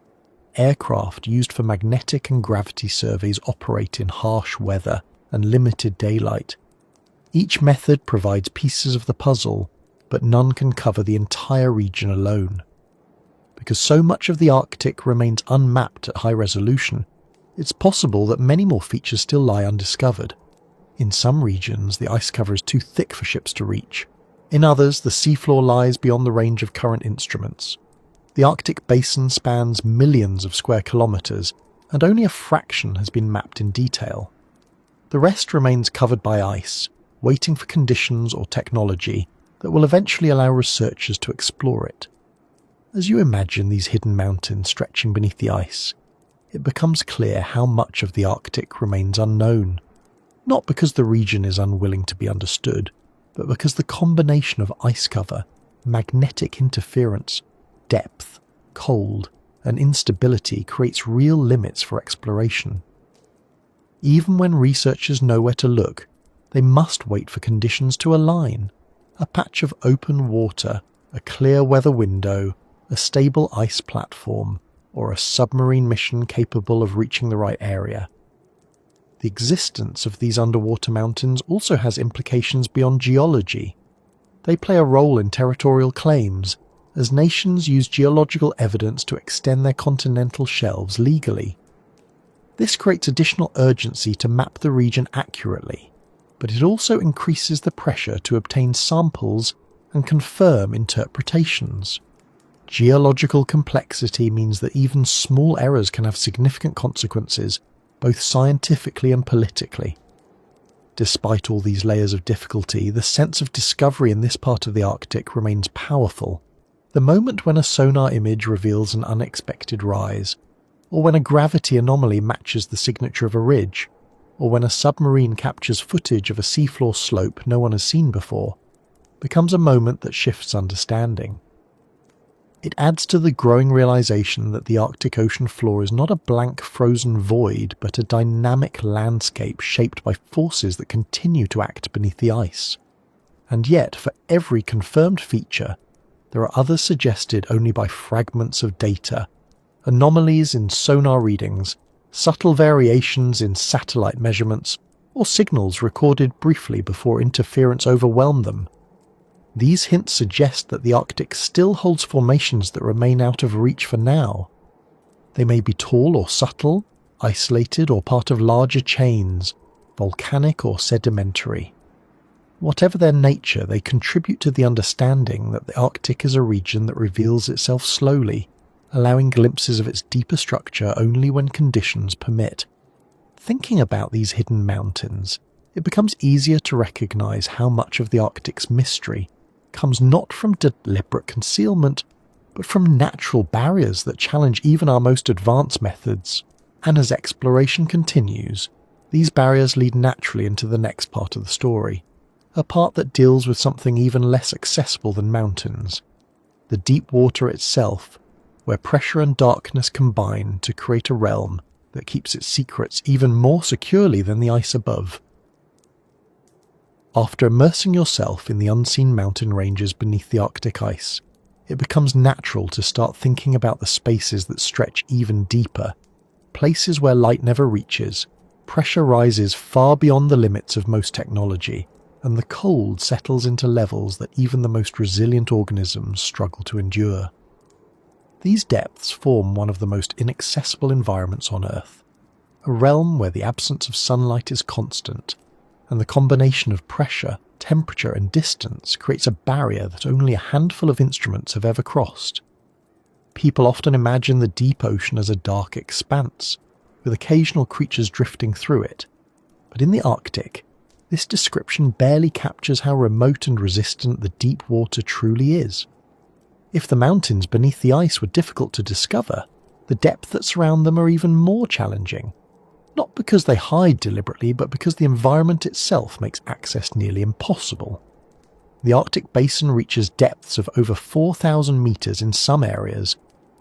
Aircraft used for magnetic and gravity surveys operate in harsh weather and limited daylight. Each method provides pieces of the puzzle, but none can cover the entire region alone. Because so much of the Arctic remains unmapped at high resolution, it's possible that many more features still lie undiscovered. In some regions, the ice cover is too thick for ships to reach. In others, the seafloor lies beyond the range of current instruments. The Arctic basin spans millions of square kilometres, and only a fraction has been mapped in detail. The rest remains covered by ice, waiting for conditions or technology that will eventually allow researchers to explore it. As you imagine these hidden mountains stretching beneath the ice, it becomes clear how much of the Arctic remains unknown. Not because the region is unwilling to be understood, but because the combination of ice cover, magnetic interference, depth, cold, and instability creates real limits for exploration. Even when researchers know where to look, they must wait for conditions to align. A patch of open water, a clear weather window, a stable ice platform, or a submarine mission capable of reaching the right area. The existence of these underwater mountains also has implications beyond geology. They play a role in territorial claims, as nations use geological evidence to extend their continental shelves legally. This creates additional urgency to map the region accurately, but it also increases the pressure to obtain samples and confirm interpretations. Geological complexity means that even small errors can have significant consequences, both scientifically and politically. Despite all these layers of difficulty, the sense of discovery in this part of the Arctic remains powerful. The moment when a sonar image reveals an unexpected rise, or when a gravity anomaly matches the signature of a ridge, or when a submarine captures footage of a seafloor slope no one has seen before, becomes a moment that shifts understanding. It adds to the growing realization that the Arctic Ocean floor is not a blank frozen void, but a dynamic landscape shaped by forces that continue to act beneath the ice. And yet, for every confirmed feature, there are others suggested only by fragments of data, anomalies in sonar readings, subtle variations in satellite measurements, or signals recorded briefly before interference overwhelmed them. These hints suggest that the Arctic still holds formations that remain out of reach for now. They may be tall or subtle, isolated or part of larger chains, volcanic or sedimentary. Whatever their nature, they contribute to the understanding that the Arctic is a region that reveals itself slowly, allowing glimpses of its deeper structure only when conditions permit. Thinking about these hidden mountains, it becomes easier to recognize how much of the Arctic's mystery comes not from deliberate concealment, but from natural barriers that challenge even our most advanced methods. And as exploration continues, these barriers lead naturally into the next part of the story, a part that deals with something even less accessible than mountains, the deep water itself, where pressure and darkness combine to create a realm that keeps its secrets even more securely than the ice above. After immersing yourself in the unseen mountain ranges beneath the Arctic ice, it becomes natural to start thinking about the spaces that stretch even deeper, places where light never reaches, pressure rises far beyond the limits of most technology, and the cold settles into levels that even the most resilient organisms struggle to endure. These depths form one of the most inaccessible environments on Earth, a realm where the absence of sunlight is constant, and the combination of pressure, temperature and distance creates a barrier that only a handful of instruments have ever crossed. People often imagine the deep ocean as a dark expanse, with occasional creatures drifting through it, but in the Arctic, this description barely captures how remote and resistant the deep water truly is. If the mountains beneath the ice were difficult to discover, the depths that surround them are even more challenging. Not because they hide deliberately, but because the environment itself makes access nearly impossible. The Arctic Basin reaches depths of over 4,000 meters in some areas,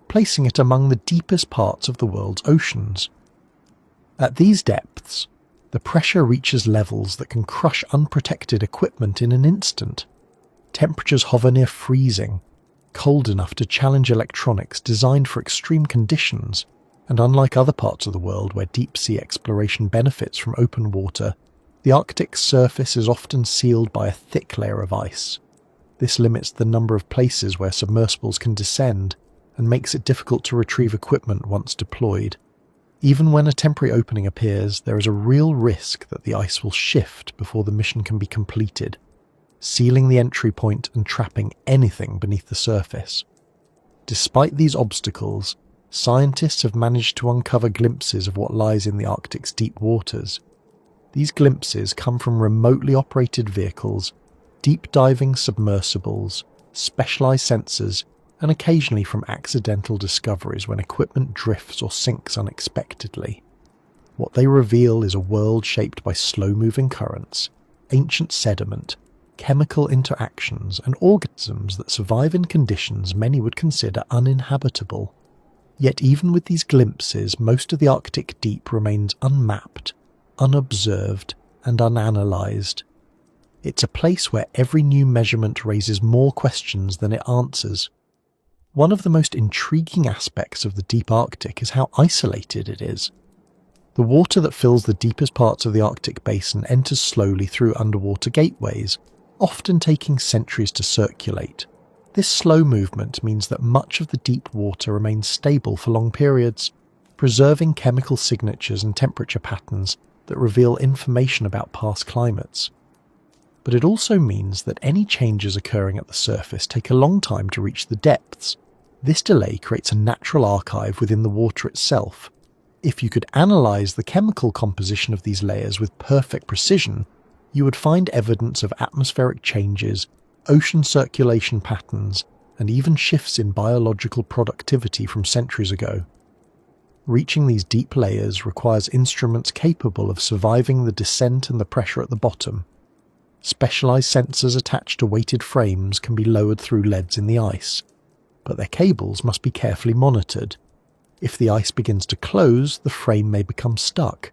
placing it among the deepest parts of the world's oceans. At these depths, the pressure reaches levels that can crush unprotected equipment in an instant. Temperatures hover near freezing, cold enough to challenge electronics designed for extreme conditions, and unlike other parts of the world where deep-sea exploration benefits from open water, the Arctic's surface is often sealed by a thick layer of ice. This limits the number of places where submersibles can descend, and makes it difficult to retrieve equipment once deployed. Even when a temporary opening appears, there is a real risk that the ice will shift before the mission can be completed, sealing the entry point and trapping anything beneath the surface. Despite these obstacles, scientists have managed to uncover glimpses of what lies in the Arctic's deep waters. These glimpses come from remotely operated vehicles, deep-diving submersibles, specialized sensors, and occasionally from accidental discoveries when equipment drifts or sinks unexpectedly. What they reveal is a world shaped by slow-moving currents, ancient sediment, chemical interactions, and organisms that survive in conditions many would consider uninhabitable. Yet even with these glimpses, most of the Arctic deep remains unmapped, unobserved, and unanalyzed. It's a place where every new measurement raises more questions than it answers. One of the most intriguing aspects of the deep Arctic is how isolated it is. The water that fills the deepest parts of the Arctic basin enters slowly through underwater gateways, often taking centuries to circulate. This slow movement means that much of the deep water remains stable for long periods, preserving chemical signatures and temperature patterns that reveal information about past climates. But it also means that any changes occurring at the surface take a long time to reach the depths. This delay creates a natural archive within the water itself. If you could analyze the chemical composition of these layers with perfect precision, you would find evidence of atmospheric changes, ocean circulation patterns, and even shifts in biological productivity from centuries ago. Reaching these deep layers requires instruments capable of surviving the descent and the pressure at the bottom. Specialized sensors attached to weighted frames can be lowered through leads in the ice, but their cables must be carefully monitored. If the ice begins to close, the frame may become stuck.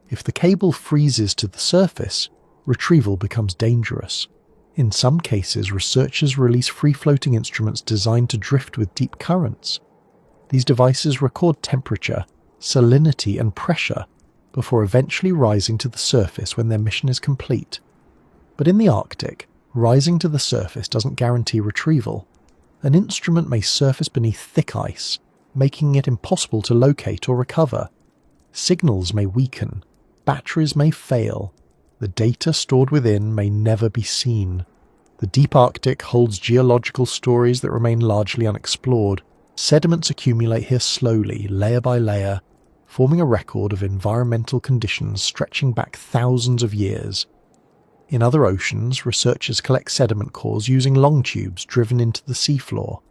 If the cable freezes to the surface, retrieval becomes dangerous. In some cases, researchers release free-floating instruments designed to drift with deep currents. These devices record temperature, salinity and pressure before eventually rising to the surface when their mission is complete. But in the Arctic, rising to the surface doesn't guarantee retrieval. An instrument may surface beneath thick ice, making it impossible to locate or recover. Signals may weaken, batteries may fail, the data stored within may never be seen. The deep Arctic holds geological stories that remain largely unexplored. Sediments accumulate here slowly, layer by layer, forming a record of environmental conditions stretching back thousands of years. In other oceans, researchers collect sediment cores using long tubes driven into the seafloor.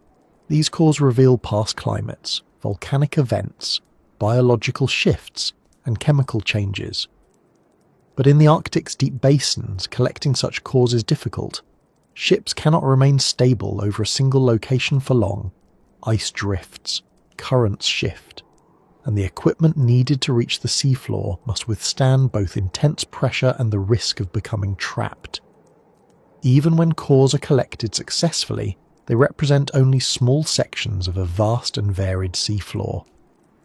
These cores reveal past climates, volcanic events, biological shifts, and chemical changes. But in the Arctic's deep basins, collecting such cores is difficult. Ships cannot remain stable over a single location for long. Ice drifts, currents shift, and the equipment needed to reach the seafloor must withstand both intense pressure and the risk of becoming trapped. Even when cores are collected successfully, they represent only small sections of a vast and varied seafloor.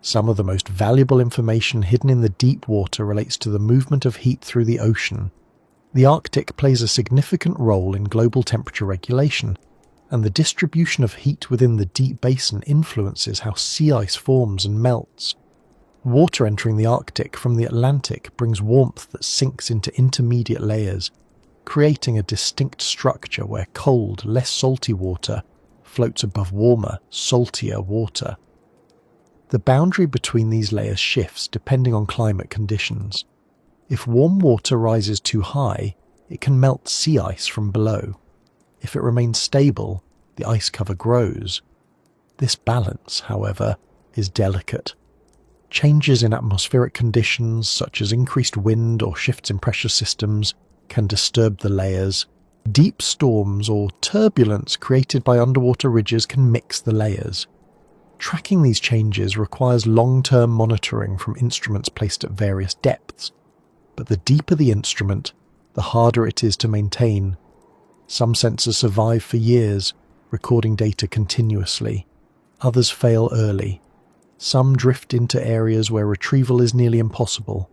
Some of the most valuable information hidden in the deep water relates to the movement of heat through the ocean. The Arctic plays a significant role in global temperature regulation, and the distribution of heat within the deep basin influences how sea ice forms and melts. Water entering the Arctic from the Atlantic brings warmth that sinks into intermediate layers, creating a distinct structure where cold, less salty water floats above warmer, saltier water. The boundary between these layers shifts depending on climate conditions. If warm water rises too high, it can melt sea ice from below. If it remains stable, the ice cover grows. This balance, however, is delicate. Changes in atmospheric conditions, such as increased wind or shifts in pressure systems, can disturb the layers. Deep storms or turbulence created by underwater ridges can mix the layers. Tracking these changes requires long-term monitoring from instruments placed at various depths, but the deeper the instrument, the harder it is to maintain. Some sensors survive for years, recording data continuously. Others fail early. Some drift into areas where retrieval is nearly impossible.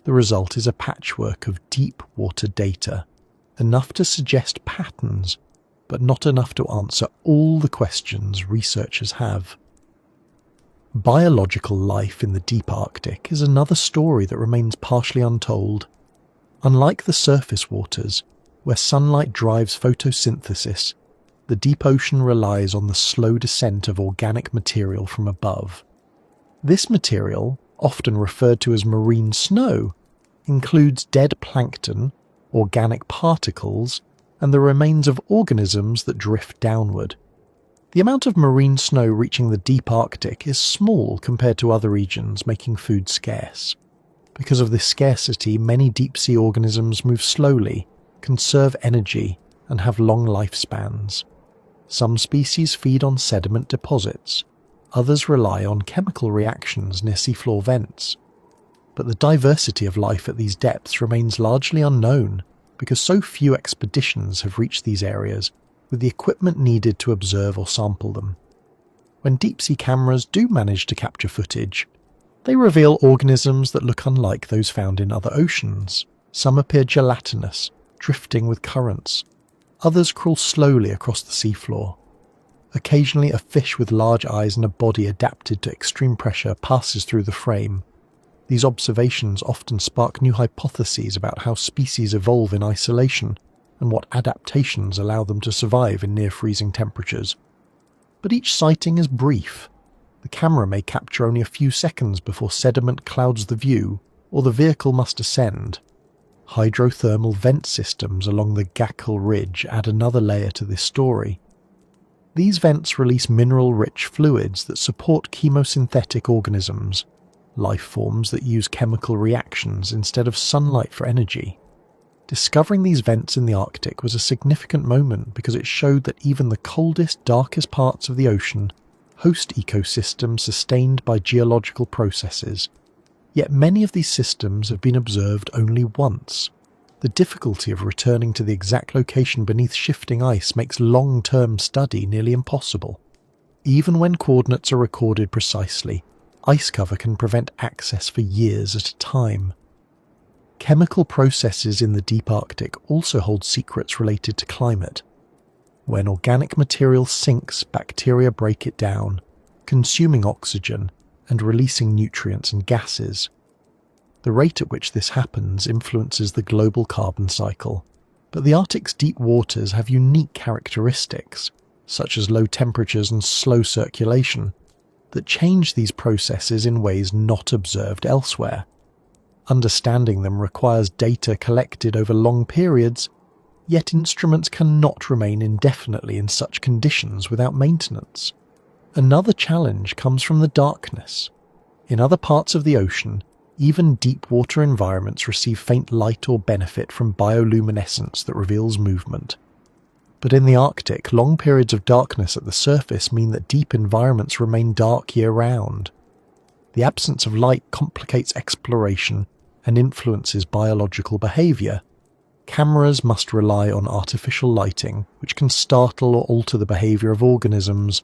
The result is a patchwork of deep water data, enough to suggest patterns, but not enough to answer all the questions researchers have. Biological life in the deep Arctic is another story that remains partially untold. Unlike the surface waters, where sunlight drives photosynthesis, the deep ocean relies on the slow descent of organic material from above. This material, often referred to as marine snow, includes dead plankton, organic particles, and the remains of organisms that drift downward. The amount of marine snow reaching the deep Arctic is small compared to other regions, making food scarce. Because of this scarcity, many deep-sea organisms move slowly, conserve energy, and have long lifespans. Some species feed on sediment deposits, others rely on chemical reactions near seafloor vents. But the diversity of life at these depths remains largely unknown because so few expeditions have reached these areas with the equipment needed to observe or sample them. When deep-sea cameras do manage to capture footage, they reveal organisms that look unlike those found in other oceans. Some appear gelatinous, drifting with currents. Others crawl slowly across the seafloor. Occasionally a fish with large eyes and a body adapted to extreme pressure passes through the frame. These observations often spark new hypotheses about how species evolve in isolation and what adaptations allow them to survive in near-freezing temperatures. But each sighting is brief. The camera may capture only a few seconds before sediment clouds the view, or the vehicle must ascend. Hydrothermal vent systems along the Gakkel Ridge add another layer to this story. These vents release mineral-rich fluids that support chemosynthetic organisms, life forms that use chemical reactions instead of sunlight for energy. Discovering these vents in the Arctic was a significant moment because it showed that even the coldest, darkest parts of the ocean host ecosystems sustained by geological processes. Yet many of these systems have been observed only once. The difficulty of returning to the exact location beneath shifting ice makes long-term study nearly impossible. Even when coordinates are recorded precisely, ice cover can prevent access for years at a time. Chemical processes in the deep Arctic also hold secrets related to climate. When organic material sinks, bacteria break it down, consuming oxygen and releasing nutrients and gases. The rate at which this happens influences the global carbon cycle, but the Arctic's deep waters have unique characteristics, such as low temperatures and slow circulation, that change these processes in ways not observed elsewhere. Understanding them requires data collected over long periods, yet instruments cannot remain indefinitely in such conditions without maintenance. Another challenge comes from the darkness. In other parts of the ocean, even deep water environments receive faint light or benefit from bioluminescence that reveals movement. But in the Arctic, long periods of darkness at the surface mean that deep environments remain dark year-round. The absence of light complicates exploration and influences biological behaviour. Cameras must rely on artificial lighting, which can startle or alter the behaviour of organisms.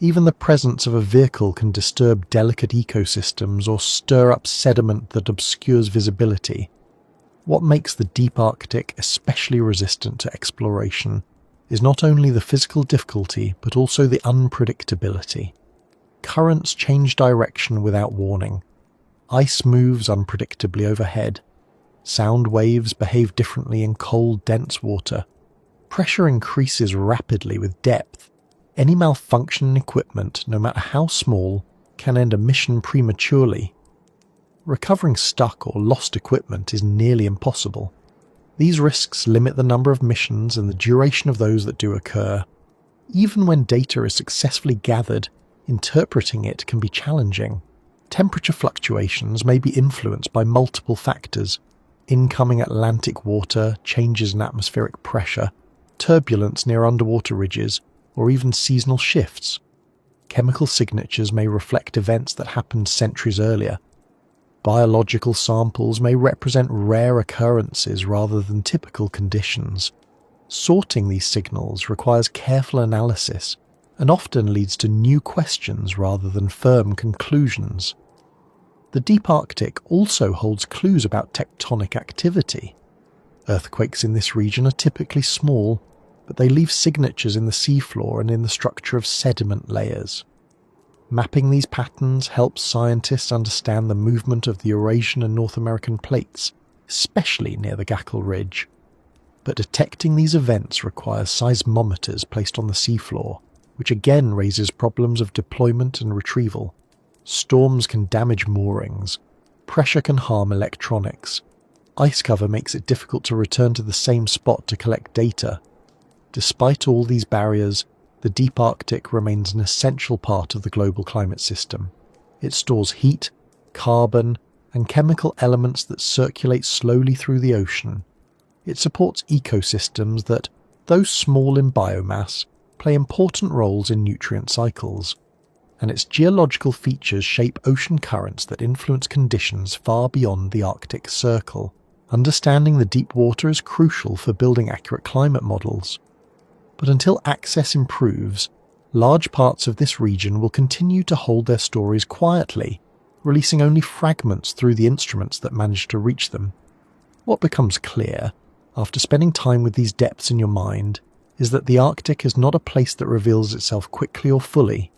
Even the presence of a vehicle can disturb delicate ecosystems or stir up sediment that obscures visibility. What makes the deep Arctic especially resistant to exploration is not only the physical difficulty but also the unpredictability. Currents change direction without warning. Ice moves unpredictably overhead. Sound waves behave differently in cold, dense water. Pressure increases rapidly with depth. Any malfunction in equipment, no matter how small, can end a mission prematurely. Recovering stuck or lost equipment is nearly impossible. These risks limit the number of missions and the duration of those that do occur. Even when data is successfully gathered, interpreting it can be challenging. Temperature fluctuations may be influenced by multiple factors: incoming Atlantic water, changes in atmospheric pressure, turbulence near underwater ridges, or even seasonal shifts. Chemical signatures may reflect events that happened centuries earlier. Biological samples may represent rare occurrences rather than typical conditions. Sorting these signals requires careful analysis and often leads to new questions rather than firm conclusions. The deep Arctic also holds clues about tectonic activity. Earthquakes in this region are typically small, but they leave signatures in the seafloor and in the structure of sediment layers. Mapping these patterns helps scientists understand the movement of the Eurasian and North American plates, especially near the Gackel Ridge. But detecting these events requires seismometers placed on the seafloor, which again raises problems of deployment and retrieval. Storms can damage moorings. Pressure can harm electronics. Ice cover makes it difficult to return to the same spot to collect data. Despite all these barriers, the deep Arctic remains an essential part of the global climate system. It stores heat, carbon, and chemical elements that circulate slowly through the ocean. It supports ecosystems that, though small in biomass, play important roles in nutrient cycles, and its geological features shape ocean currents that influence conditions far beyond the Arctic Circle. Understanding the deep water is crucial for building accurate climate models. But until access improves, large parts of this region will continue to hold their stories quietly, releasing only fragments through the instruments that manage to reach them. What becomes clear, after spending time with these depths in your mind, is that the Arctic is not a place that reveals itself quickly or fully.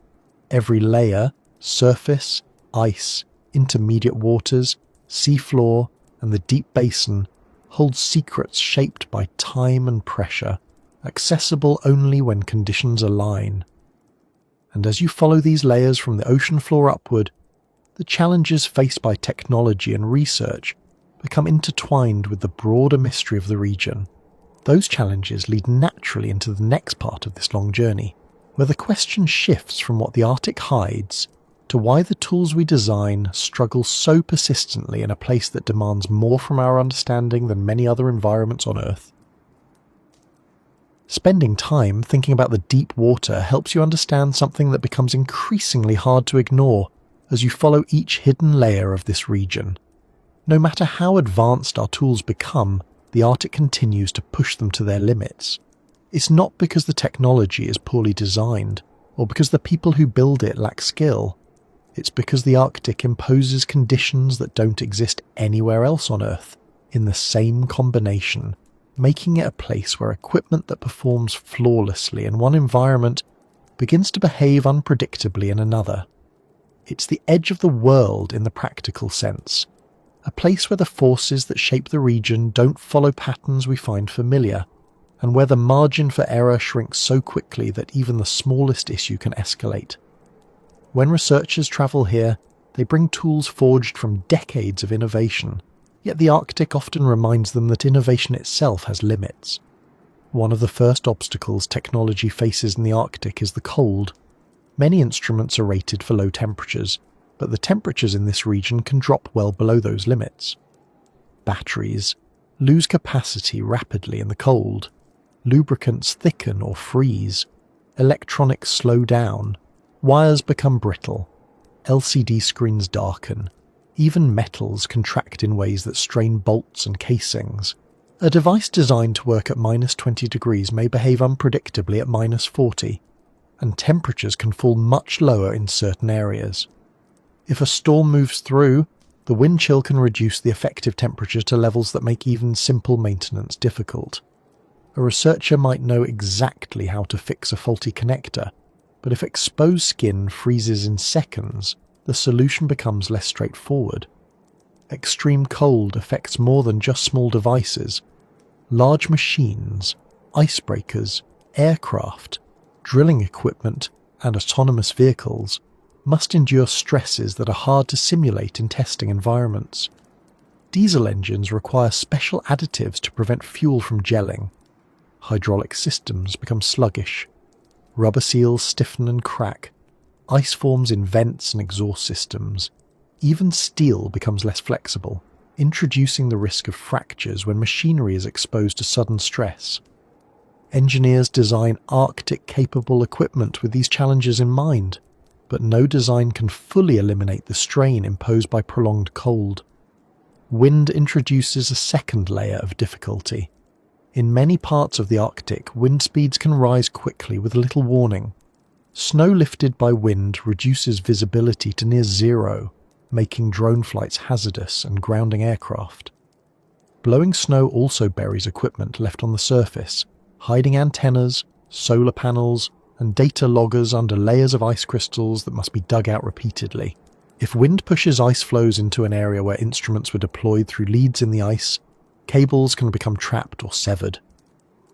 Every layer, surface, ice, intermediate waters, seafloor, and the deep basin holds secrets shaped by time and pressure, accessible only when conditions align. And as you follow these layers from the ocean floor upward, the challenges faced by technology and research become intertwined with the broader mystery of the region. Those challenges lead naturally into the next part of this long journey, where the question shifts from what the Arctic hides to why the tools we design struggle so persistently in a place that demands more from our understanding than many other environments on Earth. Spending time thinking about the deep water helps you understand something that becomes increasingly hard to ignore as you follow each hidden layer of this region. No matter how advanced our tools become, the Arctic continues to push them to their limits. It's not because the technology is poorly designed, or because the people who build it lack skill. It's because the Arctic imposes conditions that don't exist anywhere else on Earth, in the same combination, making it a place where equipment that performs flawlessly in one environment begins to behave unpredictably in another. It's the edge of the world in the practical sense, a place where the forces that shape the region don't follow patterns we find familiar, and where the margin for error shrinks so quickly that even the smallest issue can escalate. When researchers travel here, they bring tools forged from decades of innovation, yet the Arctic often reminds them that innovation itself has limits. One of the first obstacles technology faces in the Arctic is the cold. Many instruments are rated for low temperatures, but the temperatures in this region can drop well below those limits. Batteries lose capacity rapidly in the cold. Lubricants thicken or freeze. Electronics slow down. Wires become brittle. LCD screens darken. Even metals contract in ways that strain bolts and casings. A device designed to work at -20 degrees may behave unpredictably at -40, and temperatures can fall much lower in certain areas. If a storm moves through, the wind chill can reduce the effective temperature to levels that make even simple maintenance difficult. A researcher might know exactly how to fix a faulty connector, but if exposed skin freezes in seconds, the solution becomes less straightforward. Extreme cold affects more than just small devices. Large machines, icebreakers, aircraft, drilling equipment, and autonomous vehicles must endure stresses that are hard to simulate in testing environments. Diesel engines require special additives to prevent fuel from gelling. Hydraulic systems become sluggish. Rubber seals stiffen and crack. Ice forms in vents and exhaust systems. Even steel becomes less flexible, introducing the risk of fractures when machinery is exposed to sudden stress. Engineers design Arctic-capable equipment with these challenges in mind, but no design can fully eliminate the strain imposed by prolonged cold. Wind introduces a second layer of difficulty. In many parts of the Arctic, wind speeds can rise quickly with little warning. Snow lifted by wind reduces visibility to near zero, making drone flights hazardous and grounding aircraft. Blowing snow also buries equipment left on the surface, hiding antennas, solar panels, and data loggers under layers of ice crystals that must be dug out repeatedly. If wind pushes ice flows into an area where instruments were deployed through leads in the ice, cables can become trapped or severed.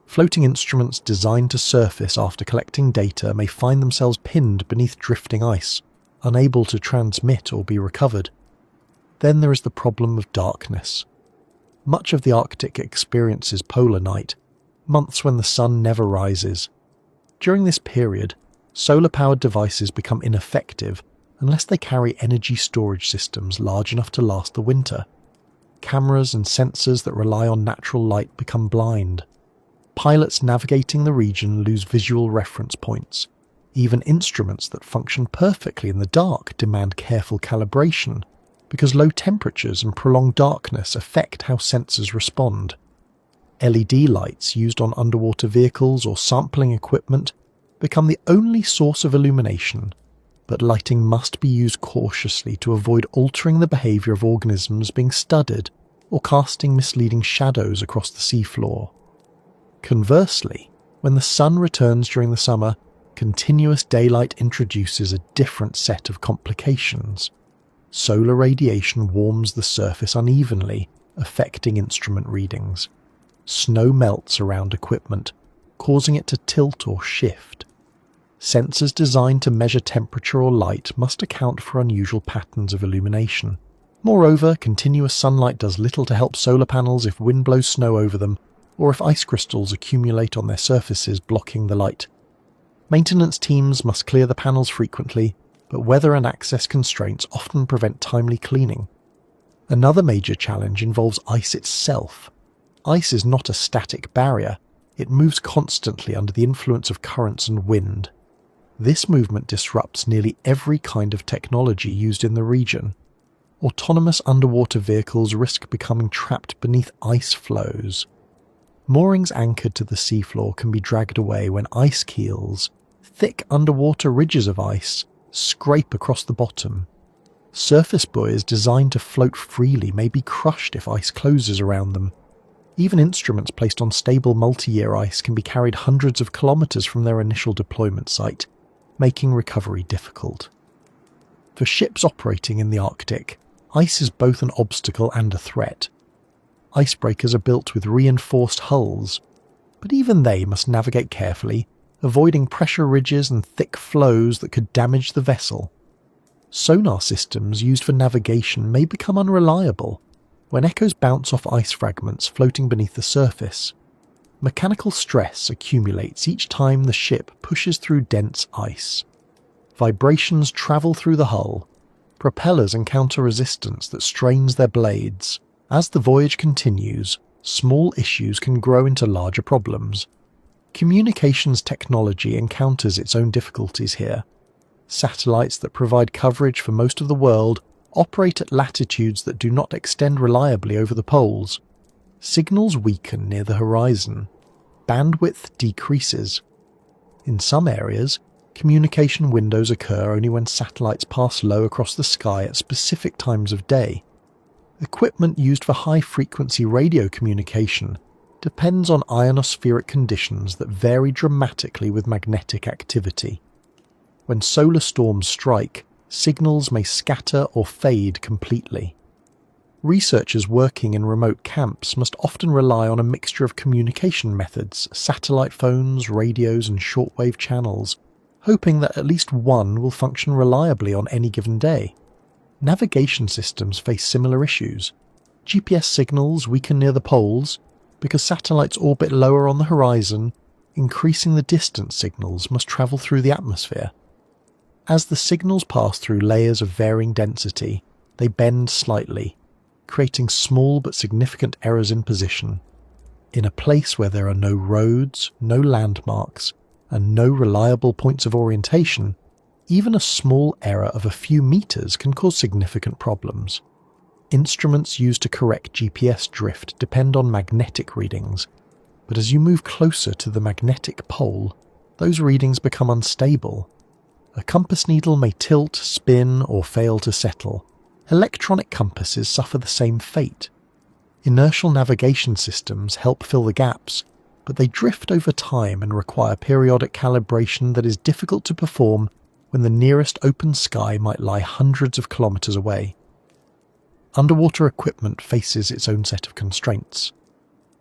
Floating instruments designed to surface after collecting data may find themselves pinned beneath drifting ice, unable to transmit or be recovered. Then there is the problem of darkness. Much of the Arctic experiences polar night, months when the sun never rises. During this period, solar-powered devices become ineffective unless they carry energy storage systems large enough to last the winter. Cameras and sensors that rely on natural light become blind. Pilots navigating the region lose visual reference points. Even instruments that function perfectly in the dark demand careful calibration, because low temperatures and prolonged darkness affect how sensors respond. LED lights used on underwater vehicles or sampling equipment become the only source of illumination, but lighting must be used cautiously to avoid altering the behavior of organisms being studied or casting misleading shadows across the seafloor. Conversely, when the sun returns during the summer, continuous daylight introduces a different set of complications. Solar radiation warms the surface unevenly, affecting instrument readings. Snow melts around equipment, causing it to tilt or shift. Sensors designed to measure temperature or light must account for unusual patterns of illumination. Moreover, continuous sunlight does little to help solar panels if wind blows snow over them, or if ice crystals accumulate on their surfaces blocking the light. Maintenance teams must clear the panels frequently, but weather and access constraints often prevent timely cleaning. Another major challenge involves ice itself. Ice is not a static barrier, it moves constantly under the influence of currents and wind. This movement disrupts nearly every kind of technology used in the region. Autonomous underwater vehicles risk becoming trapped beneath ice flows. Moorings anchored to the seafloor can be dragged away when ice keels, thick underwater ridges of ice, scrape across the bottom. Surface buoys designed to float freely may be crushed if ice closes around them. Even instruments placed on stable multi-year ice can be carried hundreds of kilometers from their initial deployment site, making recovery difficult. For ships operating in the Arctic, ice is both an obstacle and a threat. Icebreakers are built with reinforced hulls, but even they must navigate carefully, avoiding pressure ridges and thick flows that could damage the vessel. Sonar systems used for navigation may become unreliable when echoes bounce off ice fragments floating beneath the surface. Mechanical stress accumulates each time the ship pushes through dense ice. Vibrations travel through the hull. Propellers encounter resistance that strains their blades. As the voyage continues, small issues can grow into larger problems. Communications technology encounters its own difficulties here. Satellites that provide coverage for most of the world operate at latitudes that do not extend reliably over the poles. Signals weaken near the horizon. Bandwidth decreases. In some areas, communication windows occur only when satellites pass low across the sky at specific times of day. Equipment used for high-frequency radio communication depends on ionospheric conditions that vary dramatically with magnetic activity. When solar storms strike, signals may scatter or fade completely. Researchers working in remote camps must often rely on a mixture of communication methods, satellite phones, radios, and shortwave channels, hoping that at least one will function reliably on any given day. Navigation systems face similar issues. GPS signals weaken near the poles because satellites orbit lower on the horizon. Increasing the distance signals must travel through the atmosphere. As the signals pass through layers of varying density, they bend slightly, creating small but significant errors in position. In a place where there are no roads, no landmarks, and no reliable points of orientation, even a small error of a few meters can cause significant problems. Instruments used to correct GPS drift depend on magnetic readings, but as you move closer to the magnetic pole, those readings become unstable. A compass needle may tilt, spin, or fail to settle. Electronic compasses suffer the same fate. Inertial navigation systems help fill the gaps, but they drift over time and require periodic calibration that is difficult to perform when the nearest open sky might lie hundreds of kilometers away. Underwater equipment faces its own set of constraints.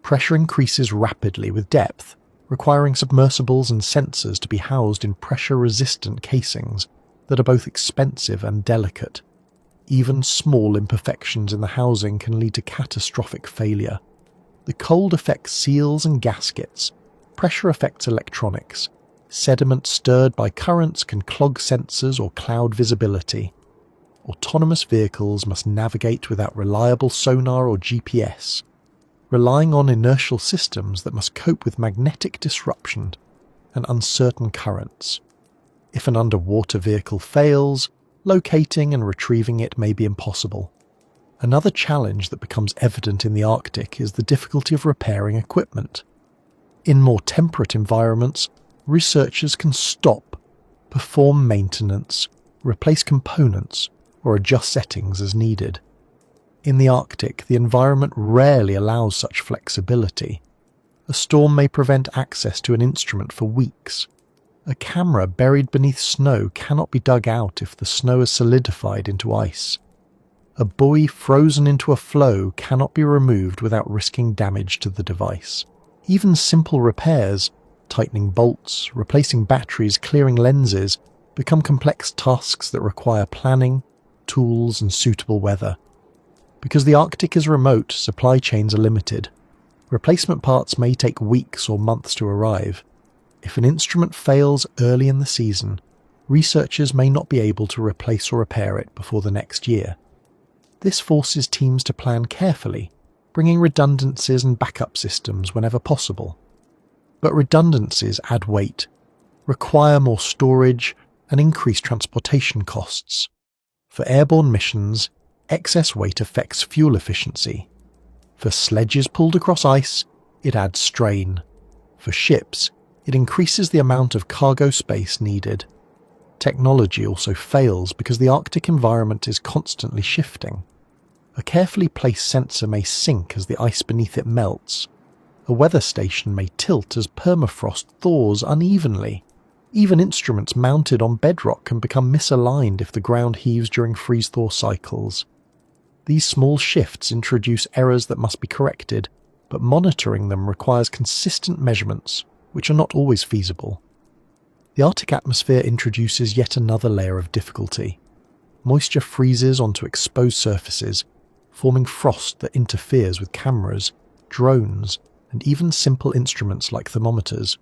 Pressure increases rapidly with depth, requiring submersibles and sensors to be housed in pressure-resistant casings that are both expensive and delicate. Even small imperfections in the housing can lead to catastrophic failure. The cold affects seals and gaskets. Pressure affects electronics. Sediment stirred by currents can clog sensors or cloud visibility. Autonomous vehicles must navigate without reliable sonar or GPS, relying on inertial systems that must cope with magnetic disruption and uncertain currents. If an underwater vehicle fails, locating and retrieving it may be impossible. Another challenge that becomes evident in the Arctic is the difficulty of repairing equipment. In more temperate environments, researchers can stop, perform maintenance, replace components, or adjust settings as needed. In the Arctic, the environment rarely allows such flexibility. A storm may prevent access to an instrument for weeks. A camera buried beneath snow cannot be dug out if the snow is solidified into ice. A buoy frozen into a floe cannot be removed without risking damage to the device. Even simple repairs, tightening bolts, replacing batteries, clearing lenses, become complex tasks that require planning, tools, and suitable weather. Because the Arctic is remote, supply chains are limited. Replacement parts may take weeks or months to arrive. If an instrument fails early in the season, researchers may not be able to replace or repair it before the next year. This forces teams to plan carefully, bringing redundancies and backup systems whenever possible. But redundancies add weight, require more storage, and increase transportation costs. For airborne missions, excess weight affects fuel efficiency. For sledges pulled across ice, it adds strain. For ships, it increases the amount of cargo space needed. Technology also fails because the Arctic environment is constantly shifting. A carefully placed sensor may sink as the ice beneath it melts. A weather station may tilt as permafrost thaws unevenly. Even instruments mounted on bedrock can become misaligned if the ground heaves during freeze-thaw cycles. These small shifts introduce errors that must be corrected, but monitoring them requires consistent measurements, which are not always feasible. The Arctic atmosphere introduces yet another layer of difficulty. Moisture freezes onto exposed surfaces, forming frost that interferes with cameras, drones, and even simple instruments like thermometers.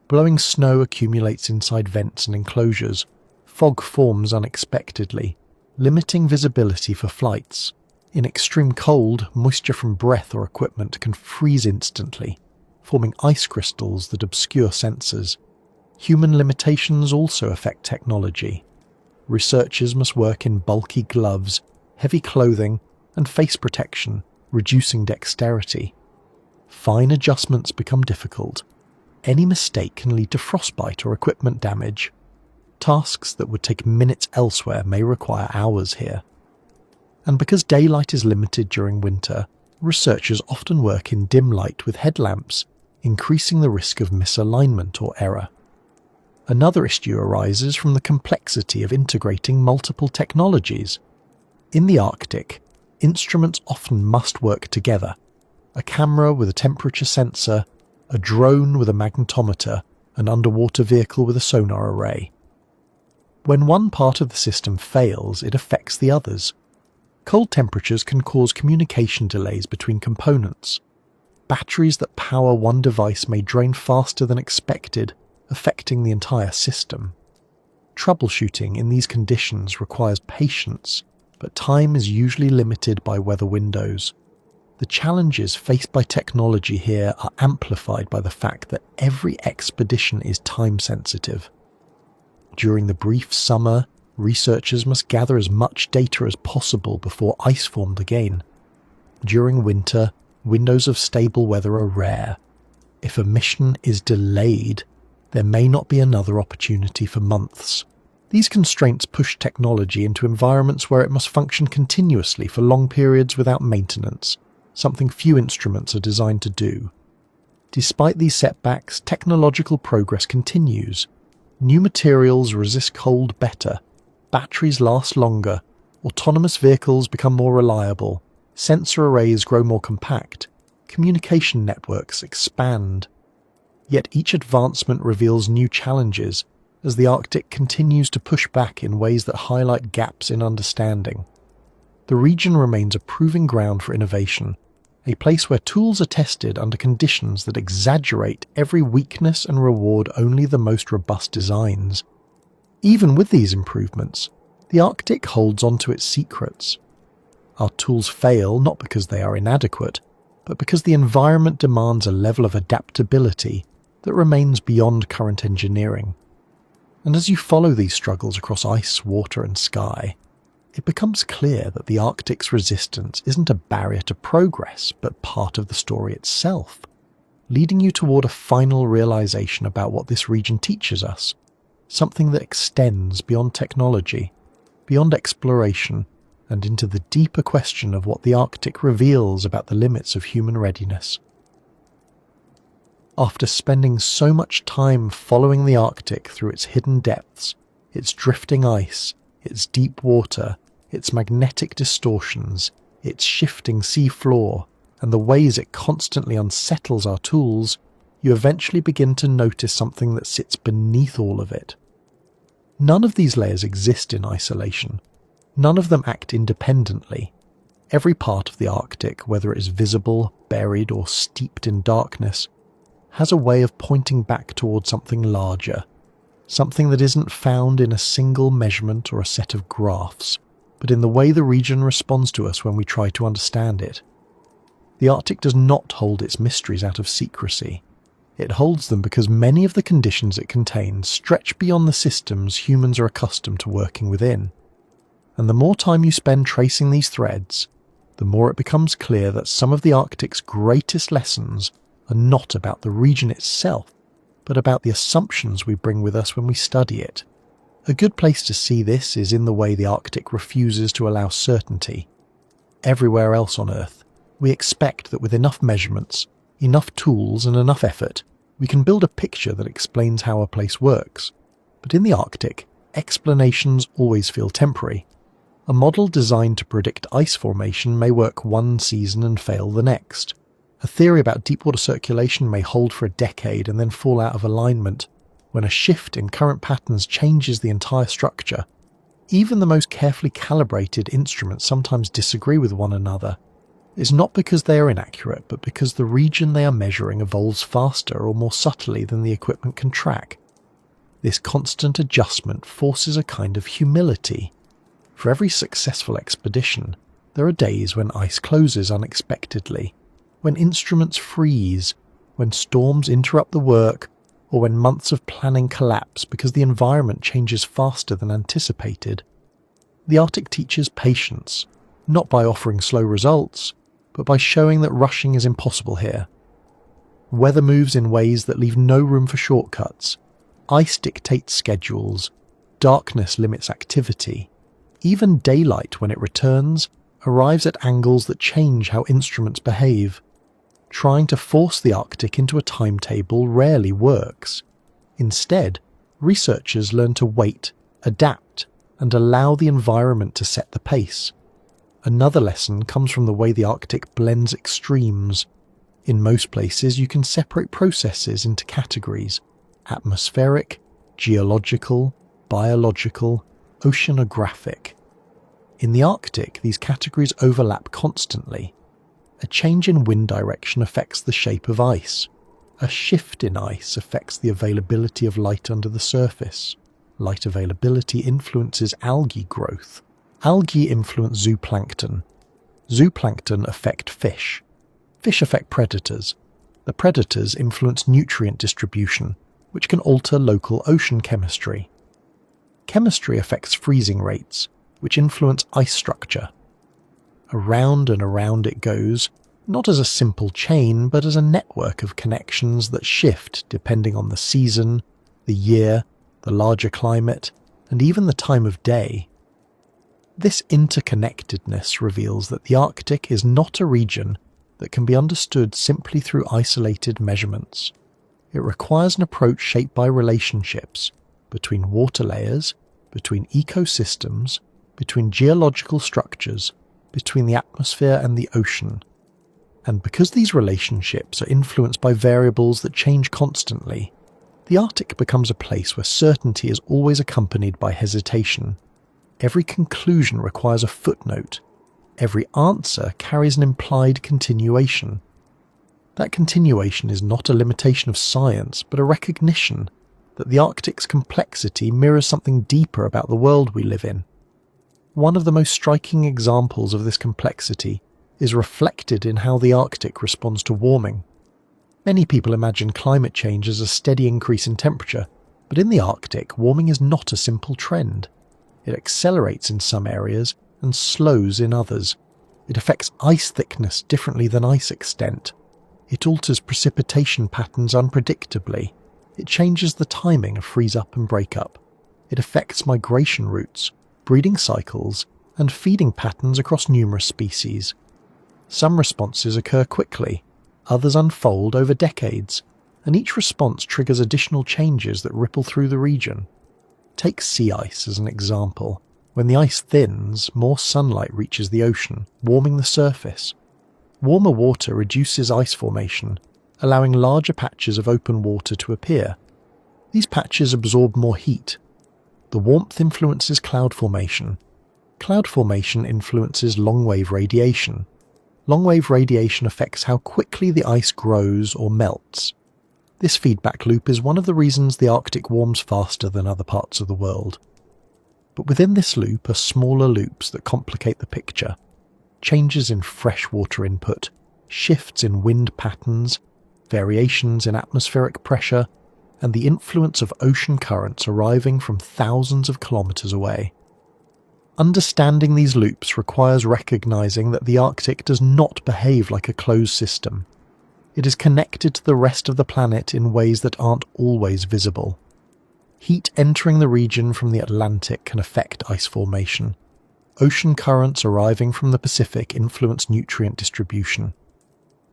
Blowing snow accumulates inside vents and enclosures. Fog forms unexpectedly, limiting visibility for flights. In extreme cold, moisture from breath or equipment can freeze instantly, forming ice crystals that obscure sensors. Human limitations also affect technology. Researchers must work in bulky gloves, heavy clothing, and face protection, reducing dexterity. Fine adjustments become difficult. Any mistake can lead to frostbite or equipment damage. Tasks that would take minutes elsewhere may require hours here. And because daylight is limited during winter, researchers often work in dim light with headlamps, increasing the risk of misalignment or error. Another issue arises from the complexity of integrating multiple technologies. In the Arctic, instruments often must work together. A camera with a temperature sensor, a drone with a magnetometer, an underwater vehicle with a sonar array. When one part of the system fails, it affects the others. Cold temperatures can cause communication delays between components. Batteries that power one device may drain faster than expected, affecting the entire system. Troubleshooting in these conditions requires patience, but time is usually limited by weather windows. The challenges faced by technology here are amplified by the fact that every expedition is time-sensitive. During the brief summer, researchers must gather as much data as possible before ice formed again. During winter, windows of stable weather are rare. If a mission is delayed, there may not be another opportunity for months. These constraints push technology into environments where it must function continuously for long periods without maintenance, something few instruments are designed to do. Despite these setbacks, technological progress continues. New materials resist cold better, batteries last longer, autonomous vehicles become more reliable, sensor arrays grow more compact, communication networks expand. Yet each advancement reveals new challenges as the Arctic continues to push back in ways that highlight gaps in understanding. The region remains a proving ground for innovation, a place where tools are tested under conditions that exaggerate every weakness and reward only the most robust designs. Even with these improvements, the Arctic holds on to its secrets. Our tools fail not because they are inadequate, but because the environment demands a level of adaptability that remains beyond current engineering. And as you follow these struggles across ice, water and sky, it becomes clear that the Arctic's resistance isn't a barrier to progress, but part of the story itself, leading you toward a final realization about what this region teaches us, something that extends beyond technology, beyond exploration, and into the deeper question of what the Arctic reveals about the limits of human readiness. After spending so much time following the Arctic through its hidden depths, its drifting ice, its deep water, its magnetic distortions, its shifting sea floor, and the ways it constantly unsettles our tools, you eventually begin to notice something that sits beneath all of it. None of these layers exist in isolation. None of them act independently. Every part of the Arctic, whether it is visible, buried, or steeped in darkness, has a way of pointing back toward something larger, something that isn't found in a single measurement or a set of graphs, but in the way the region responds to us when we try to understand it. The Arctic does not hold its mysteries out of secrecy. It holds them because many of the conditions it contains stretch beyond the systems humans are accustomed to working within. And the more time you spend tracing these threads, the more it becomes clear that some of the Arctic's greatest lessons are not about the region itself, but about the assumptions we bring with us when we study it. A good place to see this is in the way the Arctic refuses to allow certainty. Everywhere else on Earth, we expect that with enough measurements, enough tools and enough effort, we can build a picture that explains how a place works. But in the Arctic, explanations always feel temporary. A model designed to predict ice formation may work one season and fail the next. A theory about deep-water circulation may hold for a decade and then fall out of alignment when a shift in current patterns changes the entire structure. Even the most carefully calibrated instruments sometimes disagree with one another. It's not because they are inaccurate, but because the region they are measuring evolves faster or more subtly than the equipment can track. This constant adjustment forces a kind of humility. For every successful expedition, there are days when ice closes unexpectedly, when instruments freeze, when storms interrupt the work, or when months of planning collapse because the environment changes faster than anticipated. The Arctic teaches patience, not by offering slow results, but by showing that rushing is impossible here. Weather moves in ways that leave no room for shortcuts. Ice dictates schedules. darkness limits activity, even daylight, when it returns, arrives at angles that change how instruments behave. Trying to force the Arctic into a timetable rarely works. Instead, researchers learn to wait, adapt, and allow the environment to set the pace. Another lesson comes from the way the Arctic blends extremes. In most places, you can separate processes into categories: atmospheric, geological, biological, oceanographic. In the Arctic, these categories overlap constantly. A change in wind direction affects the shape of ice. A shift in ice affects the availability of light under the surface. Light availability influences algae growth. Algae influence zooplankton. Zooplankton affect fish. Fish affect predators. The predators influence nutrient distribution, which can alter local ocean chemistry. Chemistry affects freezing rates, which influence ice structure. Around and around it goes, not as a simple chain, but as a network of connections that shift depending on the season, the year, the larger climate, and even the time of day. This interconnectedness reveals that the Arctic is not a region that can be understood simply through isolated measurements. It requires an approach shaped by relationships between water layers, between ecosystems, between geological structures, between the atmosphere and the ocean. And because these relationships are influenced by variables that change constantly, the Arctic becomes a place where certainty is always accompanied by hesitation. Every conclusion requires a footnote. Every answer carries an implied continuation. That continuation is not a limitation of science, but a recognition that the Arctic's complexity mirrors something deeper about the world we live in. One of the most striking examples of this complexity is reflected in how the Arctic responds to warming. Many people imagine climate change as a steady increase in temperature, but in the Arctic, warming is not a simple trend. It accelerates in some areas and slows in others. It affects ice thickness differently than ice extent. It alters precipitation patterns unpredictably. It changes the timing of freeze-up and break-up. It affects migration routes, breeding cycles, and feeding patterns across numerous species. Some responses occur quickly, others unfold over decades, and each response triggers additional changes that ripple through the region. Take sea ice as an example. When the ice thins, more sunlight reaches the ocean, warming the surface. Warmer water reduces ice formation, allowing larger patches of open water to appear. These patches absorb more heat. The warmth influences cloud formation. Cloud formation influences long-wave radiation. Long-wave radiation affects how quickly the ice grows or melts. This feedback loop is one of the reasons the Arctic warms faster than other parts of the world. But within this loop are smaller loops that complicate the picture. Changes in freshwater input, shifts in wind patterns, variations in atmospheric pressure, and the influence of ocean currents arriving from thousands of kilometers away. Understanding these loops requires recognizing that the Arctic does not behave like a closed system. It is connected to the rest of the planet in ways that aren't always visible. Heat entering the region from the Atlantic can affect ice formation. Ocean currents arriving from the Pacific influence nutrient distribution.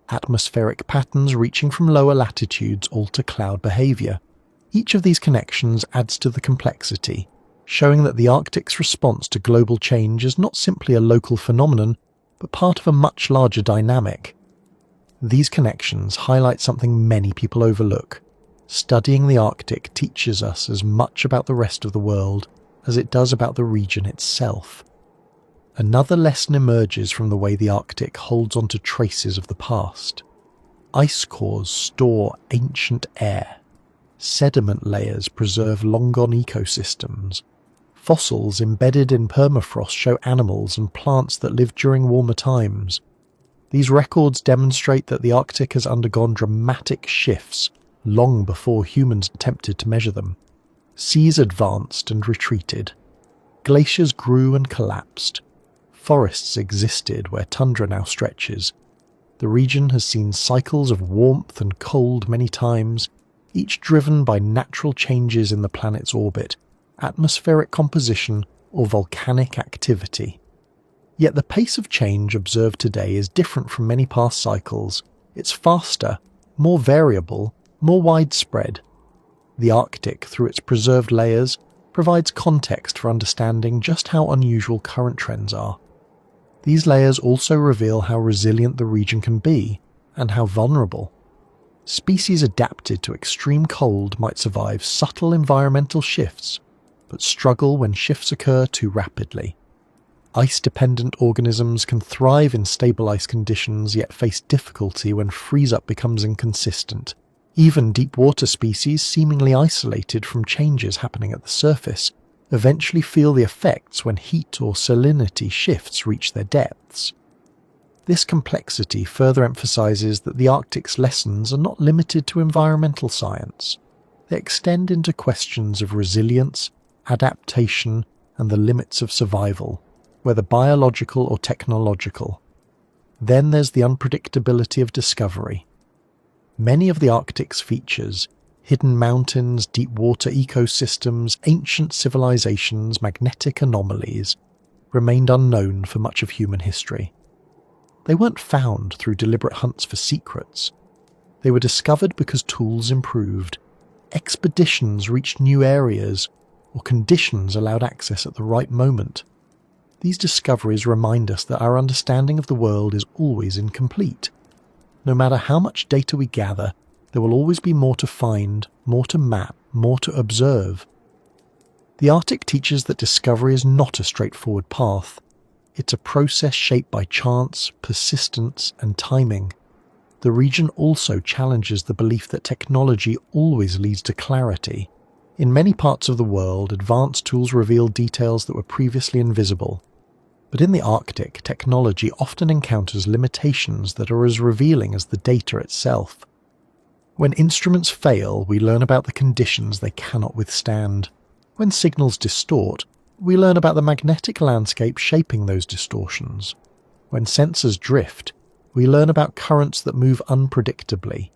Atmospheric patterns reaching from lower latitudes alter cloud behavior. Each of these connections adds to the complexity, showing that the Arctic's response to global change is not simply a local phenomenon, but part of a much larger dynamic. These connections highlight something many people overlook. Studying the Arctic teaches us as much about the rest of the world as it does about the region itself. Another lesson emerges from the way the Arctic holds onto traces of the past. Ice cores store ancient air. Sediment layers preserve long-gone ecosystems. Fossils embedded in permafrost show animals and plants that lived during warmer times. These records demonstrate that the Arctic has undergone dramatic shifts long before humans attempted to measure them. Seas advanced and retreated. Glaciers grew and collapsed. Forests existed where tundra now stretches. The region has seen cycles of warmth and cold many times, each driven by natural changes in the planet's orbit, atmospheric composition, or volcanic activity. Yet the pace of change observed today is different from many past cycles. It's faster, more variable, more widespread. The Arctic, through its preserved layers, provides context for understanding just how unusual current trends are. These layers also reveal how resilient the region can be, and how vulnerable. Species adapted to extreme cold might survive subtle environmental shifts, but struggle when shifts occur too rapidly. Ice-dependent organisms can thrive in stable ice conditions yet face difficulty when freeze-up becomes inconsistent. Even deep-water species seemingly isolated from changes happening at the surface eventually feel the effects when heat or salinity shifts reach their depths. This complexity further emphasizes that the Arctic's lessons are not limited to environmental science. They extend into questions of resilience, adaptation, and the limits of survival, whether biological or technological. Then there's the unpredictability of discovery. Many of the Arctic's features, hidden mountains, deep water ecosystems, ancient civilizations, magnetic anomalies, remained unknown for much of human history. They weren't found through deliberate hunts for secrets. They were discovered because tools improved, expeditions reached new areas, or conditions allowed access at the right moment. These discoveries remind us that our understanding of the world is always incomplete. No matter how much data we gather, there will always be more to find, more to map, more to observe. The Arctic teaches that discovery is not a straightforward path. It's a process shaped by chance, persistence, and timing. The region also challenges the belief that technology always leads to clarity. In many parts of the world, advanced tools reveal details that were previously invisible. But in the Arctic, technology often encounters limitations that are as revealing as the data itself. When instruments fail, we learn about the conditions they cannot withstand. When signals distort, we learn about the magnetic landscape shaping those distortions. When sensors drift, we learn about currents that move unpredictably.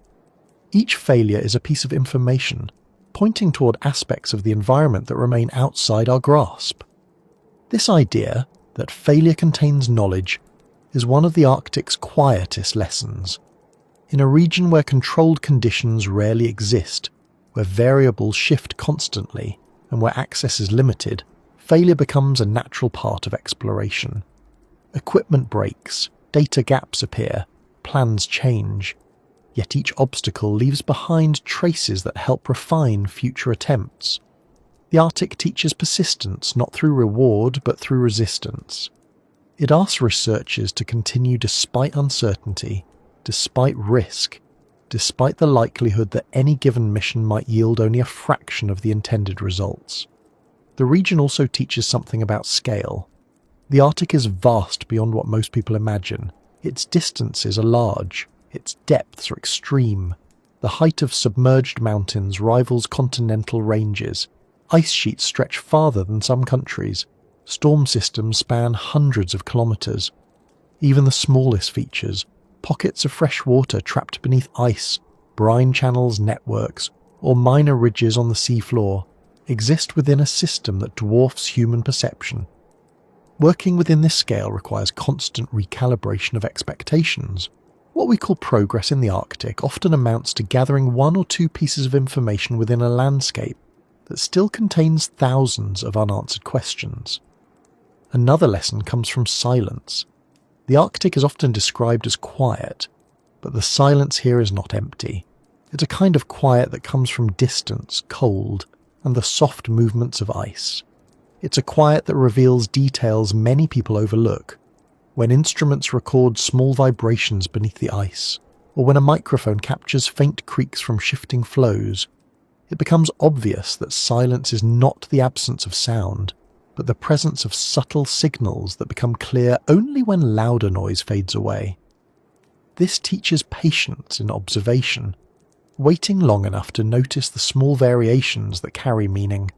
Each failure is a piece of information, pointing toward aspects of the environment that remain outside our grasp. This idea, that failure contains knowledge, is one of the Arctic's quietest lessons. In a region where controlled conditions rarely exist, where variables shift constantly, and where access is limited, failure becomes a natural part of exploration. Equipment breaks, data gaps appear, plans change, yet each obstacle leaves behind traces that help refine future attempts. The Arctic teaches persistence not through reward but through resistance. It asks researchers to continue despite uncertainty, despite risk, despite the likelihood that any given mission might yield only a fraction of the intended results. The region also teaches something about scale. The Arctic is vast beyond what most people imagine. Its distances are large, its depths are extreme. The height of submerged mountains rivals continental ranges. Ice sheets stretch farther than some countries. Storm systems span hundreds of kilometers. Even the smallest features, pockets of fresh water trapped beneath ice, brine channels, networks, or minor ridges on the seafloor, exist within a system that dwarfs human perception. Working within this scale requires constant recalibration of expectations. What we call progress in the Arctic often amounts to gathering one or two pieces of information within a landscape that still contains thousands of unanswered questions. Another lesson comes from silence. The Arctic is often described as quiet, but the silence here is not empty. It's a kind of quiet that comes from distance, cold, and the soft movements of ice. It's a quiet that reveals details many people overlook. When instruments record small vibrations beneath the ice, or when a microphone captures faint creaks from shifting flows, it becomes obvious that silence is not the absence of sound, but the presence of subtle signals that become clear only when louder noise fades away. This teaches patience in observation, waiting long enough to notice the small variations that carry meaning.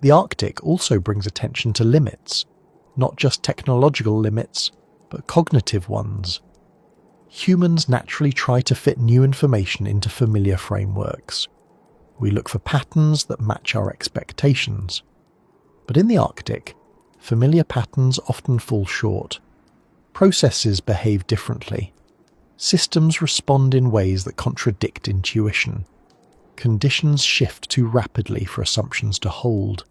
The Arctic also brings attention to limits, not just technological limits, but cognitive ones. Humans naturally try to fit new information into familiar frameworks. We look for patterns that match our expectations. But in the Arctic, familiar patterns often fall short. Processes behave differently. Systems respond in ways that contradict intuition. Conditions shift too rapidly for assumptions to hold.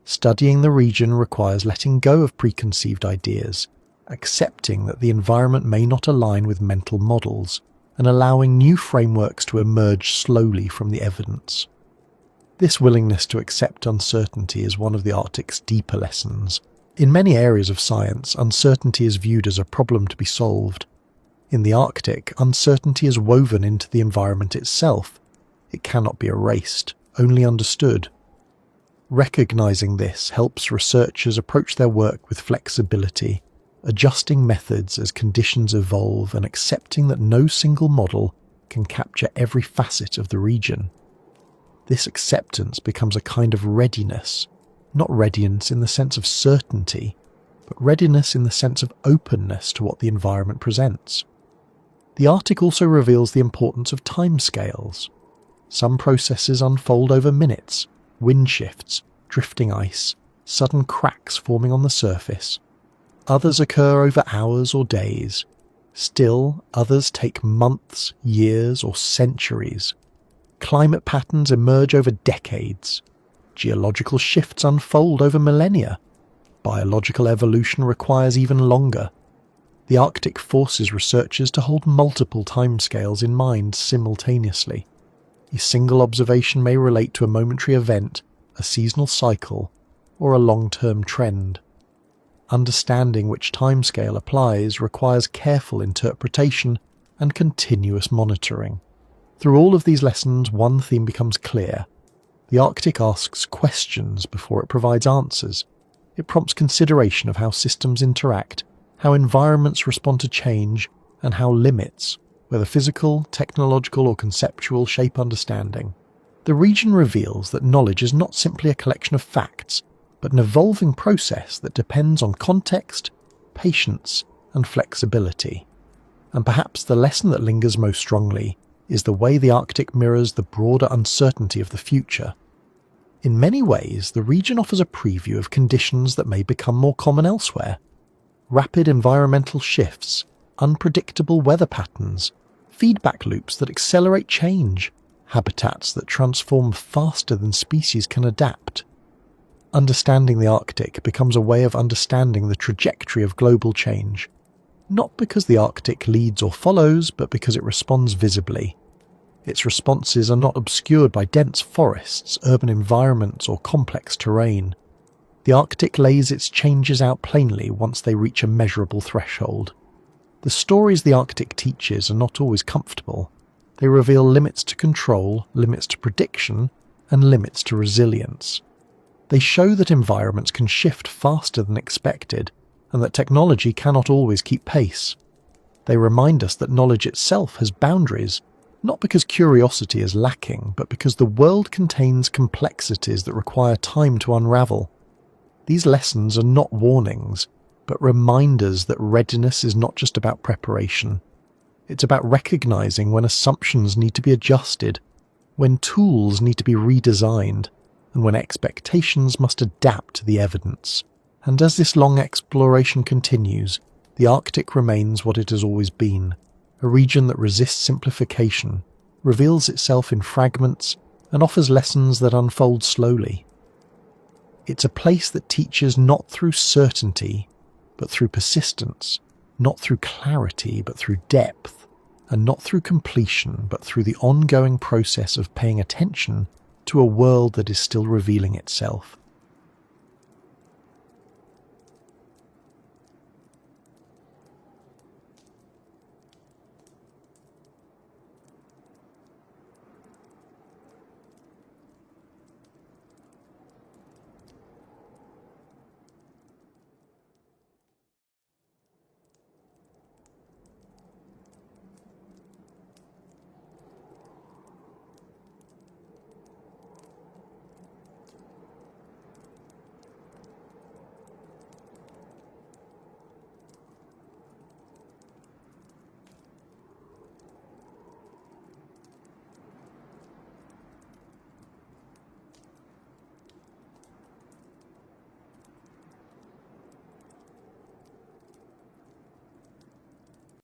Studying the region requires letting go of preconceived ideas, accepting that the environment may not align with mental models, and allowing new frameworks to emerge slowly from the evidence. This willingness to accept uncertainty is one of the Arctic's deeper lessons. In many areas of science, uncertainty is viewed as a problem to be solved. In the Arctic, uncertainty is woven into the environment itself. It cannot be erased, only understood. Recognizing this helps researchers approach their work with flexibility, adjusting methods as conditions evolve and accepting that no single model can capture every facet of the region. This acceptance becomes a kind of readiness, not readiness in the sense of certainty, but readiness in the sense of openness to what the environment presents. The Arctic also reveals the importance of timescales. Some processes unfold over minutes, wind shifts, drifting ice, sudden cracks forming on the surface. Others occur over hours or days. Still, others take months, years, or centuries. Climate patterns emerge over decades. Geological shifts unfold over millennia. Biological evolution requires even longer. The Arctic forces researchers to hold multiple timescales in mind simultaneously. A single observation may relate to a momentary event, a seasonal cycle, or a long-term trend. Understanding which timescale applies requires careful interpretation and continuous monitoring. Through all of these lessons, one theme becomes clear. The Arctic asks questions before it provides answers. It prompts consideration of how systems interact, how environments respond to change, and how limits, whether physical, technological, or conceptual, shape understanding. The region reveals that knowledge is not simply a collection of facts, but an evolving process that depends on context, patience, and flexibility. And perhaps the lesson that lingers most strongly is the way the Arctic mirrors the broader uncertainty of the future. In many ways, the region offers a preview of conditions that may become more common elsewhere. Rapid environmental shifts, unpredictable weather patterns, feedback loops that accelerate change, habitats that transform faster than species can adapt. Understanding the Arctic becomes a way of understanding the trajectory of global change, not because the Arctic leads or follows, but because it responds visibly. Its responses are not obscured by dense forests, urban environments, or complex terrain. The Arctic lays its changes out plainly once they reach a measurable threshold. The stories the Arctic teaches are not always comfortable. They reveal limits to control, limits to prediction, and limits to resilience. They show that environments can shift faster than expected, and that technology cannot always keep pace. They remind us that knowledge itself has boundaries, not because curiosity is lacking, but because the world contains complexities that require time to unravel. These lessons are not warnings, but reminders that readiness is not just about preparation. It's about recognizing when assumptions need to be adjusted, when tools need to be redesigned, and when expectations must adapt to the evidence. And as this long exploration continues, the Arctic remains what it has always been, a region that resists simplification, reveals itself in fragments, and offers lessons that unfold slowly. It's a place that teaches not through certainty, but through persistence, not through clarity, but through depth, and not through completion, but through the ongoing process of paying attention to a world that is still revealing itself.